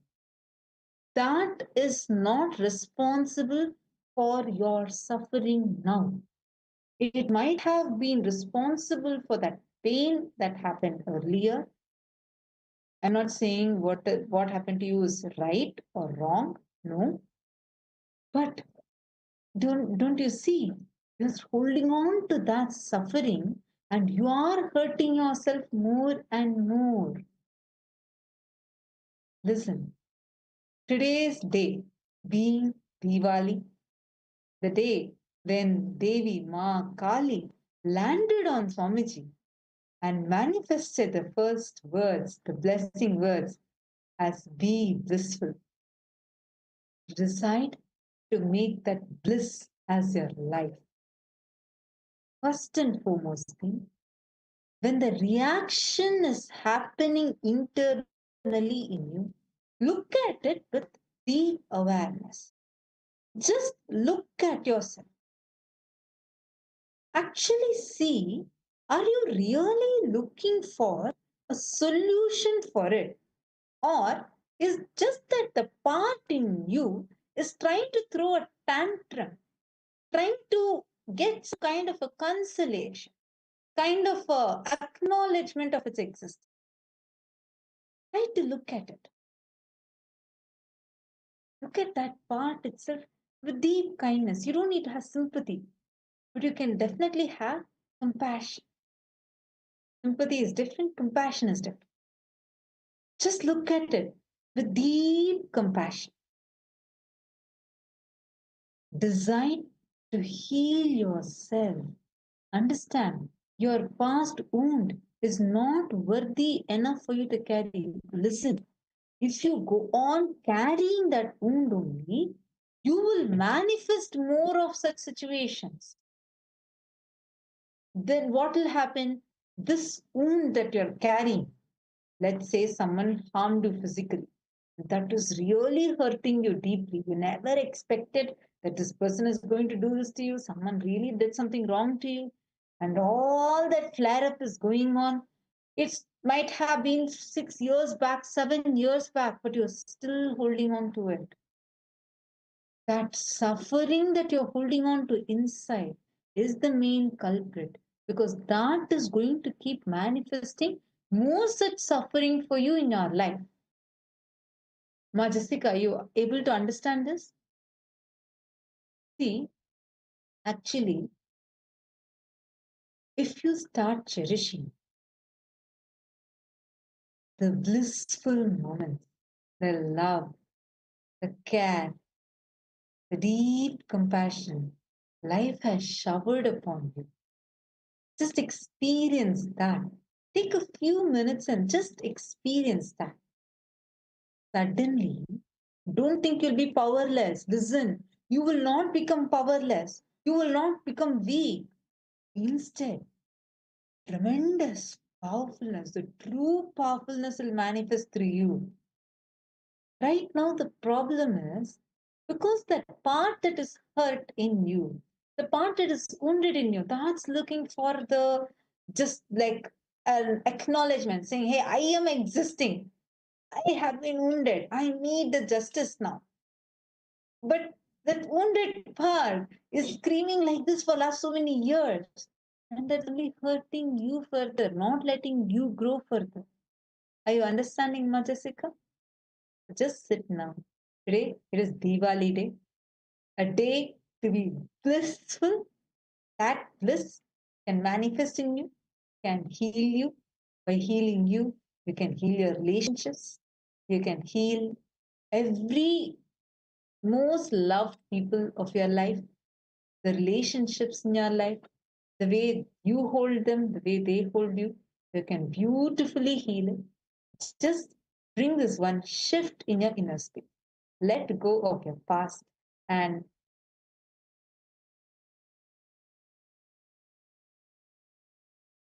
that is not responsible for your suffering now. It might have been responsible for that pain that happened earlier. I'm not saying what happened to you is right or wrong. No. But don't you see? You're holding on to that suffering and you are hurting yourself more and more. Listen, today's day being Diwali, the day when Devi Ma Kali landed on Swamiji and manifested the first words, the blessing words, as be blissful. Decide to make that bliss as your life. First and foremost thing, when the reaction is happening internally in you, look at it with deep awareness. Just look at yourself. Actually see, are you really looking for a solution for it? Or is just that the part in you is trying to throw a tantrum, trying to get some kind of a consolation, kind of a acknowledgement of its existence? Try to look at it. Look at that part itself with deep kindness. You don't need to have sympathy, but you can definitely have compassion. Sympathy is different, compassion is different. Just look at it with deep compassion. Designed to heal yourself. Understand, your past wound is not worthy enough for you to carry. Listen, if you go on carrying that wound only, you will manifest more of such situations. Then what will happen? This wound that you're carrying, let's say someone harmed you physically, that is really hurting you deeply. You never expected that this person is going to do this to you. Someone really did something wrong to you. And all that flare up is going on. It might have been 6 years back, 7 years back, but you're still holding on to it. That suffering that you're holding on to inside is the main culprit, because that is going to keep manifesting more such suffering for you in your life. Ma Jessica, are you able to understand this? See, actually, if you start cherishing the blissful moments, the love, the care, the deep compassion life has showered upon you, just experience that. Take a few minutes and just experience that. Suddenly, don't think you'll be powerless. Listen, you will not become powerless. You will not become weak. Instead, tremendous powerfulness, the true powerfulness will manifest through you. Right now, the problem is because that part that is hurt in you, the part that is wounded in you, that's looking for the just like an acknowledgement saying, hey, I am existing. I have been wounded. I need the justice now. But that wounded part is screaming like this for last so many years. And that's only hurting you further, not letting you grow further. Are you understanding, Ma Jessica? Just sit now. Today, it is Diwali day, a day to be blissful. That bliss can manifest in you, can heal you. By healing you, you can heal your relationships. You can heal every most loved people of your life, the relationships in your life, the way you hold them, the way they hold you. You can beautifully heal it. Just bring this one shift in your inner space. Let go of your past and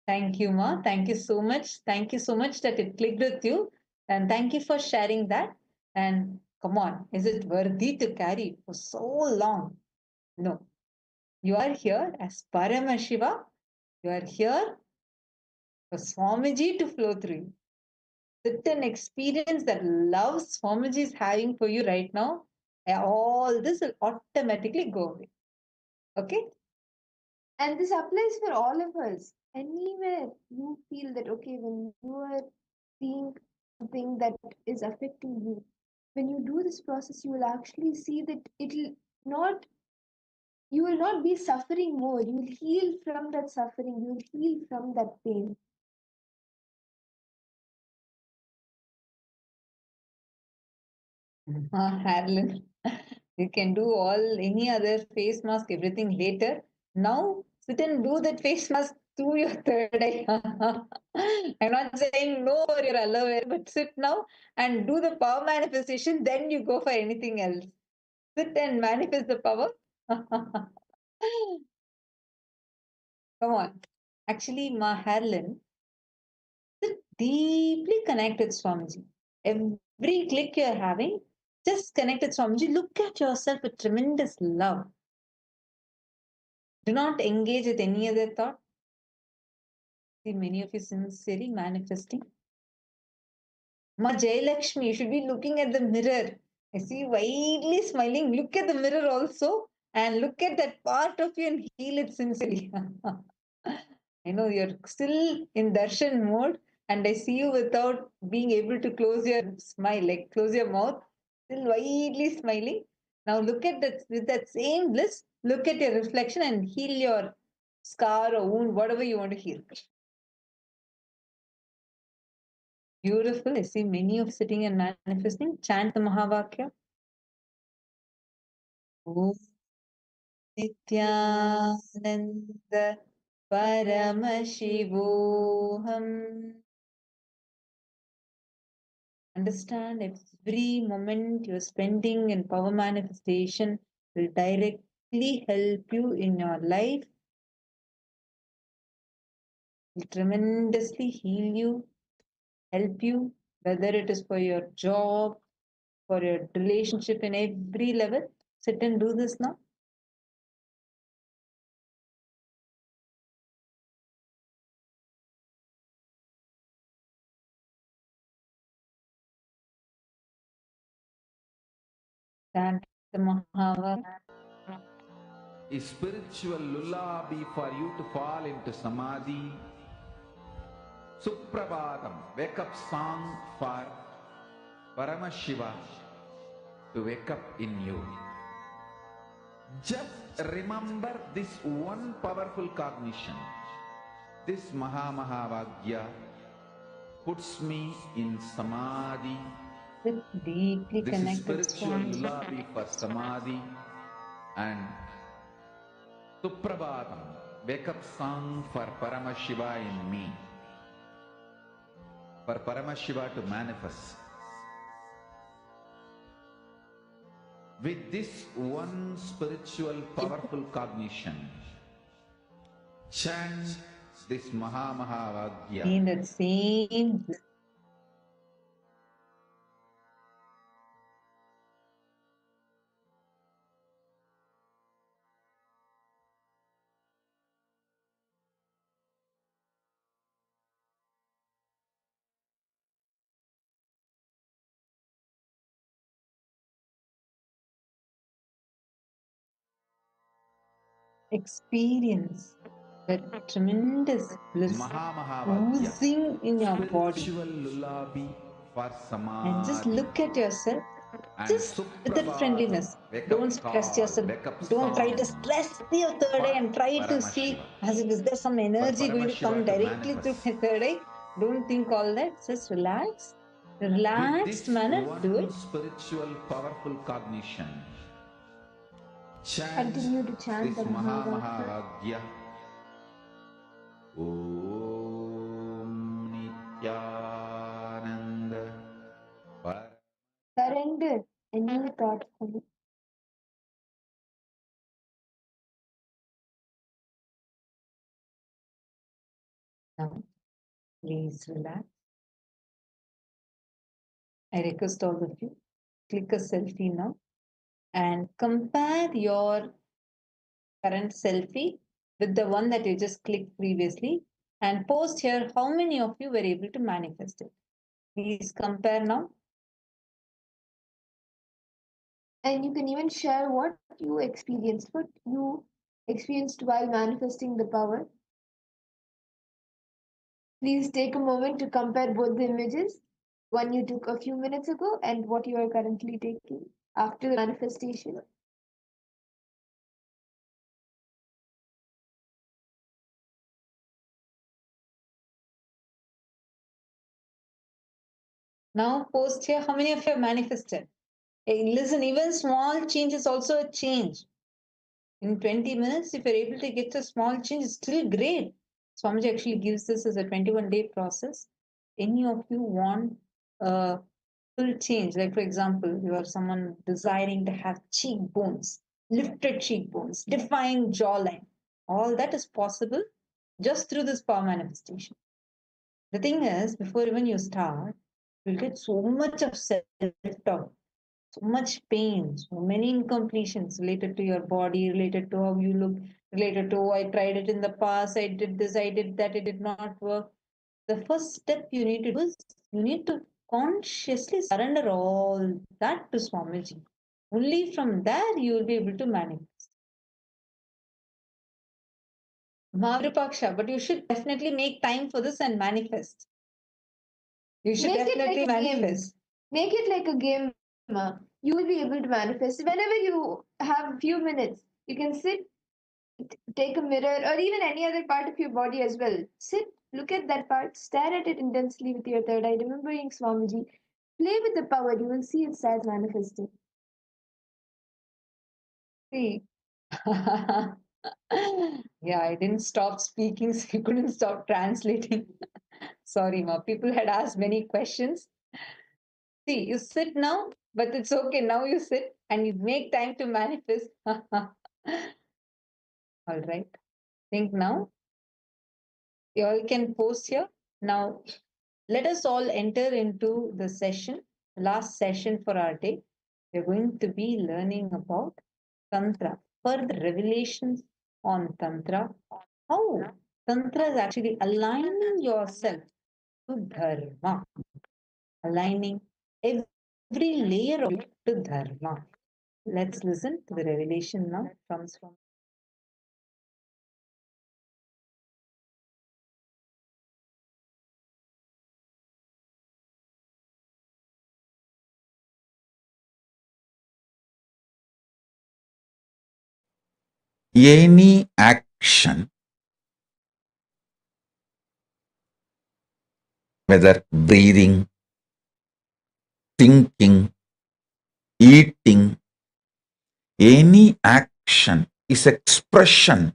thank you, Ma. Thank you so much. Thank you so much that it clicked with you. And thank you for sharing that. And come on, is it worthy to carry for so long? No. You are here as Paramashiva. You are here for Swamiji to flow through you. Certain experience that love Swamiji is having for you right now, all this will automatically go away. Okay? And this applies for all of us. Anywhere you feel that, okay, when you are seeing something that is affecting you, when you do this process, you will actually see that not, you will not be suffering more. You will heal from that suffering. You will heal from that pain. Harlan, you can do all any other face mask, everything later. Now sit and do that face mask through your third eye. I'm not saying no for your aloe vera, but sit now and do the power manifestation. Then you go for anything else. Sit and manifest the power. Come on. Actually, Ma Harlan, sit deeply connect with Swamiji. Every click you're having, just connect with Swamiji. Look at yourself with tremendous love. Do not engage with any other thought. See, many of you sincerely manifesting. Ma Jayalakshmi, you should be looking at the mirror. I see you widely smiling. Look at the mirror also and look at that part of you and heal it sincerely. I know you're still in darshan mode and I see you without being able to close your smile, like close your mouth, still widely smiling. Now look at that with that same bliss, look at your reflection and heal your scar or wound, whatever you want to heal. Beautiful. I see many of sitting and manifesting. Chant the Mahavakya. Om Nithyananda Paramashivoham. Understand every moment you're spending in power manifestation will directly help you in your life, will tremendously heal you, help you, whether it is for your job, for your relationship in every level. Sit and do this now. Chant the Mahavakya. A spiritual lullaby for you to fall into samadhi. Suprabhatam, wake up song for Paramashiva to wake up in you. Just remember this one powerful cognition. This Mahavagya puts me in samadhi. Deeply This is connected spiritual lobby for samadhi and Suprabhatam, wake up song for Paramashiva in me. For Paramashiva to manifest. With this one spiritual powerful cognition, chant this Mahavagya. In that same experience that tremendous bliss Mahamahavagyam, oozing in your body. spiritual lullaby for And just samadhi. look at yourself, And just with that Suprabhatam, friendliness. wake Don't up stress call, yourself. wake up Don't try to song stress your third for eye and try to see Paramashiva. as if is there some For energy going to come Paramashiva to directly through manifest. my third eye. Don't think all that. Just relax. With Relaxed this manner, do one it. spiritual powerful cognition, chant Continue to chant this the Mahavagya. Mahamahavagyam. Om Nithyananda Paramashivam. Surrender any thought for me. Now, please relax. I request all of you, click a selfie now and compare your current selfie with the one that you just clicked previously and post here how many of you were able to manifest it. Please compare now. And you can even share what you experienced while manifesting the power. Please take a moment to compare both the images, one you took a few minutes ago and what you are currently taking after the manifestation. Now post here how many of you have manifested. Hey, listen, even small change is also a change. In 20 minutes, if you're able to get a small change, it's still great. Swamiji actually gives this as a 21-day process. Any of you want a full change, like for example, you are someone desiring to have cheekbones, lifted cheekbones, defined jawline. All that is possible just through this power manifestation. The thing is, before even you start, you'll get so much of self-talk, so much pain, so many incompletions related to your body, related to how you look, related to, oh, I tried it in the past, I did this, I did that, it did not work. The first step you need to do is you need to consciously surrender all that to Swamiji. Only from there you will be able to manifest. Mavrupaksha, but you should definitely make time for this and manifest. You should Make it definitely like a game. manifest. Make it like a game. You will be able to manifest. Whenever you have a few minutes, you can sit, take a mirror, or even any other part of your body as well. Sit, look at that part, stare at it intensely with your third eye, remembering Swamiji. Play with the power, you will see it starts manifesting. See. Yeah, I didn't stop speaking, so I couldn't stop translating. Sorry, ma. People had asked many questions. See, you sit now, but it's okay. Now you sit and you make time to manifest. All right. Think now. You all can post here. Now, let us all enter into the session, the last session for our day. We're going to be learning about Tantra, further revelations on Tantra, how Tantra is actually aligning yourself to Dharma, aligning every layer of it to Dharma. Let's listen to the revelation now. Comes from Any action, whether breathing, thinking, eating, any action is expression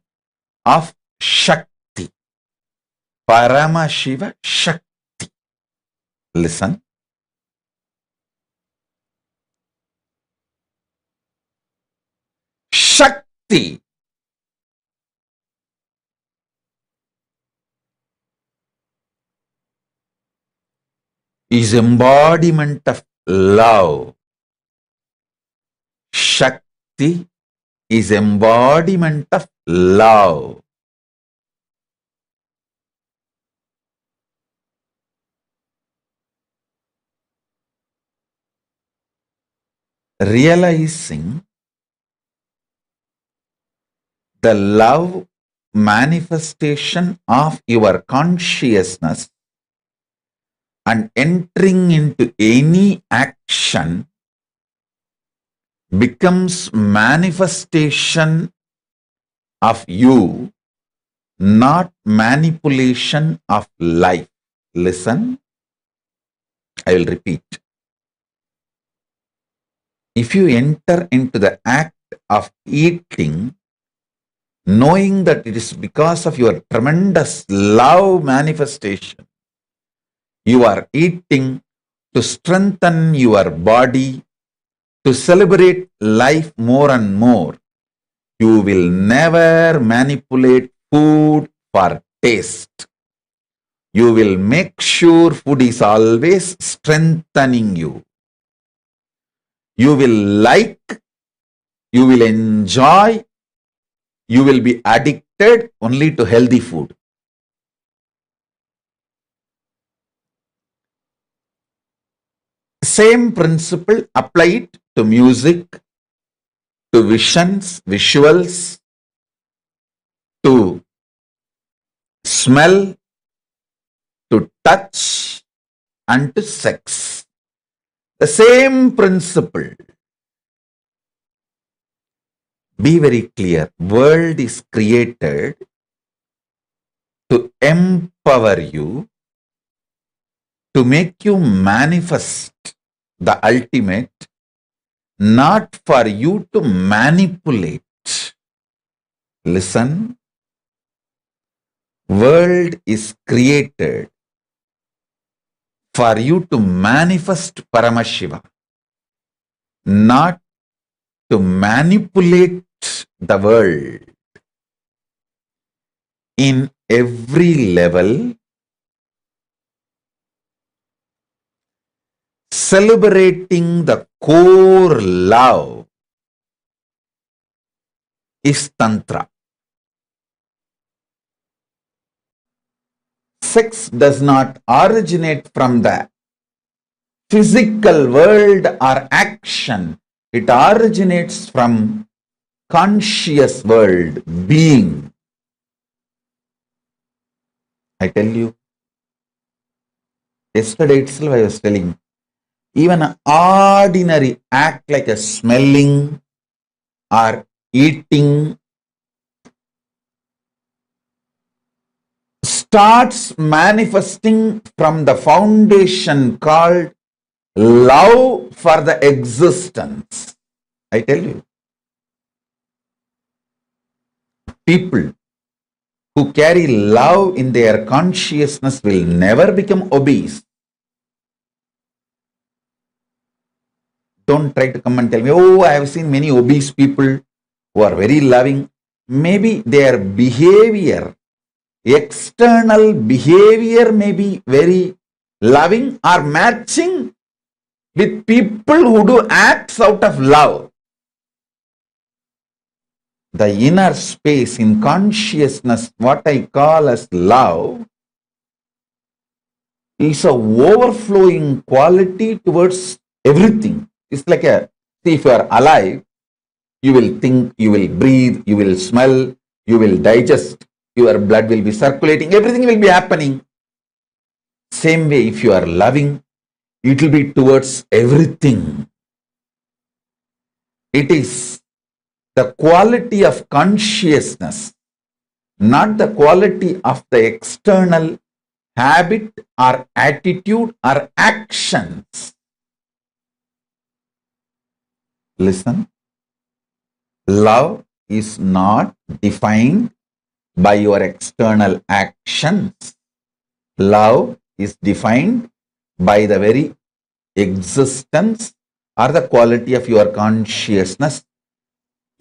of Shakti, Paramashiva Shakti. Listen. Shakti is embodiment of love. Shakti is embodiment of love. Realizing the love manifestation of your consciousness and entering into any action becomes manifestation of you, not manipulation of life. Listen, I will repeat. If you enter into the act of eating, knowing that it is because of your tremendous love manifestation, you are eating to strengthen your body, to celebrate life more and more. You will never manipulate food for taste. You will make sure food is always strengthening you. You will like, you will enjoy, you will be addicted only to healthy food. Same principle, apply it to music, to visions, visuals, to smell, to touch, and to sex. The same principle. Be very clear. World is created to empower you, to make you manifest the ultimate, not for you to manipulate. Listen. World is created for you to manifest Paramashiva, not to manipulate the world. In every level, celebrating the core love is Tantra. Sex does not originate from the physical world or action. It originates from conscious world, being. I tell you, yesterday itself I was telling, even an ordinary act like a smelling or eating starts manifesting from the foundation called love for the existence. I tell you, people who carry love in their consciousness will never become obese. Don't try to come and tell me, oh, I have seen many obese people who are very loving. Maybe their behavior, external behavior may be very loving or matching with people who do acts out of love. The inner space in consciousness, what I call as love, is a overflowing quality towards everything. It's like a, see, if you are alive, you will think, you will breathe, you will smell, you will digest, your blood will be circulating, everything will be happening. Same way, if you are loving, it will be towards everything. It is the quality of consciousness, not the quality of the external habit or attitude or actions. Listen, love is not defined by your external actions. Love is defined by the very existence or the quality of your consciousness.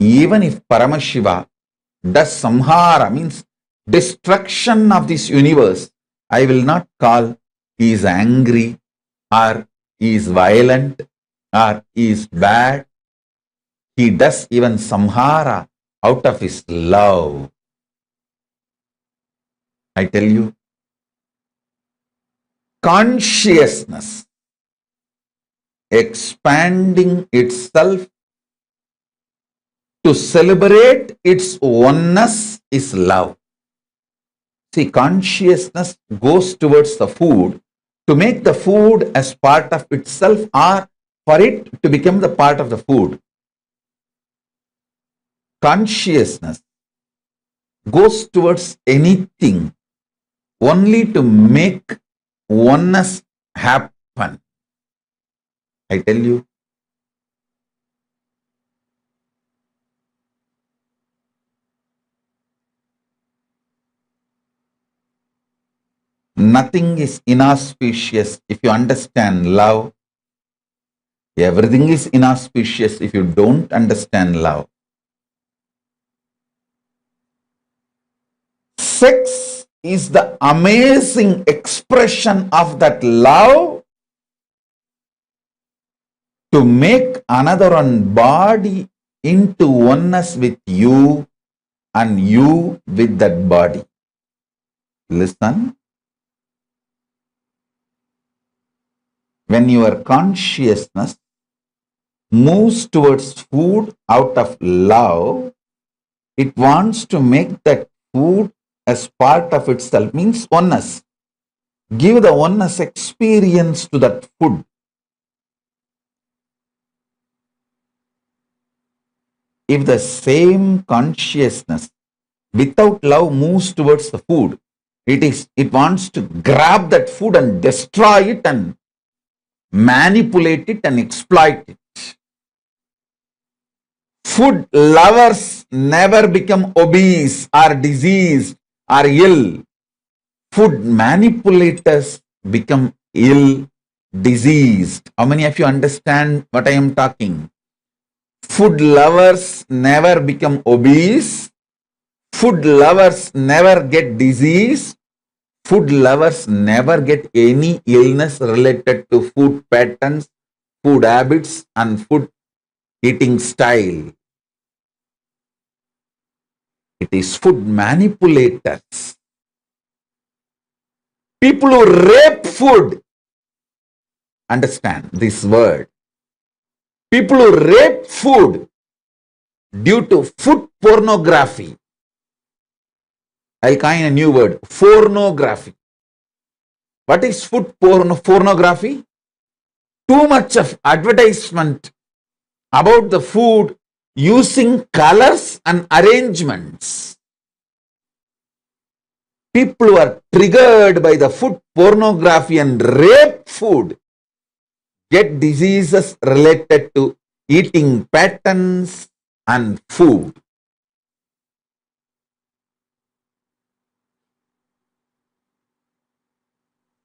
even if Paramashiva does samhara, means destruction of this universe, I will not call he is angry or he is violent or he is bad. He does even samhara out of his love. I tell you, consciousness expanding itself to celebrate its oneness is love. See, consciousness goes towards the food to make the food as part of itself or for it to become the part of the food. Consciousness goes towards anything only to make oneness happen. I tell you, nothing is inauspicious if you understand love. Everything is inauspicious if you don't understand love. Sex is the amazing expression of that love to make another one body into oneness with you and you with that body. Listen. When your consciousness moves towards food out of love, it wants to make that food as part of itself, means oneness. Give the oneness experience to that food. If the same consciousness without love moves towards the food, it wants to grab that food and destroy it and manipulate it and exploit it. Food lovers never become obese or diseased or ill. Food manipulators become ill, diseased. How many of you understand what I am talking? Food lovers never become obese. Food lovers never get disease. Food lovers never get any illness related to food patterns, food habits, and food eating style. It is food manipulators. People who rape food, understand this word. People who rape food due to food pornography. I'll coin a new word, pornography. What is food pornography? Too much of advertisement about the food using colors and arrangements. People who are triggered by the food pornography and rape food get diseases related to eating patterns and food.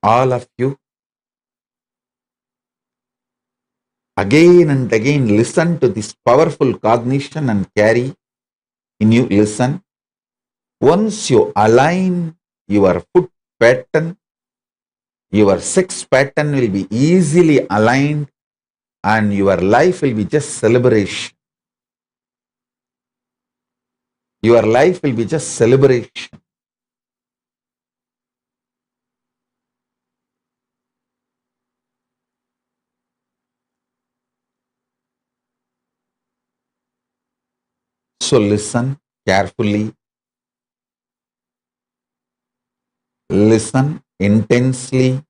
All of you, again and again listen to this powerful cognition and carry in you. Listen. Once you align your food pattern, your sex pattern will be easily aligned and your life will be just celebration. Your life will be just celebration. So listen carefully. Listen intensely.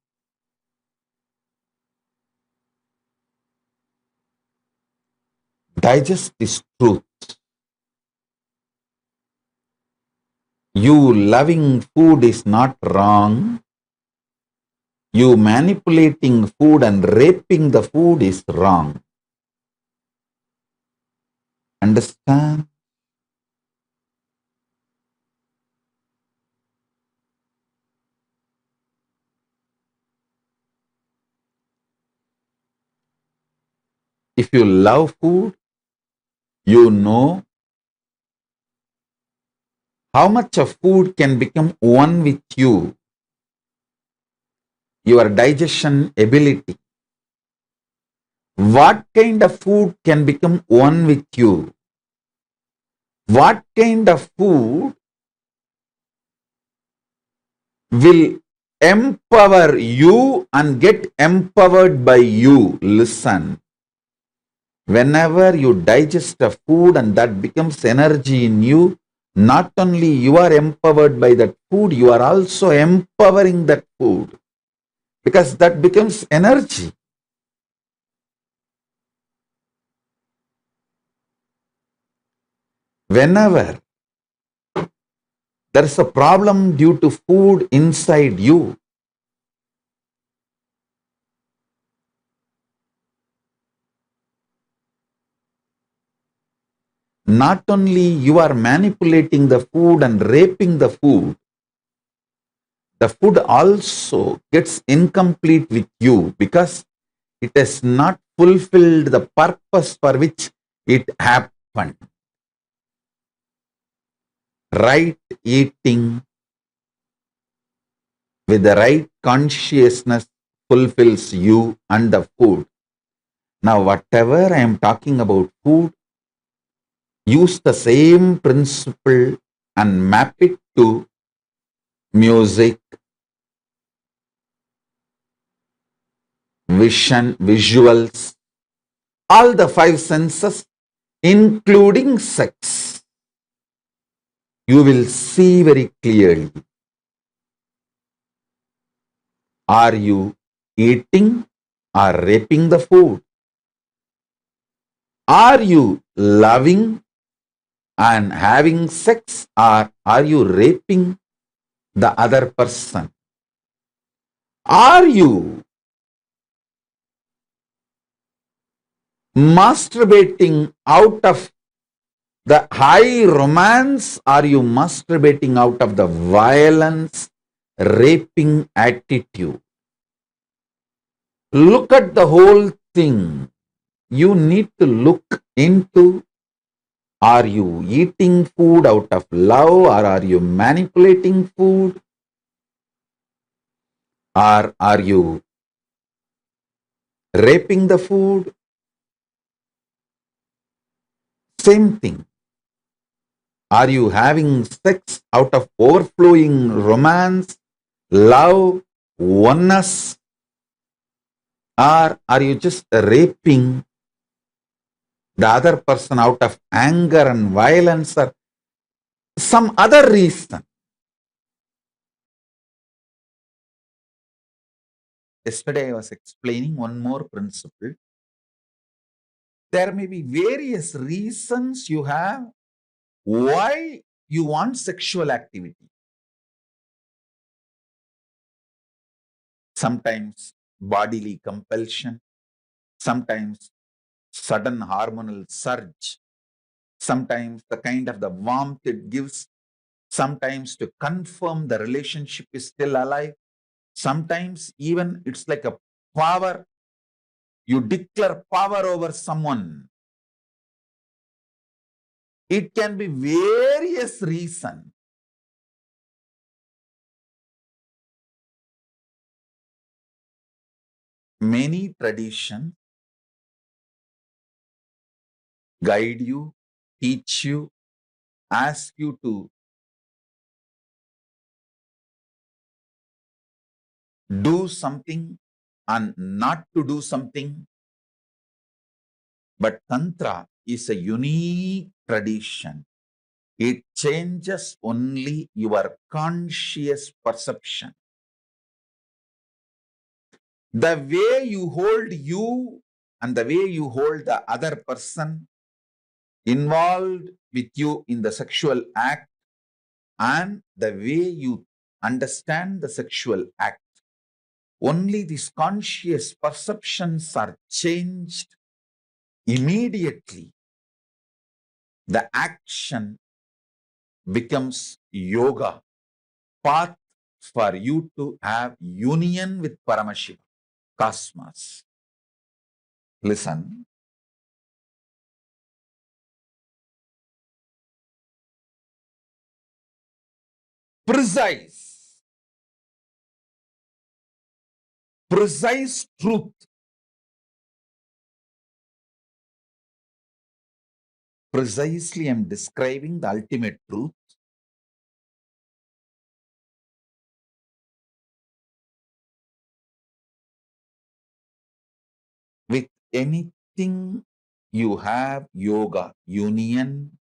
Digest this truth. You loving food is not wrong. You manipulating food and raping the food is wrong. Understand? If you love food, you know How much of food can become one with you? Your digestion ability. What kind of food can become one with you? What kind of food will empower you and get empowered by you? Listen. Whenever you digest a food and that becomes energy in you, not only you are empowered by that food, you are also empowering that food because that becomes energy. Whenever there is a problem due to food inside you, not only you are manipulating the food and raping the food also gets incomplete with you because it has not fulfilled the purpose for which it happened. Right eating with the right consciousness fulfills you and the food. Now, whatever I am talking about food, use the same principle and map it to music, vision, visuals, all the five senses, including sex. You will see very clearly. Are you eating or raping the food? Are you loving and having sex, or are you raping the other person? Are you masturbating out of the high romance? Are you masturbating out of the violence, raping attitude? Look at the whole thing. You need to look into, are you eating food out of love, or are you manipulating food? Or are you raping the food? Same thing. Are you having sex out of overflowing romance, love, oneness? Or are you just raping the other person out of anger and violence or some other reason? Yesterday I was explaining one more principle. There may be various reasons you have why you want sexual activity. Sometimes bodily compulsion, sometimes sudden hormonal surge, sometimes the kind of the warmth it gives, sometimes to confirm the relationship is still alive, sometimes even it's like a power. You declare power over someone. It can be various reasons. Many traditions guide you, teach you, ask you to do something and not to do something. But Tantra is a unique tradition. It changes only your conscious perception. The way you hold you and the way you hold the other person involved with you in the sexual act and the way you understand the sexual act. Only these conscious perceptions are changed immediately. The action becomes yoga, path for you to have union with Paramashiva, cosmos. Listen. precise, precise truth. Precisely, I am describing the ultimate truth. With anything you have yoga, union,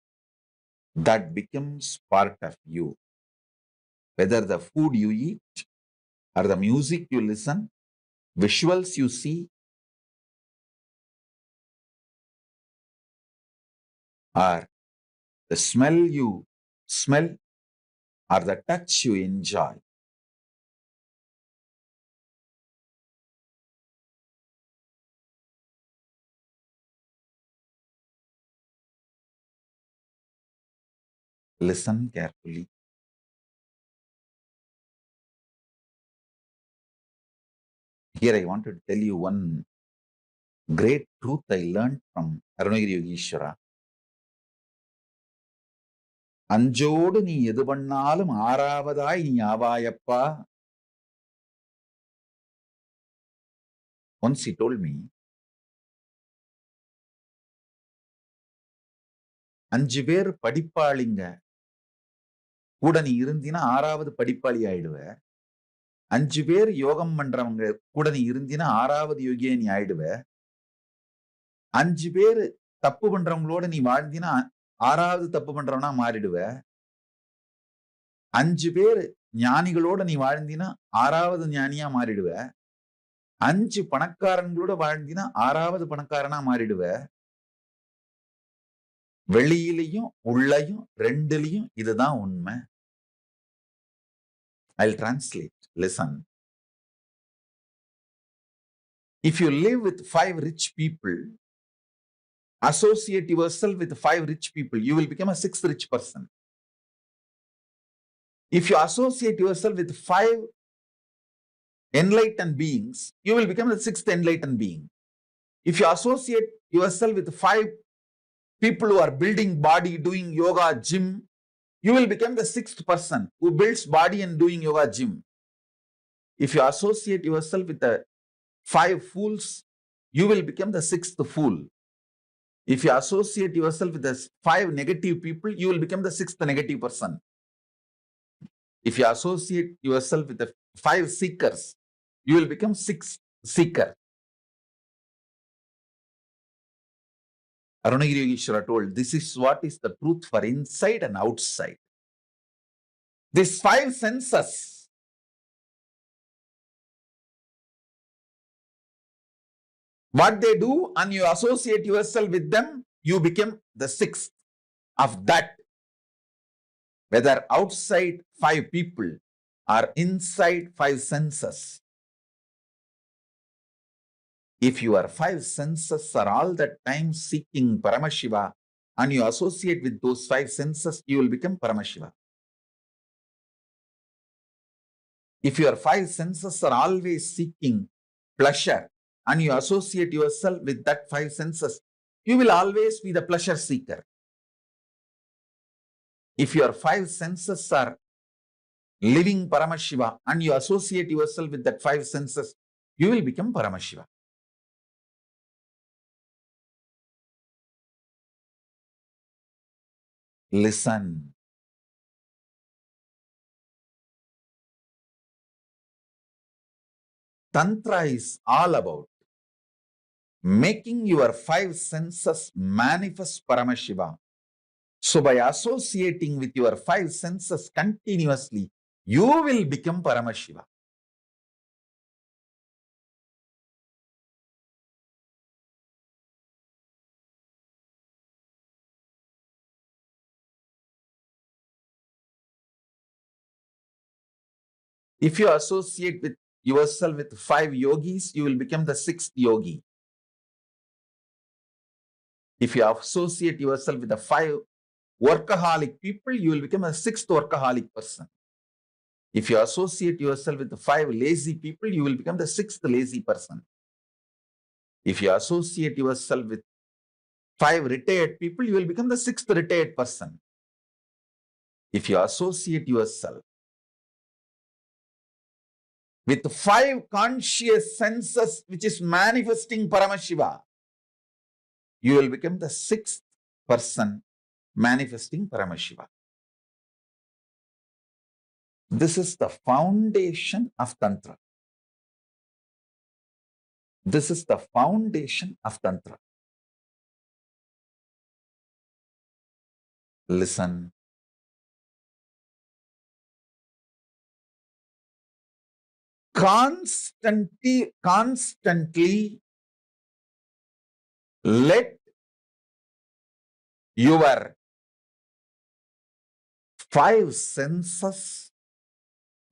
that becomes part of you. Whether the food you eat, or the music you listen, visuals you see, or the smell you smell, or the touch you enjoy. Listen carefully. Here I want to tell you one great truth I learned from Arunagiri Yogeshwara. அஞ்சோடு நீ எது பண்ணாலும் ஆறாவதாய் நீ ஆவாயப்பா. Once he told me, 5 பேர் படிப்பாளிங்க கூட நீ இருந்தினா 6வது படிப்பாளி ஆயிடுவ. 5 பேர் யோகம் பண்றவங்க கூட நீ இருந்தினா 6வது யோகியா நீ ஆயிடுவ. 5 பேர் தப்பு பண்றவங்களோட நீ வாழ்ந்தினா 6வது தப்பு பண்றவனா மாறிடுவ. 5 பேர் ஞானிகளோட நீ வாழ்ந்தினா 6வது ஞானியா மாறிடுவ. 5 பணக்காரங்களோட வாழ்ந்தினா 6வது பணக்காரனா மாறிடுவ. வெளியிலையும் உள்ளையும் ரெண்டுலையும் இதுதான் உண்மை. I'll translate. Listen. If you live with 5 rich people, associate yourself with 5 rich people, you will become a 6th rich person. If you associate yourself with 5 enlightened beings, you will become the 6th enlightened being. If you associate yourself with 5 people who are building body, doing yoga, gym, you will become the 6th person who builds body and doing yoga, gym. If you associate yourself with the 5 fools, you will become the 6th fool. If you associate yourself with the 5 negative people, you will become the 6th negative person. If you associate yourself with the 5 seekers, you will become 6th seeker. Arunagiri Yogeshwara told, this is what is the truth for inside and outside. These 5 senses, what they do and you associate yourself with them, you become the 6th of that. Whether outside 5 people or inside 5 senses. If your 5 senses are all the time seeking Paramashiva and you associate with those 5 senses, you will become Paramashiva. If your 5 senses are always seeking pleasure and you associate yourself with that 5 senses, you will always be the pleasure seeker. If your 5 senses are living Paramashiva and you associate yourself with that 5 senses, you will become Paramashiva. Listen. Tantra is all about making your 5 senses manifest Paramashiva. So by associating with your 5 senses continuously, you will become Paramashiva. If you associate with yourself with 5 yogis, you will become the 6th yogi. If you associate yourself with the 5 workaholic people, you will become a 6th workaholic person. If you associate yourself with the 5 lazy people, you will become the 6th lazy person. If you associate yourself with 5 retired people, you will become the 6th retired person. If you associate yourself with 5 conscious senses which is manifesting Paramashiva, you will become the 6th person manifesting Paramashiva. This is the foundation of Tantra. This is the foundation of Tantra. Listen. Constantly let your 5 senses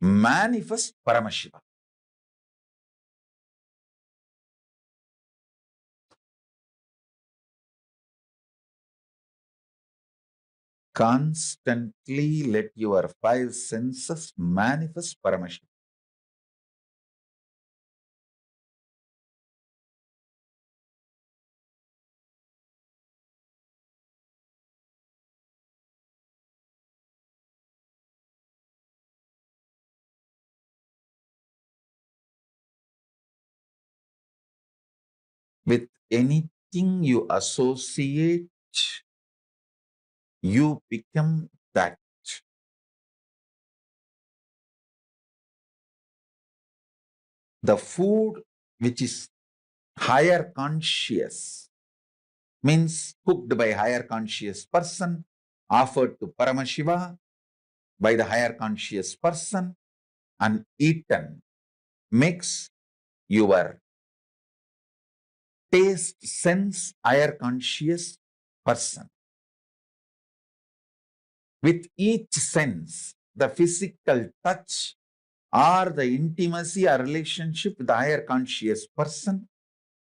manifest Paramashiva. Constantly let your 5 senses manifest Paramashiva. With anything you associate, you become that. The food which is higher conscious means cooked by higher conscious person, offered to Paramashiva by the higher conscious person and eaten makes your taste sense higher conscious person. With each sense, the physical touch or the intimacy or relationship with the higher conscious person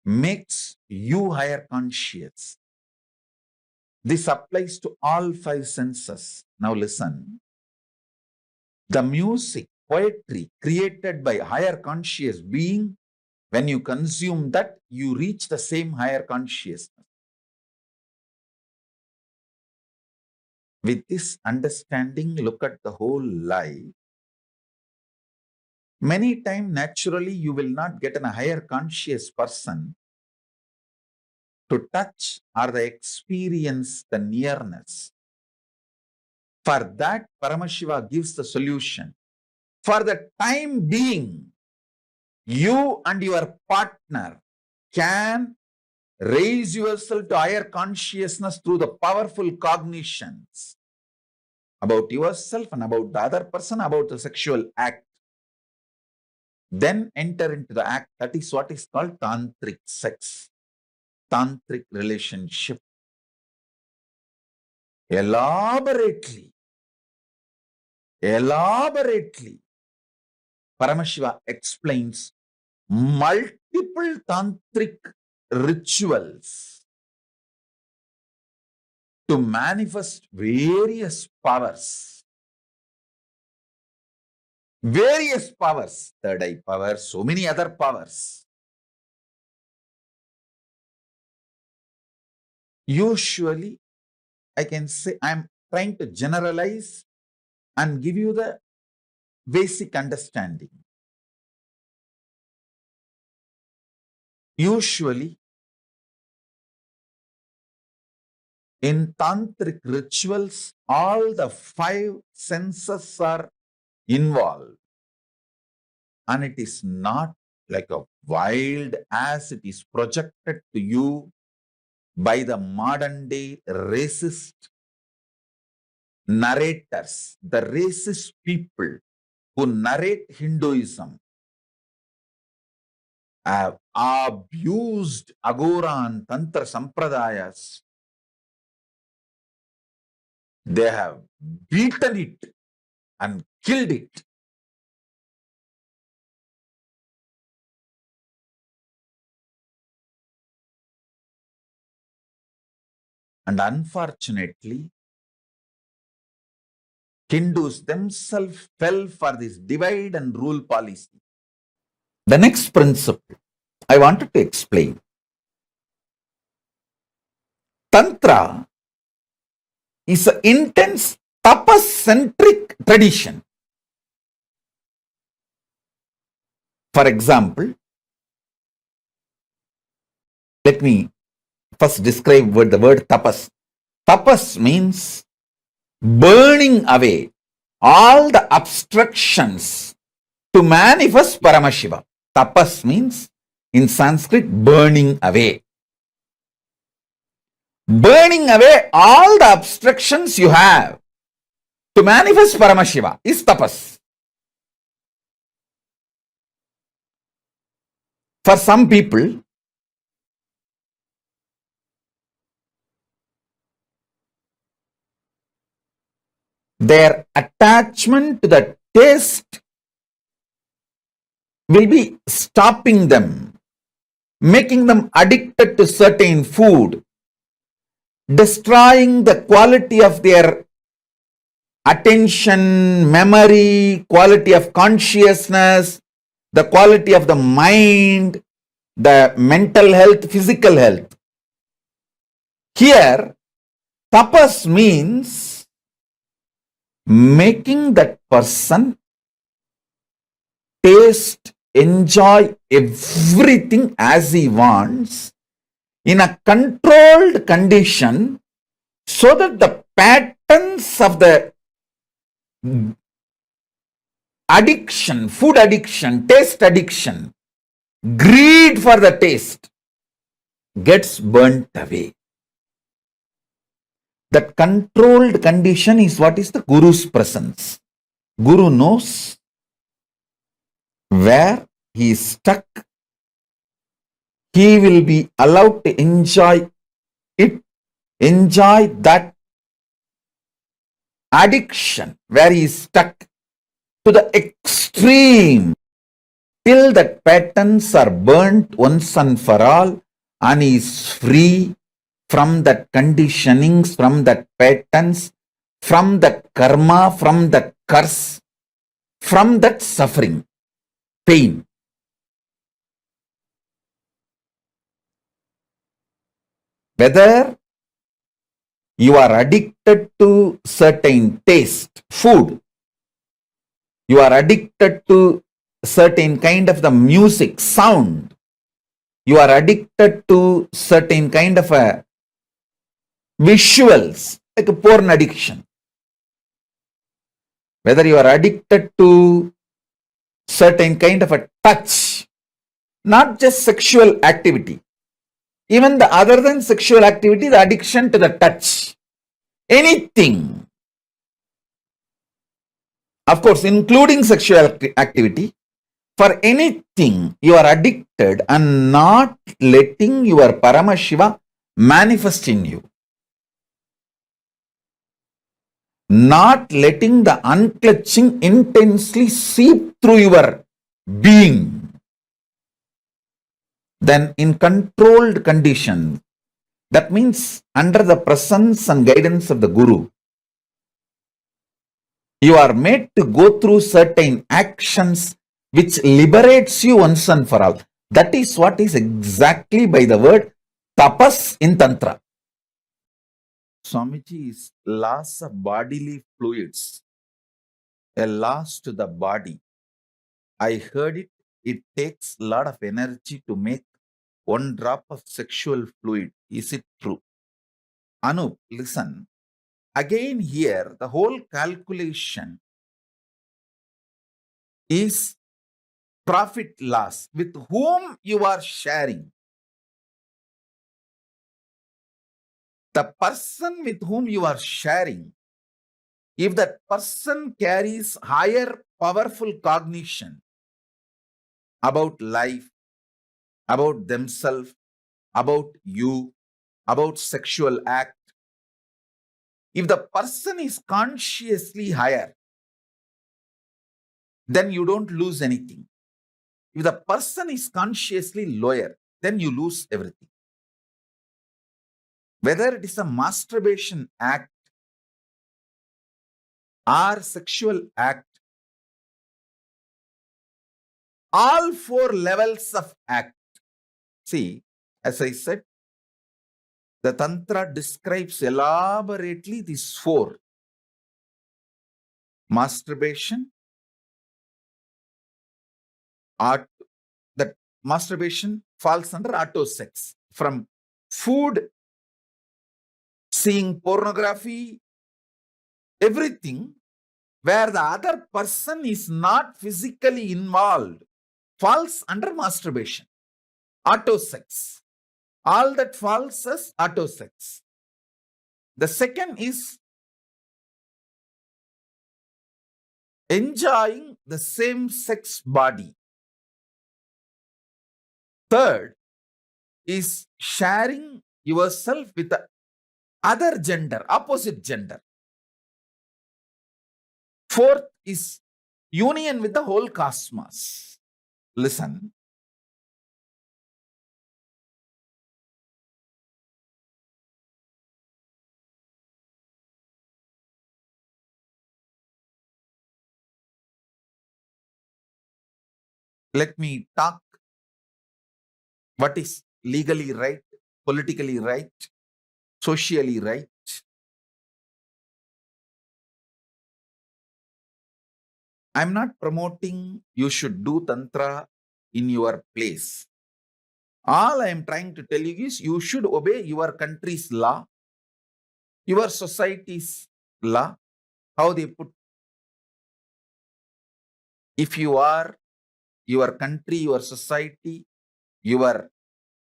makes you higher conscious. This applies to all 5 senses. Now listen. The music, poetry created by higher conscious being, when you consume that, you reach the same higher consciousness. With this understanding, look at the whole life. Many times, naturally, you will not get a higher conscious person to touch or the experience the nearness. For that, Paramashiva gives the solution. For the time being, you and your partner can raise yourself to higher consciousness through the powerful cognitions about yourself and about the other person, about the sexual act. Then enter into the act. That is what is called tantric sex, tantric relationship. Elaborately, Paramashiva explains multiple tantric rituals to manifest various powers. Various powers, third eye power, so many other powers. Usually, I can say I'm trying to generalize and give you the basic understanding. Usually, in tantric rituals, all the 5 senses are involved. And it is not like a wild as it is projected to you by the modern day racist narrators, the racist people who narrate Hinduism have abused Agora and Tantra Sampradayas. They have beaten it and killed it. And unfortunately, Hindus themselves fell for this divide and rule policy. The next principle I wanted to explain. Tantra is an intense tapas-centric tradition. For example, let me first describe the word tapas. Tapas means burning away all the obstructions to manifest Paramashiva. Tapas means in Sanskrit burning away. Burning away all the obstructions you have to manifest Paramashiva is tapas. For some people, their attachment to the taste will be stopping them, making them addicted to certain food, destroying the quality of their attention, memory, quality of consciousness, the quality of the mind, the mental health, physical health. Here, tapas means making that person taste, enjoy everything as he wants in a controlled condition so that the patterns of the addiction, food addiction, taste addiction, greed for the taste gets burnt away. That controlled condition is what is the Guru's presence. Guru knows where he is stuck. He will be allowed to enjoy it, enjoy that addiction where he is stuck to the extreme till that patterns are burnt once and for all and he is free from that conditionings, from that patterns, from that karma, from that curse, from that suffering, pain. Whether you are addicted to certain taste, food, you are addicted to certain kind of the music, sound, you are addicted to certain kind of a visuals, like a porn addiction. Whether you are addicted to certain kind of a touch, not just sexual activity, even the other than sexual activity, the addiction to the touch, anything, of course, including sexual activity, for anything you are addicted and not letting your Paramashiva manifest in you. Not letting the unclutching intensely seep through your being. Then in controlled condition, that means under the presence and guidance of the Guru, you are made to go through certain actions which liberates you once and for all. That is what is exactly by the word tapas in Tantra. Swamiji's loss of bodily fluids, a loss to the body. I heard it, it takes a lot of energy to make one drop of sexual fluid. Is it true? Anup, listen. Again here, the whole calculation is profit loss. With whom you are sharing. The person with whom you are sharing, if that person carries higher powerful cognition about life, about themselves, about you, about sexual act, if the person is consciously higher, then you don't lose anything. If the person is consciously lower, then you lose everything. Whether it is a masturbation act or sexual act, all four levels of act. See, as I said, the Tantra describes elaborately these four. Masturbation, masturbation falls under auto sex. From food, seeing pornography, everything where the other person is not physically involved falls under masturbation, auto sex. All that falls as auto sex. The second is enjoying the same sex body. Third is sharing yourself with the other gender, opposite gender. Fourth is union with the whole cosmos. Listen. Let me talk what is legally right, politically right, socially right. I'm not promoting you should do Tantra in your place. All I am trying to tell you is you should obey your country's law, your society's law, how they put. If you are, your country, your society, your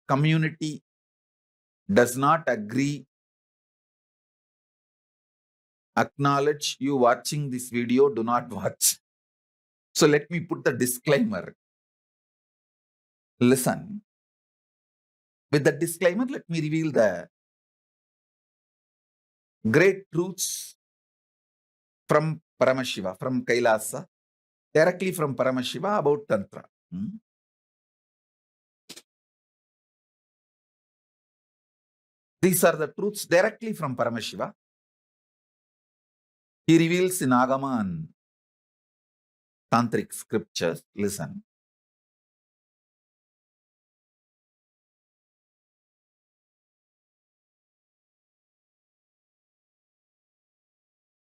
community does not agree, acknowledge, you watching this video, do not watch. So let me put the disclaimer. Listen. With the disclaimer, let me reveal the great truths from Paramashiva, from Kailasa, directly from Paramashiva about Tantra. These are the truths directly from Paramashiva. He reveals in Agama and Tantric scriptures. Listen.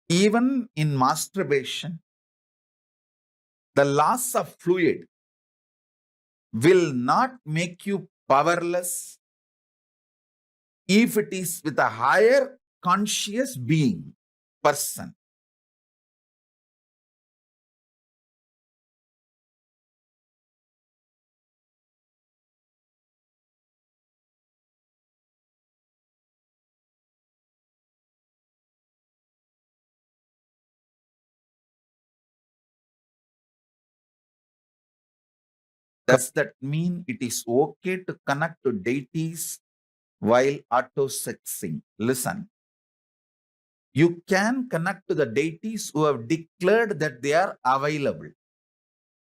Even in masturbation, the loss of fluid will not make you powerless if it is with a higher conscious being, person. Does that mean it is okay to connect to deities while auto-sexing? Listen. You can connect to the deities who have declared that they are available.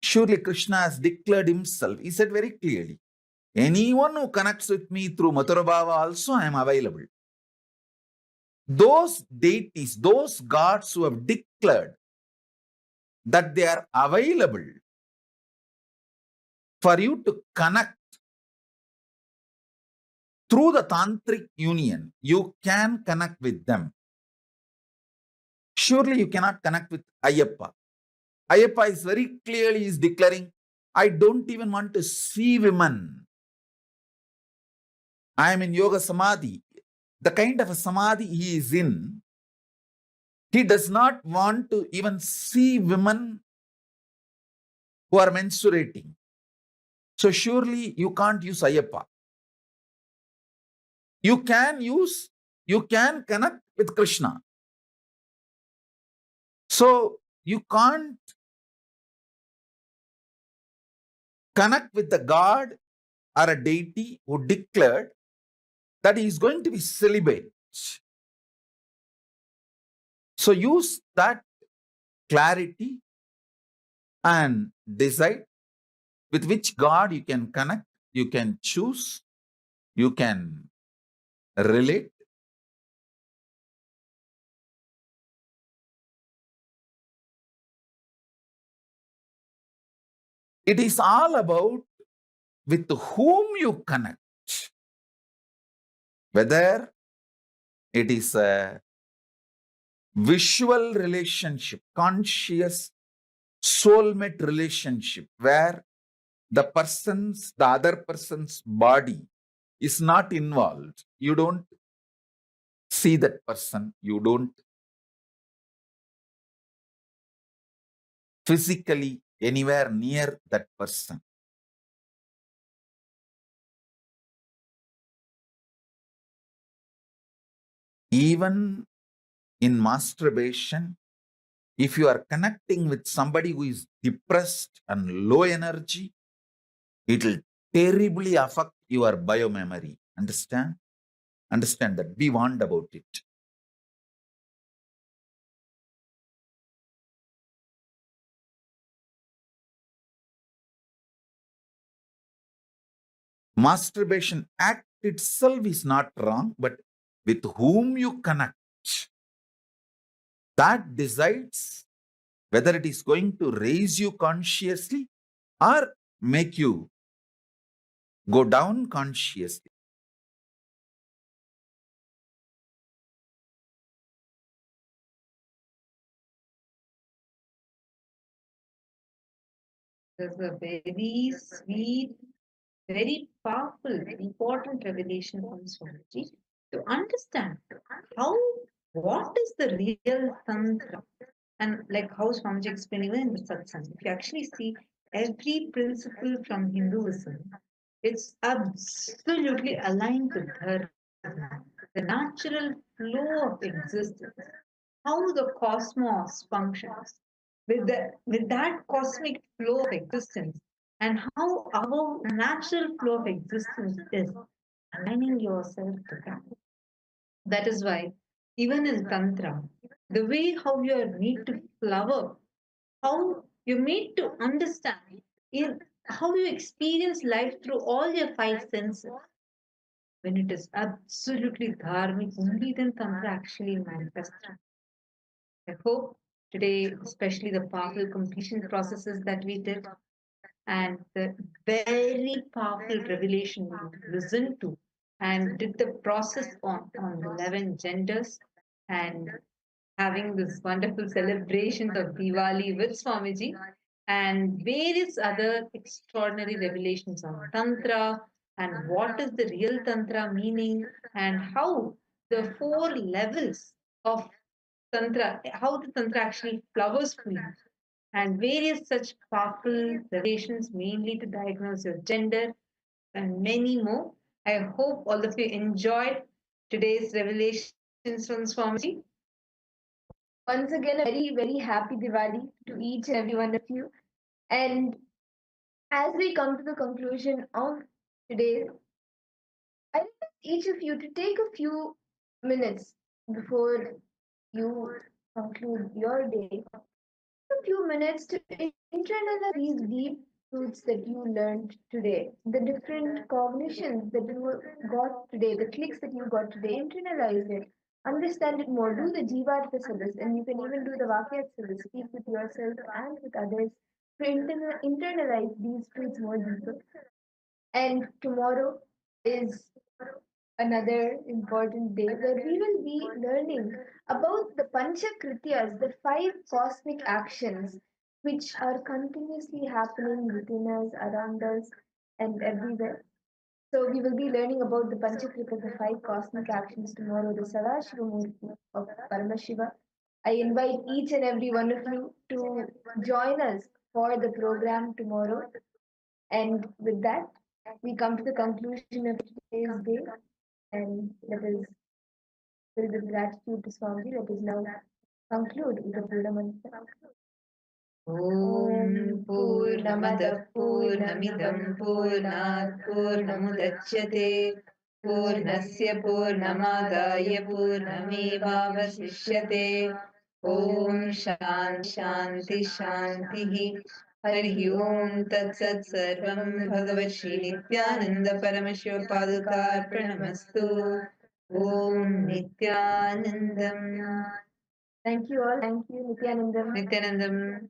Surely Krishna has declared himself. He said very clearly, anyone who connects with me through Mathurabhava also, I am available. Those deities, those gods who have declared that they are available for you to connect through the tantric union, you can connect with them. Surely you cannot connect with Ayyappa. Ayyappa is very clearly is declaring, I don't even want to see women. I am in yoga samadhi. The kind of a samadhi he is in, he does not want to even see women who are menstruating. So surely you can't use Ayyappa. You can connect with Krishna. So you can't connect with the God or a deity who declared that he is going to be celibate. So use that clarity and decide with which God you can connect, you can choose, you can relate. It is all about with whom you connect. Whether it is a visual relationship, conscious soulmate relationship, where the other person's body is not involved. You don't see that person. You don't physically anywhere near that person. Even in masturbation, if you are connecting with somebody who is depressed and low energy, it will terribly affect your biomemory. Understand? Understand that. Be warned about it. Masturbation act itself is not wrong, but with whom you connect, that decides whether it is going to raise you consciously or make you go down consciously. There's a very sweet, very powerful, important revelation from Swamiji to understand what is the real Tantra. And like how Swamiji explained even in the satsang, if you actually see every principle from Hinduism, it's absolutely aligned with Dharma, the natural flow of existence, how the cosmos functions, with that cosmic flow of existence, and how our natural flow of existence is aligning yourself to that. That is why, even in Tantra, the way how you are made to flower, how you're made to understand in how you experience life through all your five senses. When it is absolutely dharmic, only then Tantra actually manifests. I hope today, especially the powerful completion processes that we did, and the very powerful revelation we listened to and did the process on the 11 genders, and having this wonderful celebrations of Diwali with Swamiji and various other extraordinary revelations on Tantra and what is the real Tantra meaning and how the four levels of Tantra, how the Tantra actually flowers for you, and various such powerful revelations, mainly to diagnose your gender, and many more. I hope all of you enjoyed today's revelations from Swamiji. Once again, a very, very happy Diwali to each and every one of you. And as we come to the conclusion of today, I request each of you to take a few minutes before you conclude your day, a few minutes to internalize these deep truths that you learned today, the different cognitions that you got today, the clicks that you got today, internalize it, understand it more, do the jivartha for this, and you can even do the vakyat for this, speak with yourself and with others to internalize these truths more deeper. And tomorrow is another important day where we will be learning about the Pancha Krityas, the five cosmic actions which are continuously happening within us, around us, and everywhere. So we will be learning about the Panchakrita, the five cosmic actions tomorrow, the Sadashiva Murti of Paramashiva. I invite each and every one of you to join us for the program tomorrow. And with that, we come to the conclusion of today's day. And let us, with gratitude to Swami, let us now conclude with the Buddha mantra. Om Purnamada Purnamidam Purnat Purnamudachyate Purnasya Purnamadaya Purnamevavasishyate Om Shanti Shanti Hari Om Tat Sat Sarvam Bhagavat Shri Nithyananda Paramashiva Padukar Pranamastu Om Nithyanandam. Thank you all. Thank you, Nithyanandam. Nithyanandam.